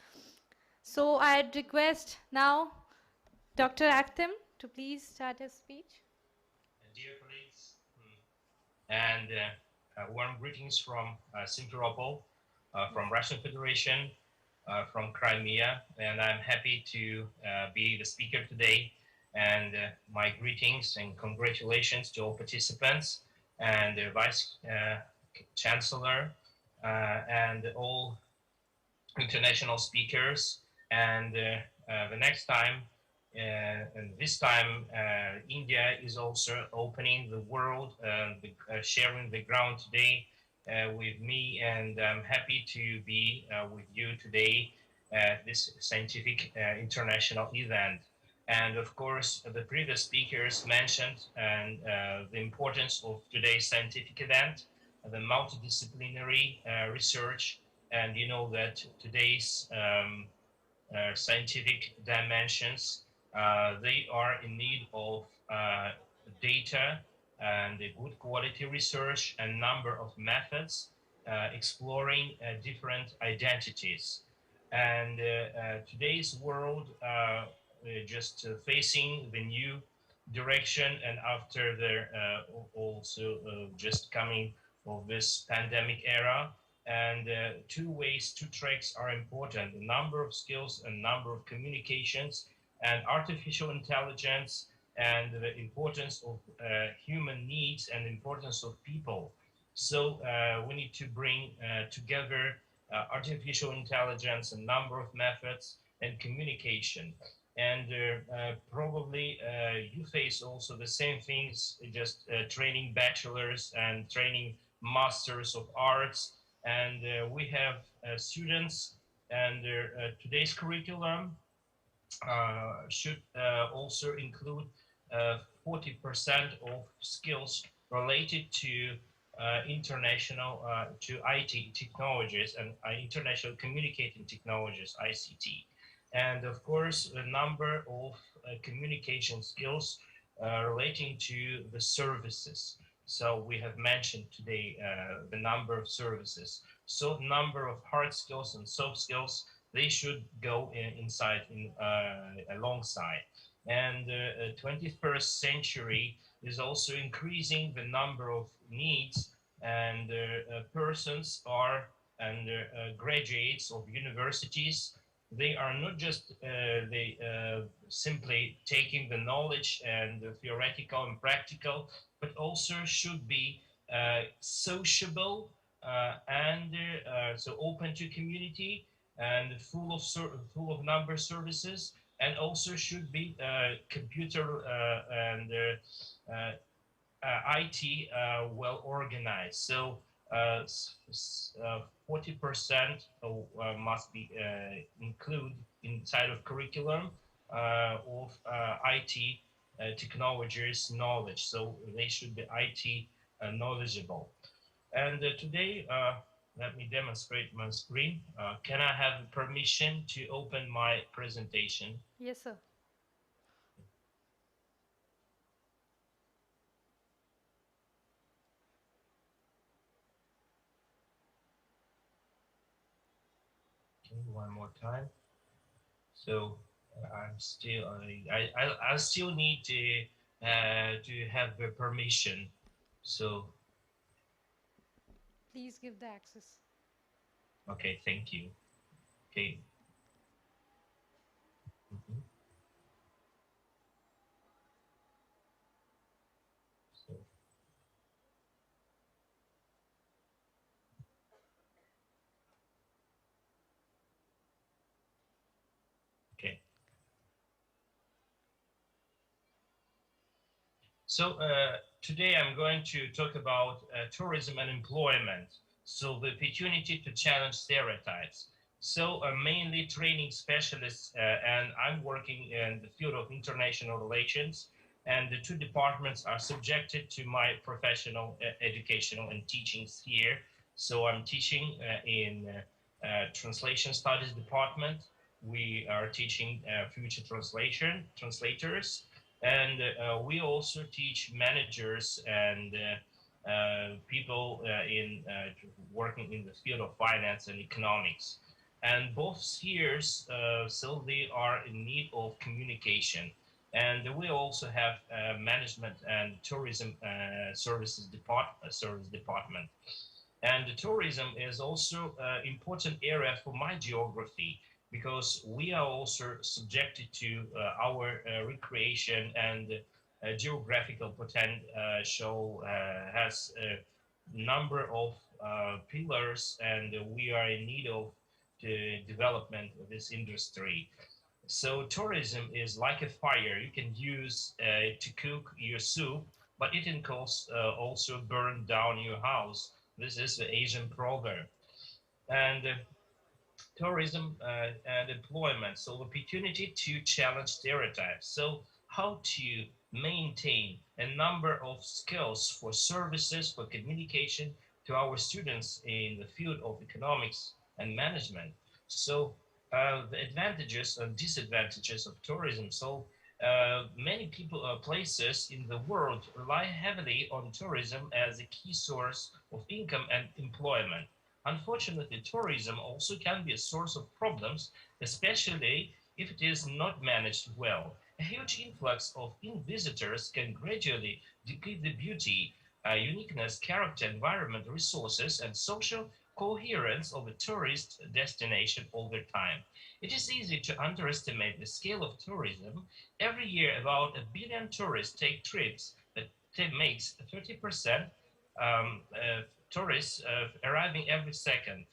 So I'd request now Dr. Akhtem to please start his speech. Dear colleagues, and warm greetings from Simferopol, from Russian Federation, from Crimea, and I'm happy to be the speaker today. And my greetings and congratulations to all participants and the Vice Chancellor and all international speakers. And the next time, and this time, India is also opening the world, sharing the ground today with me, and I'm happy to be with you today at this scientific international event. And of course, the previous speakers mentioned the importance of today's scientific event, the multidisciplinary research, and you know that today's scientific dimensions, they are in need of data and a good quality research and number of methods exploring different identities. And today's world just facing the new direction, and after the also just coming of this pandemic era. And two ways, two tracks are important: the number of skills and number of communications, and artificial intelligence, and the importance of human needs and importance of people. So we need to bring together artificial intelligence, a number of methods, and communication. And probably you face also the same things, just training bachelors and training masters of arts. And we have students, and today's curriculum should also include 40% of skills related to to IT technologies and international communicating technologies, ICT. And of course, a number of communication skills relating to the services. So we have mentioned today the number of services. So number of hard skills and soft skills, they should go alongside. And 21st century is also increasing the number of needs, and persons are and graduates of universities. They are not just simply taking the knowledge and the theoretical and practical, but also should be sociable and so open to community and full of number services, and also should be computer and IT well organized. So 40% must be included inside of curriculum of IT technologies knowledge. So they should be IT knowledgeable. And today, let me demonstrate my screen. Can I have permission to open my presentation? Yes, sir. One more time. So I'm still I still need to have the permission. So Please give the access. okay, thank you. Okay. Mm-hmm. So. Okay. So today I'm going to talk about tourism and employment. So the opportunity to challenge stereotypes. So mainly training specialists, and I'm working in the field of international relations, and the two departments are subjected to my professional educational and teaching sphere. So I'm teaching in translation studies department. We are teaching future translators, and we also teach managers and people in working in the field of finance and economics. And both spheres, so they are in need of communication. And we also have management and tourism service department. And the tourism is also an important area for my geography, because we are also subjected to our recreation and geographical potential has a number of pillars, and we are in need of the development of this industry. So tourism is like a fire. You can use to cook your soup, but it can also burn down your house. This is the Asian proverb. And tourism and employment. So opportunity to challenge stereotypes. So how to maintain a number of skills for services, for communication to our students in the field of economics and management. So the advantages and disadvantages of tourism. So many places in the world rely heavily on tourism as a key source of income and employment. Unfortunately, tourism also can be a source of problems, especially if it is not managed well. A huge influx of visitors can gradually deplete the beauty uniqueness, character, environment, resources, and social coherence of a tourist destination over time. It is easy to underestimate the scale of tourism. Every year, about 1 billion tourists take trips that makes 30% tourists arriving every second.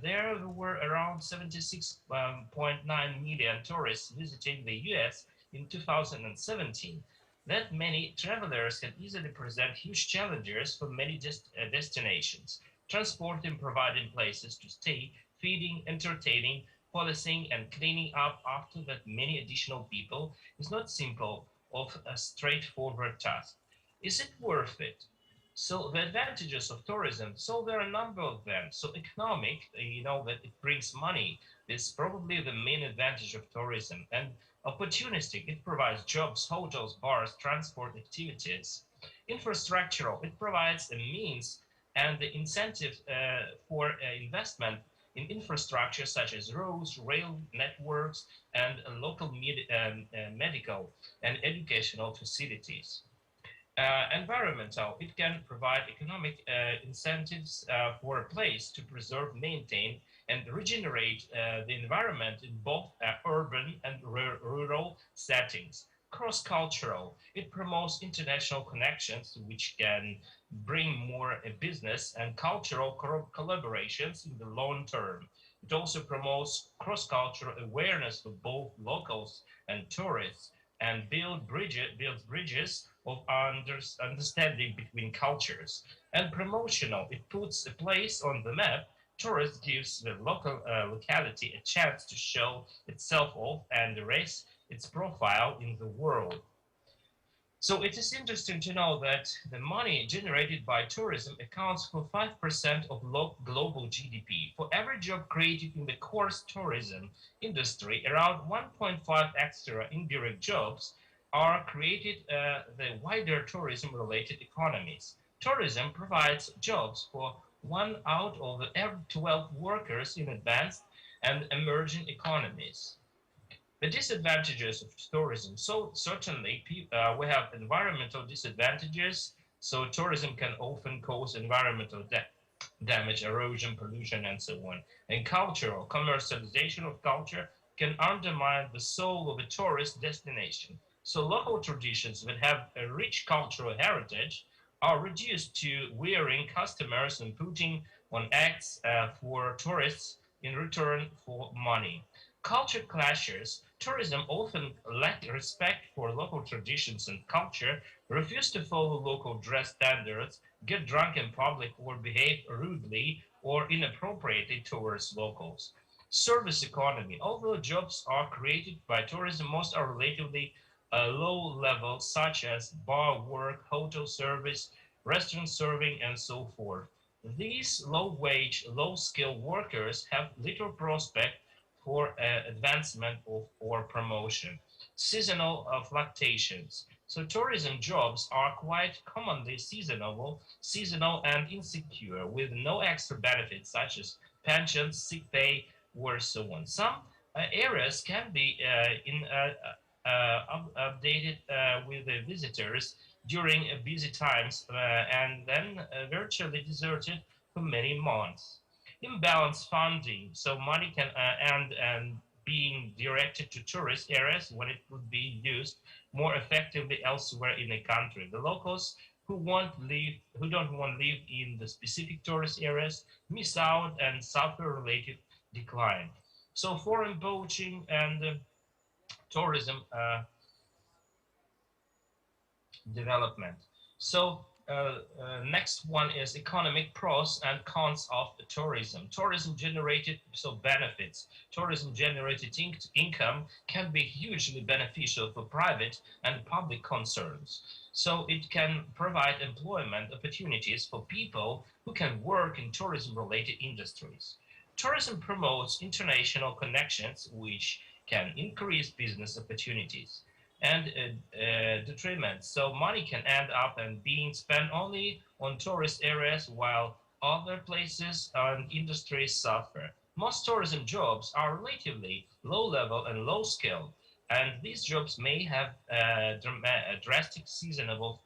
There were around 76.9 million tourists visiting the US in 2017. That many travelers can easily present huge challenges for many destinations. Transporting, providing places to stay, feeding, entertaining, policing, and cleaning up after that many additional people is not simple of a straightforward task. Is it worth it? So the advantages of tourism, so there are a number of them. So economic, that it brings money. Is probably the main advantage of tourism. And opportunistic, it provides jobs, hotels, bars, transport activities. Infrastructural, it provides a means and the incentive for investment in infrastructure such as roads, rail networks, and local medical and educational facilities. Environmental, it can provide economic incentives for a place to preserve, maintain, and regenerate the environment in both urban and rural settings. Cross-cultural, it promotes international connections which can bring more business and cultural collaborations in the long term. It also promotes cross-cultural awareness for both locals and tourists and builds bridges of understanding between cultures. And promotional, it puts a place on the map. Tourist gives the local locality a chance to show itself off and raise its profile in the world. So it is interesting to know that the money generated by tourism accounts for 5% of global GDP. For every job created in the core tourism industry, around 1.5 extra indirect jobs are created the wider tourism-related economies. Tourism provides jobs for 1 out of every 12 workers in advanced and emerging economies. The disadvantages of tourism. So certainly we have environmental disadvantages. So tourism can often cause environmental damage, erosion, pollution, and so on. And cultural commercialization of culture can undermine the soul of a tourist destination. So local traditions that have a rich cultural heritage are reduced to wearing customers and putting on acts for tourists in return for money. Culture clashes. Tourism often lack respect for local traditions and culture, refuse to follow local dress standards, get drunk in public, or behave rudely or inappropriately towards locals. Service economy. Although jobs are created by tourism, most are relatively low level, such as bar work, hotel service, restaurant serving, and so forth. These low-wage, low-skilled workers have little prospect for advancement or promotion. Seasonal fluctuations. So tourism jobs are quite commonly seasonal and insecure, with no extra benefits such as pensions, sick pay, or so on. Some areas can be updated with the visitors during busy times and then virtually deserted for many months. Imbalanced funding, so money can and being directed to tourist areas when it could be used more effectively elsewhere in the country. The locals who don't want to live in the specific tourist areas miss out and suffer related decline. So foreign poaching and tourism development. So next one is economic pros and cons of tourism. Tourism generated benefits. Tourism generated income can be hugely beneficial for private and public concerns. So it can provide employment opportunities for people who can work in tourism-related industries. Tourism promotes international connections, which can increase business opportunities. And detriment. So money can end up and being spent only on tourist areas while other places and industries suffer. Most tourism jobs are relatively low level and low skilled, and these jobs may have drastic seasonal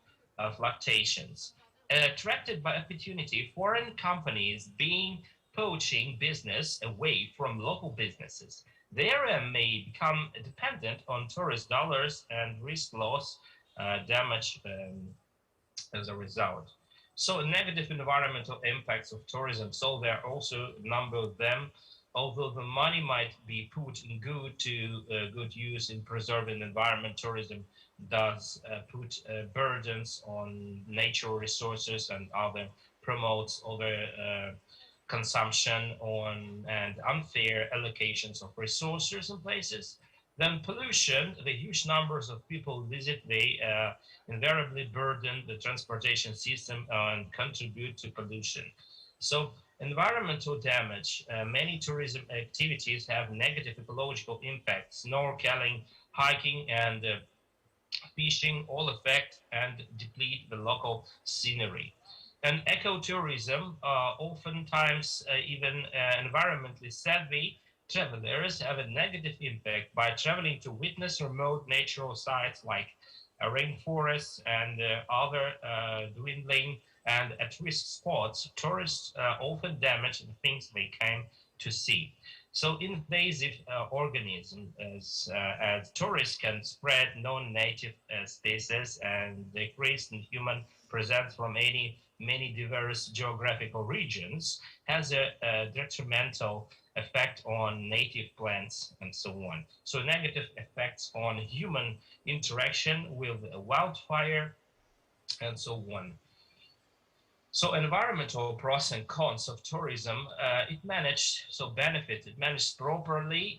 fluctuations. attracted by opportunity, foreign companies being poaching business away from local businesses. The area may become dependent on tourist dollars and risk loss, damage as a result. So negative environmental impacts of tourism. So there are also a number of them. Although the money might be put in good use in preserving the environment, tourism does put burdens on natural resources and other promotes other consumption on and unfair allocations of resources in places. Then pollution, the huge numbers of people visit, they invariably burden the transportation system and contribute to pollution. So environmental damage, many tourism activities have negative ecological impacts. Snorkeling, hiking, and fishing all affect and deplete the local scenery. And ecotourism, oftentimes even environmentally savvy travelers have a negative impact by traveling to witness remote natural sites like rainforests and other dwindling and at-risk spots. Tourists often damage the things they came to see. So invasive organisms, as tourists can spread non-native species and decrease in human presence from many diverse geographical regions, has a detrimental effect on native plants and so on. So negative effects on human interaction with wildfire and so on. So environmental pros and cons of tourism, if managed properly,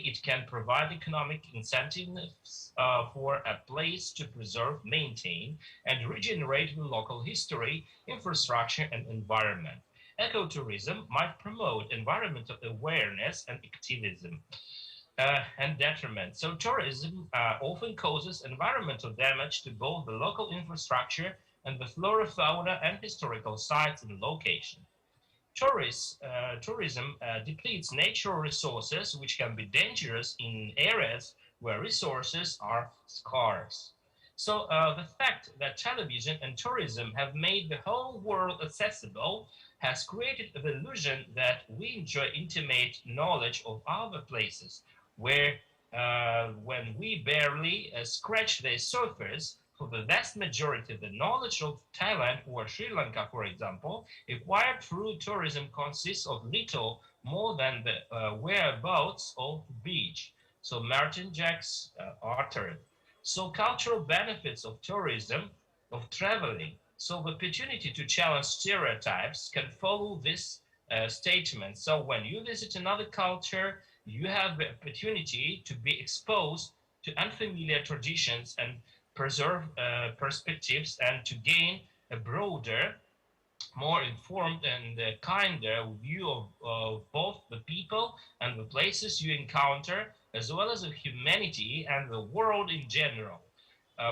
it can provide economic incentives for a place to preserve, maintain, and regenerate the local history, infrastructure, and environment. Ecotourism might promote environmental awareness and activism. And detriment. So tourism often causes environmental damage to both the local infrastructure and the flora, fauna, and historical sites and location. Tourism depletes natural resources, which can be dangerous in areas where resources are scarce. So the fact that television and tourism have made the whole world accessible has created the illusion that we enjoy intimate knowledge of other places, where when we barely scratch the surface. For the vast majority of the knowledge of Thailand or Sri Lanka, for example, acquired through tourism consists of little more than the whereabouts of the beach. So Martin Jacks uttered. So cultural benefits of tourism, of traveling. So the opportunity to challenge stereotypes can follow this statement. So when you visit another culture, you have the opportunity to be exposed to unfamiliar traditions and preserve perspectives and to gain a broader, more informed and kinder view of both the people and the places you encounter, as well as of humanity and the world in general.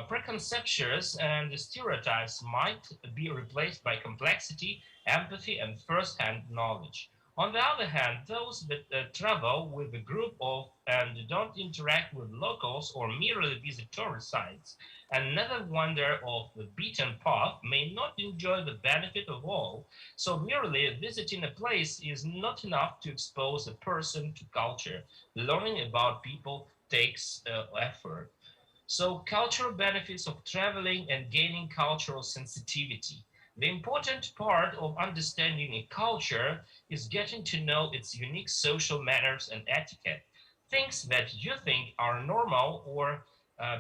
Preconceptions and stereotypes might be replaced by complexity, empathy, and first-hand knowledge. On the other hand, those that travel with a group of and don't interact with locals or merely visit tourist sites and never wander off the beaten path may not enjoy the benefit of all. So merely visiting a place is not enough to expose a person to culture. Learning about people takes effort. So cultural benefits of traveling and gaining cultural sensitivity. The important part of understanding a culture is getting to know its unique social manners and etiquette. Things that you think are normal or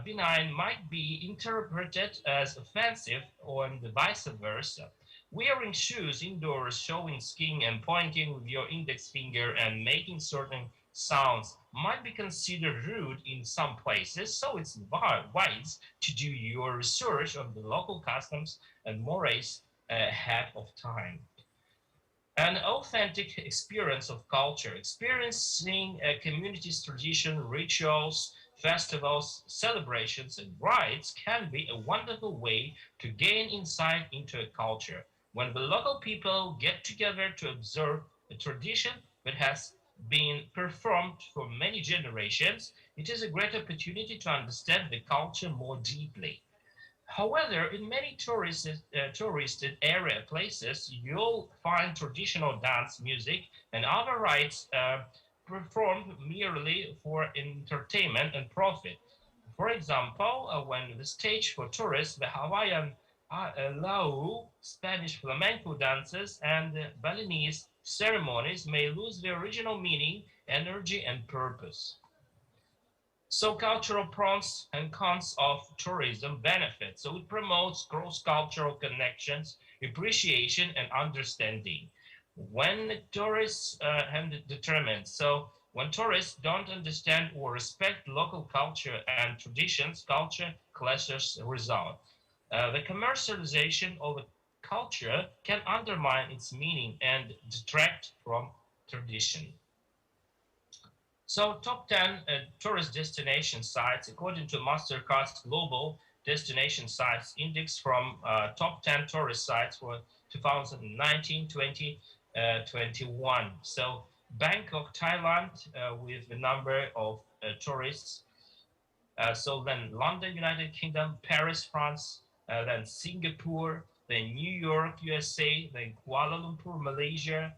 benign might be interpreted as offensive or vice versa. Wearing shoes indoors, showing skin and pointing with your index finger and making certain sounds might be considered rude in some places, so it's wise to do your research on the local customs and mores ahead of time. An authentic experience of culture, experiencing a community's tradition, rituals, festivals, celebrations, and rites can be a wonderful way to gain insight into a culture. When the local people get together to observe a tradition that has been performed for many generations, it is a great opportunity to understand the culture more deeply. However, in many touristed area places, you'll find traditional dance music and other rites performed merely for entertainment and profit. For example, when the stage for tourists, the Hawaiian lau, Spanish flamenco dances, and Balinese ceremonies may lose their original meaning, energy, and purpose. So cultural pros and cons of tourism benefits. So it promotes cross-cultural connections, appreciation, and understanding. When tourists have determined, so when tourists don't understand or respect local culture and traditions, culture clashes result. The commercialization of a culture can undermine its meaning and detract from tradition. So top 10 tourist destination sites, according to Mastercard's Global Destination Sites Index from top 10 tourist sites for 2019-2021. So Bangkok, Thailand, with the number of tourists. So then London, United Kingdom, Paris, France, then Singapore, then New York, USA, then Kuala Lumpur, Malaysia,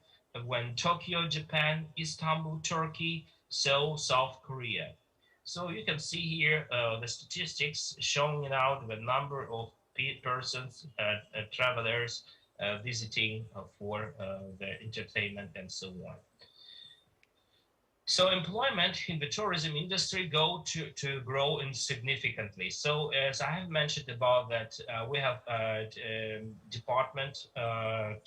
when Tokyo, Japan, Istanbul, Turkey, Seoul, South Korea. So you can see here the statistics showing out the number of persons, travelers visiting for the entertainment and so on. So employment in the tourism industry go to grow significantly. So as I have mentioned about that, we have a department of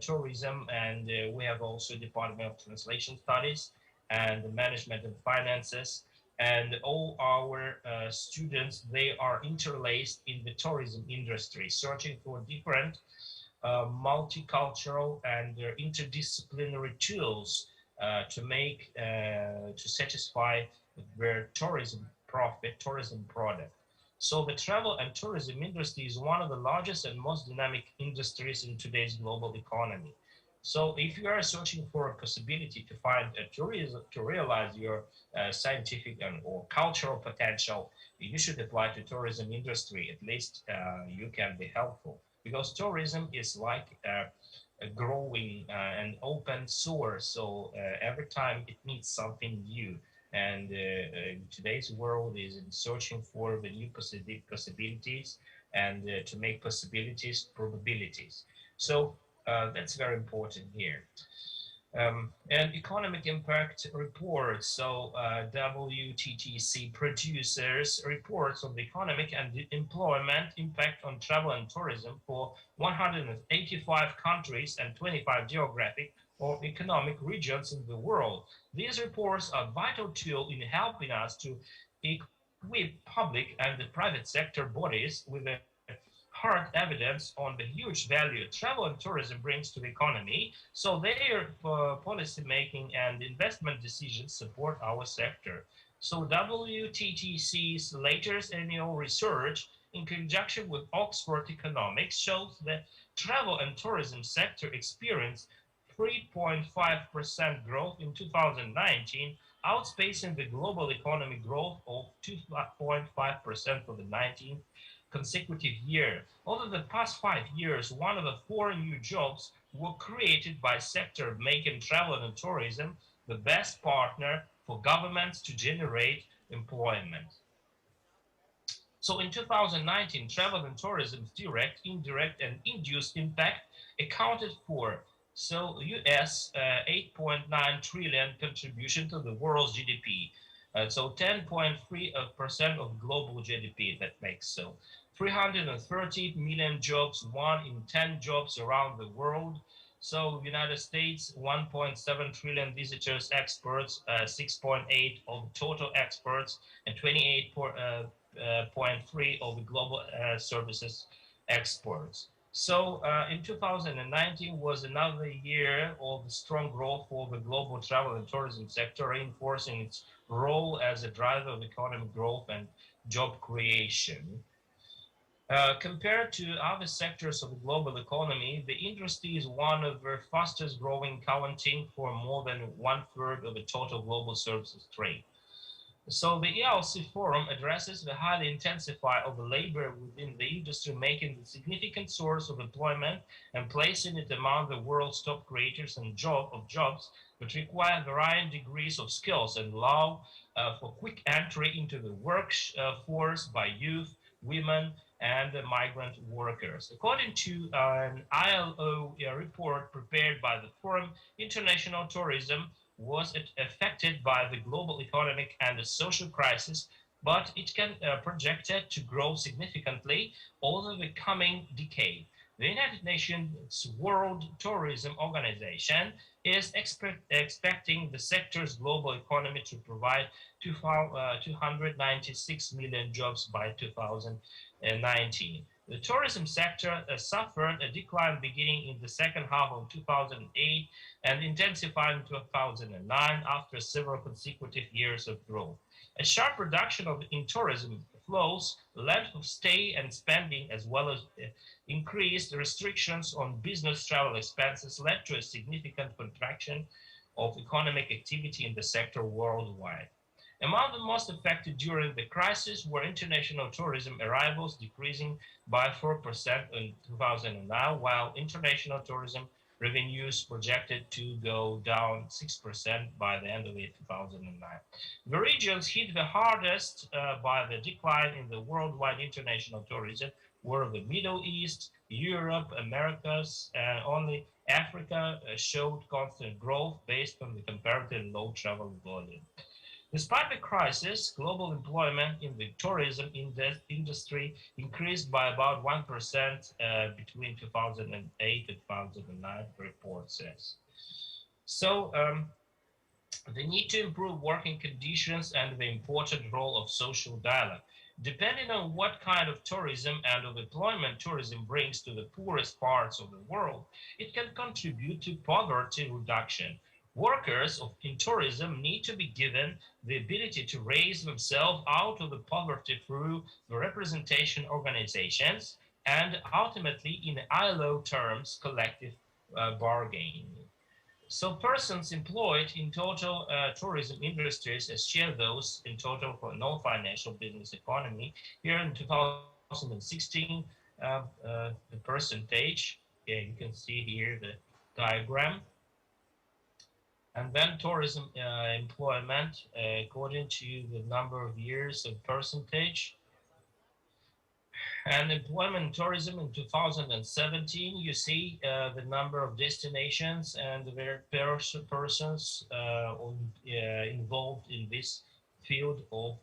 tourism, and we have also Department of Translation Studies and Management and Finances. And all our students, they are interlaced in the tourism industry, searching for different multicultural and interdisciplinary tools to satisfy their tourism product. So the travel and tourism industry is one of the largest and most dynamic industries in today's global economy. So if you are searching for a possibility to find a tourism to realize your scientific or cultural potential, you should apply to tourism industry. At least you can be helpful, because tourism is like a growing and open source. So every time it needs something new, and today's world is in searching for the new possibilities, and to make possibilities probabilities. So that's very important here. And economic impact reports. So WTTC produces reports on the economic and employment impact on travel and tourism for 185 countries and 25 geographic or economic regions in the world. These reports are a vital tool in helping us to equip public and the private sector bodies with a hard evidence on the huge value travel and tourism brings to the economy, so their policy making and investment decisions support our sector. So WTTC's latest annual research in conjunction with Oxford Economics shows that travel and tourism sector experienced 3.5% growth in 2019, outspacing the global economy growth of 2.5% for the 19th consecutive year. Over the past 5 years, 1 of the 4 new jobs were created by sector, making travel and tourism the best partner for governments to generate employment. So in 2019, travel and tourism's direct, indirect, and induced impact accounted for US 8.9 trillion contribution to the world's GDP. So 10.3% of global GDP that makes. So 330 million jobs, 1 in 10 jobs around the world. So United States, 1.7 trillion visitors, exports, 6.8 of total exports, and 28.3 of the global services exports. So in 2019 was another year of strong growth for the global travel and tourism sector, reinforcing its role as a driver of economic growth and job creation. Compared to other sectors of the global economy, the industry is one of the fastest growing, accounting for more than 1/3 of the total global services trade. So the ELC forum addresses the highly intensified of the labor within the industry, making it a significant source of employment and placing it among the world's top creators and jobs that require varying degrees of skills and allow for quick entry into the workforce by youth, women, and migrant workers. According to an ILO report prepared by the forum, international tourism was affected by the global economic and the social crisis, but it can projected to grow significantly over the coming decade. The United Nations World Tourism Organization is expecting the sector's global economy to provide 296 million jobs by 2019. The tourism sector suffered a decline beginning in the second half of 2008 and intensified in 2009 after several consecutive years of growth. A sharp reduction in tourism flows, length of stay and spending, as well as increased restrictions on business travel expenses led to a significant contraction of economic activity in the sector worldwide. Among the most affected during the crisis were international tourism arrivals, decreasing by 4% in 2009, while international tourism revenues projected to go down 6% by the end of 2009. The regions hit the hardest by the decline in the worldwide international tourism were the Middle East, Europe, Americas, and only Africa showed constant growth based on the comparatively low travel volume. Despite the crisis, global employment in the tourism industry increased by about 1% between 2008 and 2009, the report says. So the need to improve working conditions and the important role of social dialogue. Depending on what kind of tourism and of employment tourism brings to the poorest parts of the world, it can contribute to poverty reduction. Workers in tourism need to be given the ability to raise themselves out of the poverty through the representation organizations and ultimately, in ILO terms, collective bargaining. So persons employed in total tourism industries share those in total for non-financial business economy. Here in 2016, the percentage, you can see here the diagram. And then tourism employment, according to the number of years of percentage. And employment in tourism in 2017, you see the number of destinations and the persons involved in this field of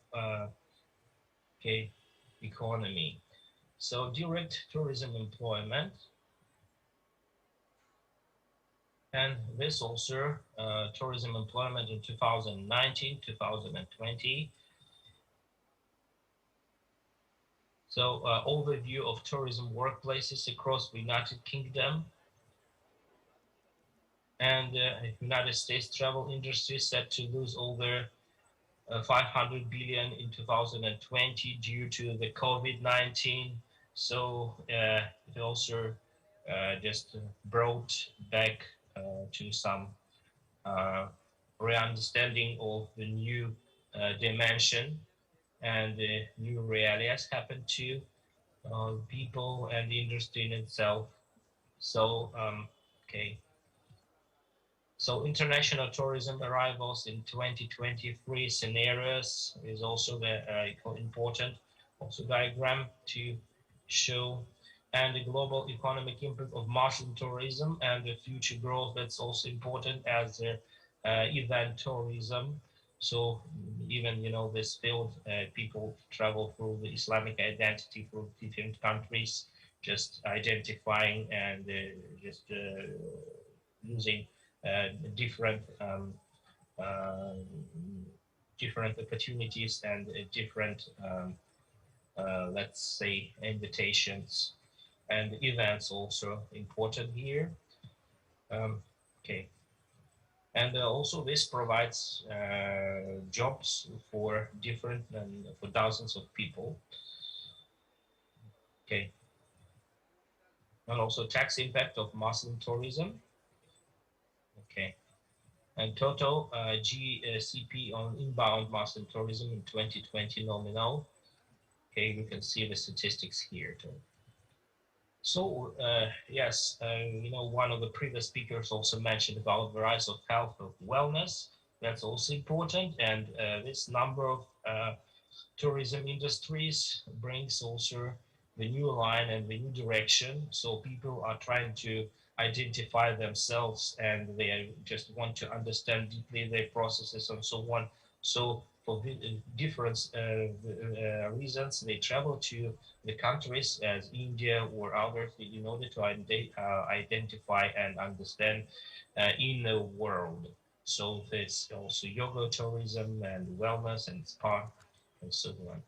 economy. So direct tourism employment. And this also tourism employment in 2019, 2020. So overview of tourism workplaces across the United Kingdom. And United States travel industry set to lose over 500 billion in 2020 due to the COVID-19. So it also just brought back to some re-understanding of the new dimension and new realities happen to people and the industry in itself. So, So international tourism arrivals in 2023 scenarios is also the important also diagram to show, and the global economic impact of Muslim tourism and the future growth. That's also important as event tourism. So even, this field, people travel through the Islamic identity through different countries, just identifying and just using different different opportunities and different, let's say, invitations and events also important here. And also this provides jobs for different and for thousands of people. And also tax impact of Muslim tourism. and total GCP on inbound master tourism in 2020 nominal. Okay, you can see the statistics here too. So yes, one of the previous speakers also mentioned about the rise of health and wellness. That's also important, and this number of tourism industries brings also the new line and the new direction. So people are trying to identify themselves, and they just want to understand deeply their processes and so on. So for different reasons, they travel to the countries as India or others in order to identify and understand in the world. So there's also yoga tourism and wellness and spa and so on.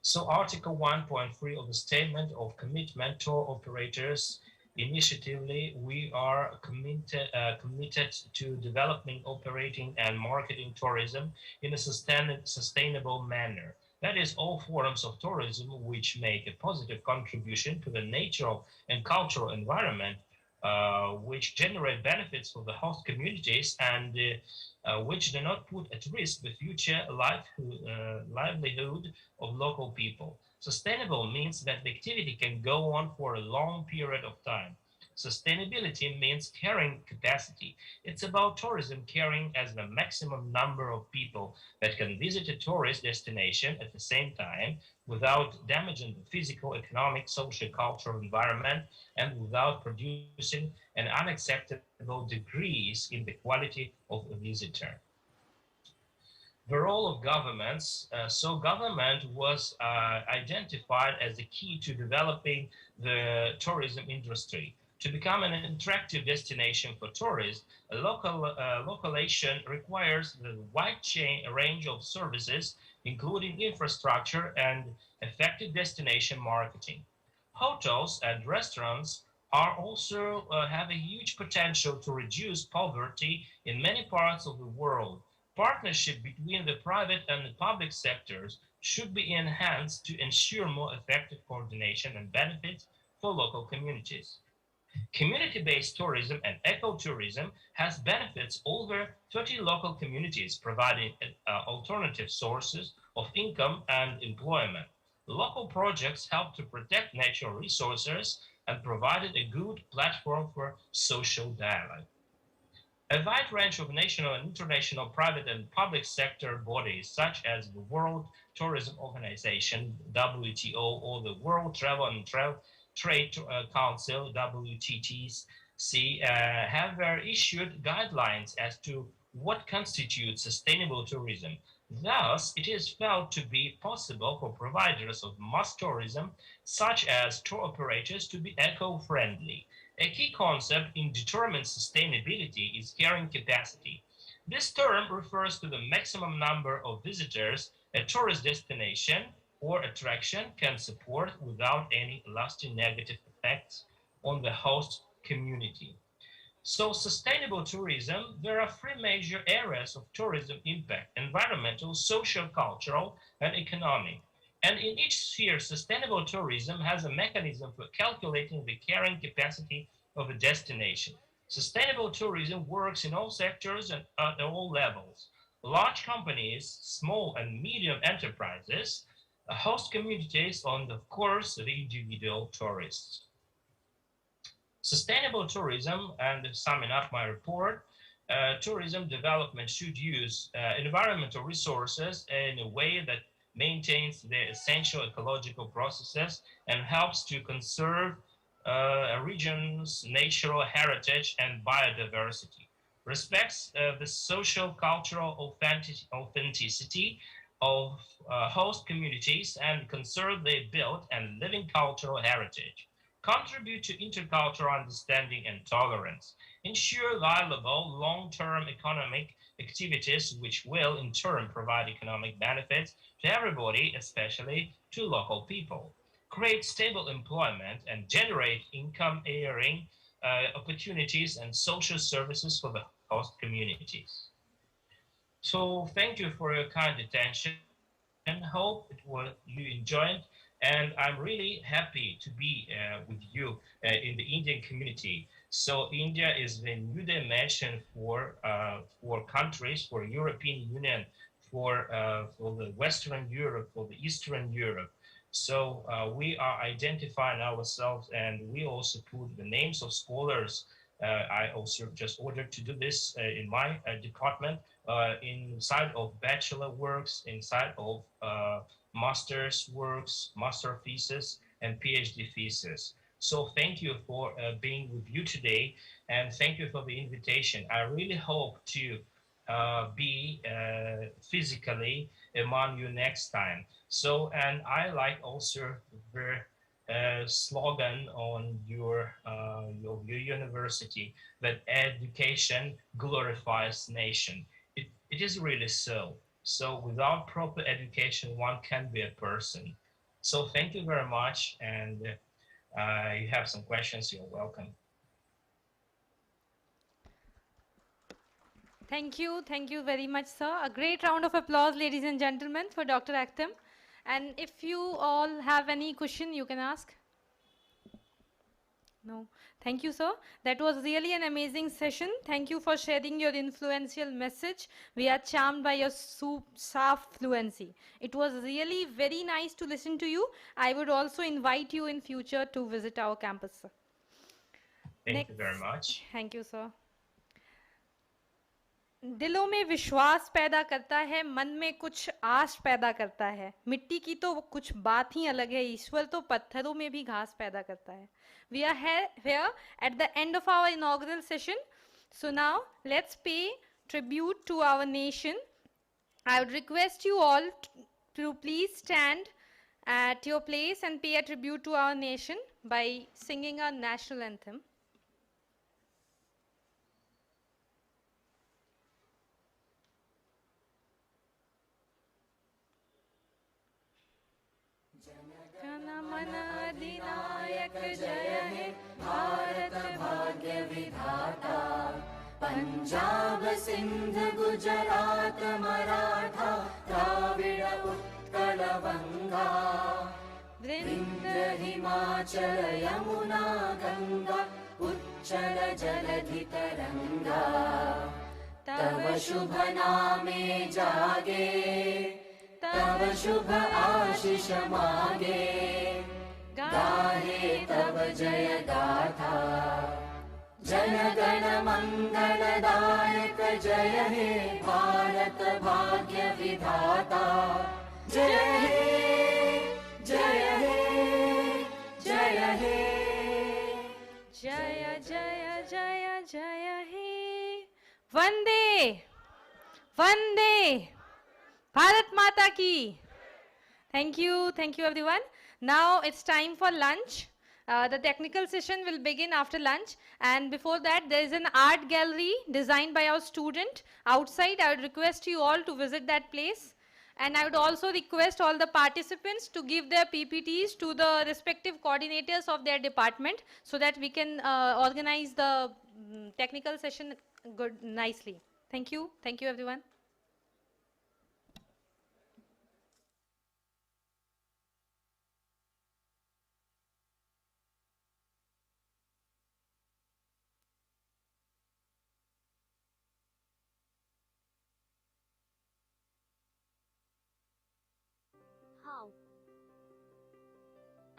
So Article 1.3 of the Statement of Commitment, tour operators initiatively, we are committed to developing, operating and marketing tourism in a sustainable manner. That is, all forms of tourism which make a positive contribution to the natural and cultural environment, which generate benefits for the host communities and which do not put at risk the future livelihood of local people. Sustainable means that the activity can go on for a long period of time. Sustainability means carrying capacity. It's about tourism carrying as the maximum number of people that can visit a tourist destination at the same time without damaging the physical, economic, social, cultural environment and without producing an unacceptable decrease in the quality of a visitor. The role of governments. So government was identified as the key to developing the tourism industry. To become an attractive destination for tourists, a localization requires the wide range of services, including infrastructure and effective destination marketing. Hotels and restaurants are also have a huge potential to reduce poverty in many parts of the world. Partnership between the private and the public sectors should be enhanced to ensure more effective coordination and benefits for local communities. Community-based tourism and ecotourism has benefits over 30 local communities, providing alternative sources of income and employment. Local projects help to protect natural resources and provided a good platform for social dialogue. A wide range of national and international private and public sector bodies, such as the World Tourism Organization, WTO, or the World Travel and Trade Council, WTTC, have issued guidelines as to what constitutes sustainable tourism. Thus, it is felt to be possible for providers of mass tourism, such as tour operators, to be eco-friendly. A key concept in determining sustainability is carrying capacity. This term refers to the maximum number of visitors a tourist destination or attraction can support without any lasting negative effects on the host community. So sustainable tourism, there are three major areas of tourism impact: environmental, social, cultural, and economic. And in each sphere, sustainable tourism has a mechanism for calculating the carrying capacity of a destination. Sustainable tourism works in all sectors and at all levels. Large companies, small and medium enterprises, host communities, and of course, the individual tourists. Sustainable tourism, and summing up my report, tourism development should use environmental resources in a way that maintains the essential ecological processes and helps to conserve a region's natural heritage and biodiversity, respects the social cultural authenticity of host communities and conserve their built and living cultural heritage, contribute to intercultural understanding and tolerance, ensure viable long-term economic activities which will in turn provide economic benefits to everybody, especially to local people, create stable employment and generate income-earning opportunities and social services for the host communities. So thank you for your kind attention. Hope you enjoyed, and I'm really happy to be with you in the Indian community. So India is a new dimension for countries, for European Union, for the Western Europe, for the Eastern Europe. So we are identifying ourselves, and we also put the names of scholars. I also just ordered to do this in my department, inside of bachelor works, inside of master's works, master thesis, and PhD thesis. So thank you for being with you today, and thank you for the invitation. I really hope to be physically among you next time. So, and I like also the slogan on your university, that education glorifies nation. It is really so. So without proper education, one can't be a person. So thank you very much, and you have some questions, you're welcome. Thank you very much, sir. A great round of applause, ladies and gentlemen, for Dr. Akhtam. And if you all have any question, you can ask. No. Thank you, sir. That was really an amazing session. Thank you for sharing your influential message. We are charmed by your soft fluency. It was really very nice to listen to you. I would also invite you in future to visit our campus, sir. Thank you very much. Thank you, sir. दिलों में विश्वास पैदा करता है, मन में कुछ आश पैदा करता है. मिट्टी की तो कुछ बात ही अलग है, ईश्वर तो पत्थरों में भी घास पैदा करता है. We are here at the end of our inaugural session. So now let's pay tribute to our nation. I would request you all to please stand at your place and pay a tribute to our nation by singing our national anthem. मन अधिनायक जय हे भारत भाग्य विधाता पंजाब सिंध गुजरात मराठा द्राविड़ उत्कल बंगा वृंद हिमाचल यमुना गंगा उच्चल जलधि तरंगा तव शुभ नामे जागे तव शुभ आशीष मागे गाहे तव जय गाथा जन गण मंगलदायक जय हे भारत भाग्य विधाता जय हे जय हे जय हे जय जय जय जय हे वंदे वंदे Bharat Mata ki. Thank you everyone. Now it's time for lunch. The technical session will begin after lunch, and before that there is an art gallery designed by our student outside. I would request you all to visit that place, and I would also request all the participants to give their PPTs to the respective coordinators of their department so that we can organize the technical session nicely. Thank you everyone.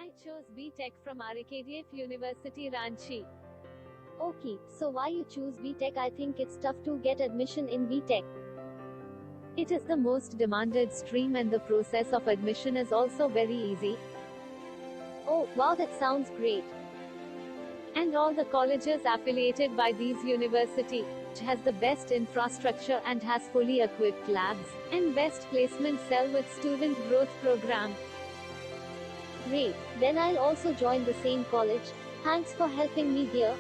I chose B.Tech from RKDF University Ranchi. Okay, so why you choose B.Tech? I think it's tough to get admission in B.Tech. It is the most demanded stream and the process of admission is also very easy. Oh, wow, that sounds great. And all the colleges affiliated by these university has the best infrastructure and has fully equipped labs and best placement cell with student growth program. Great, then I'll also join the same college. Thanks for helping me here.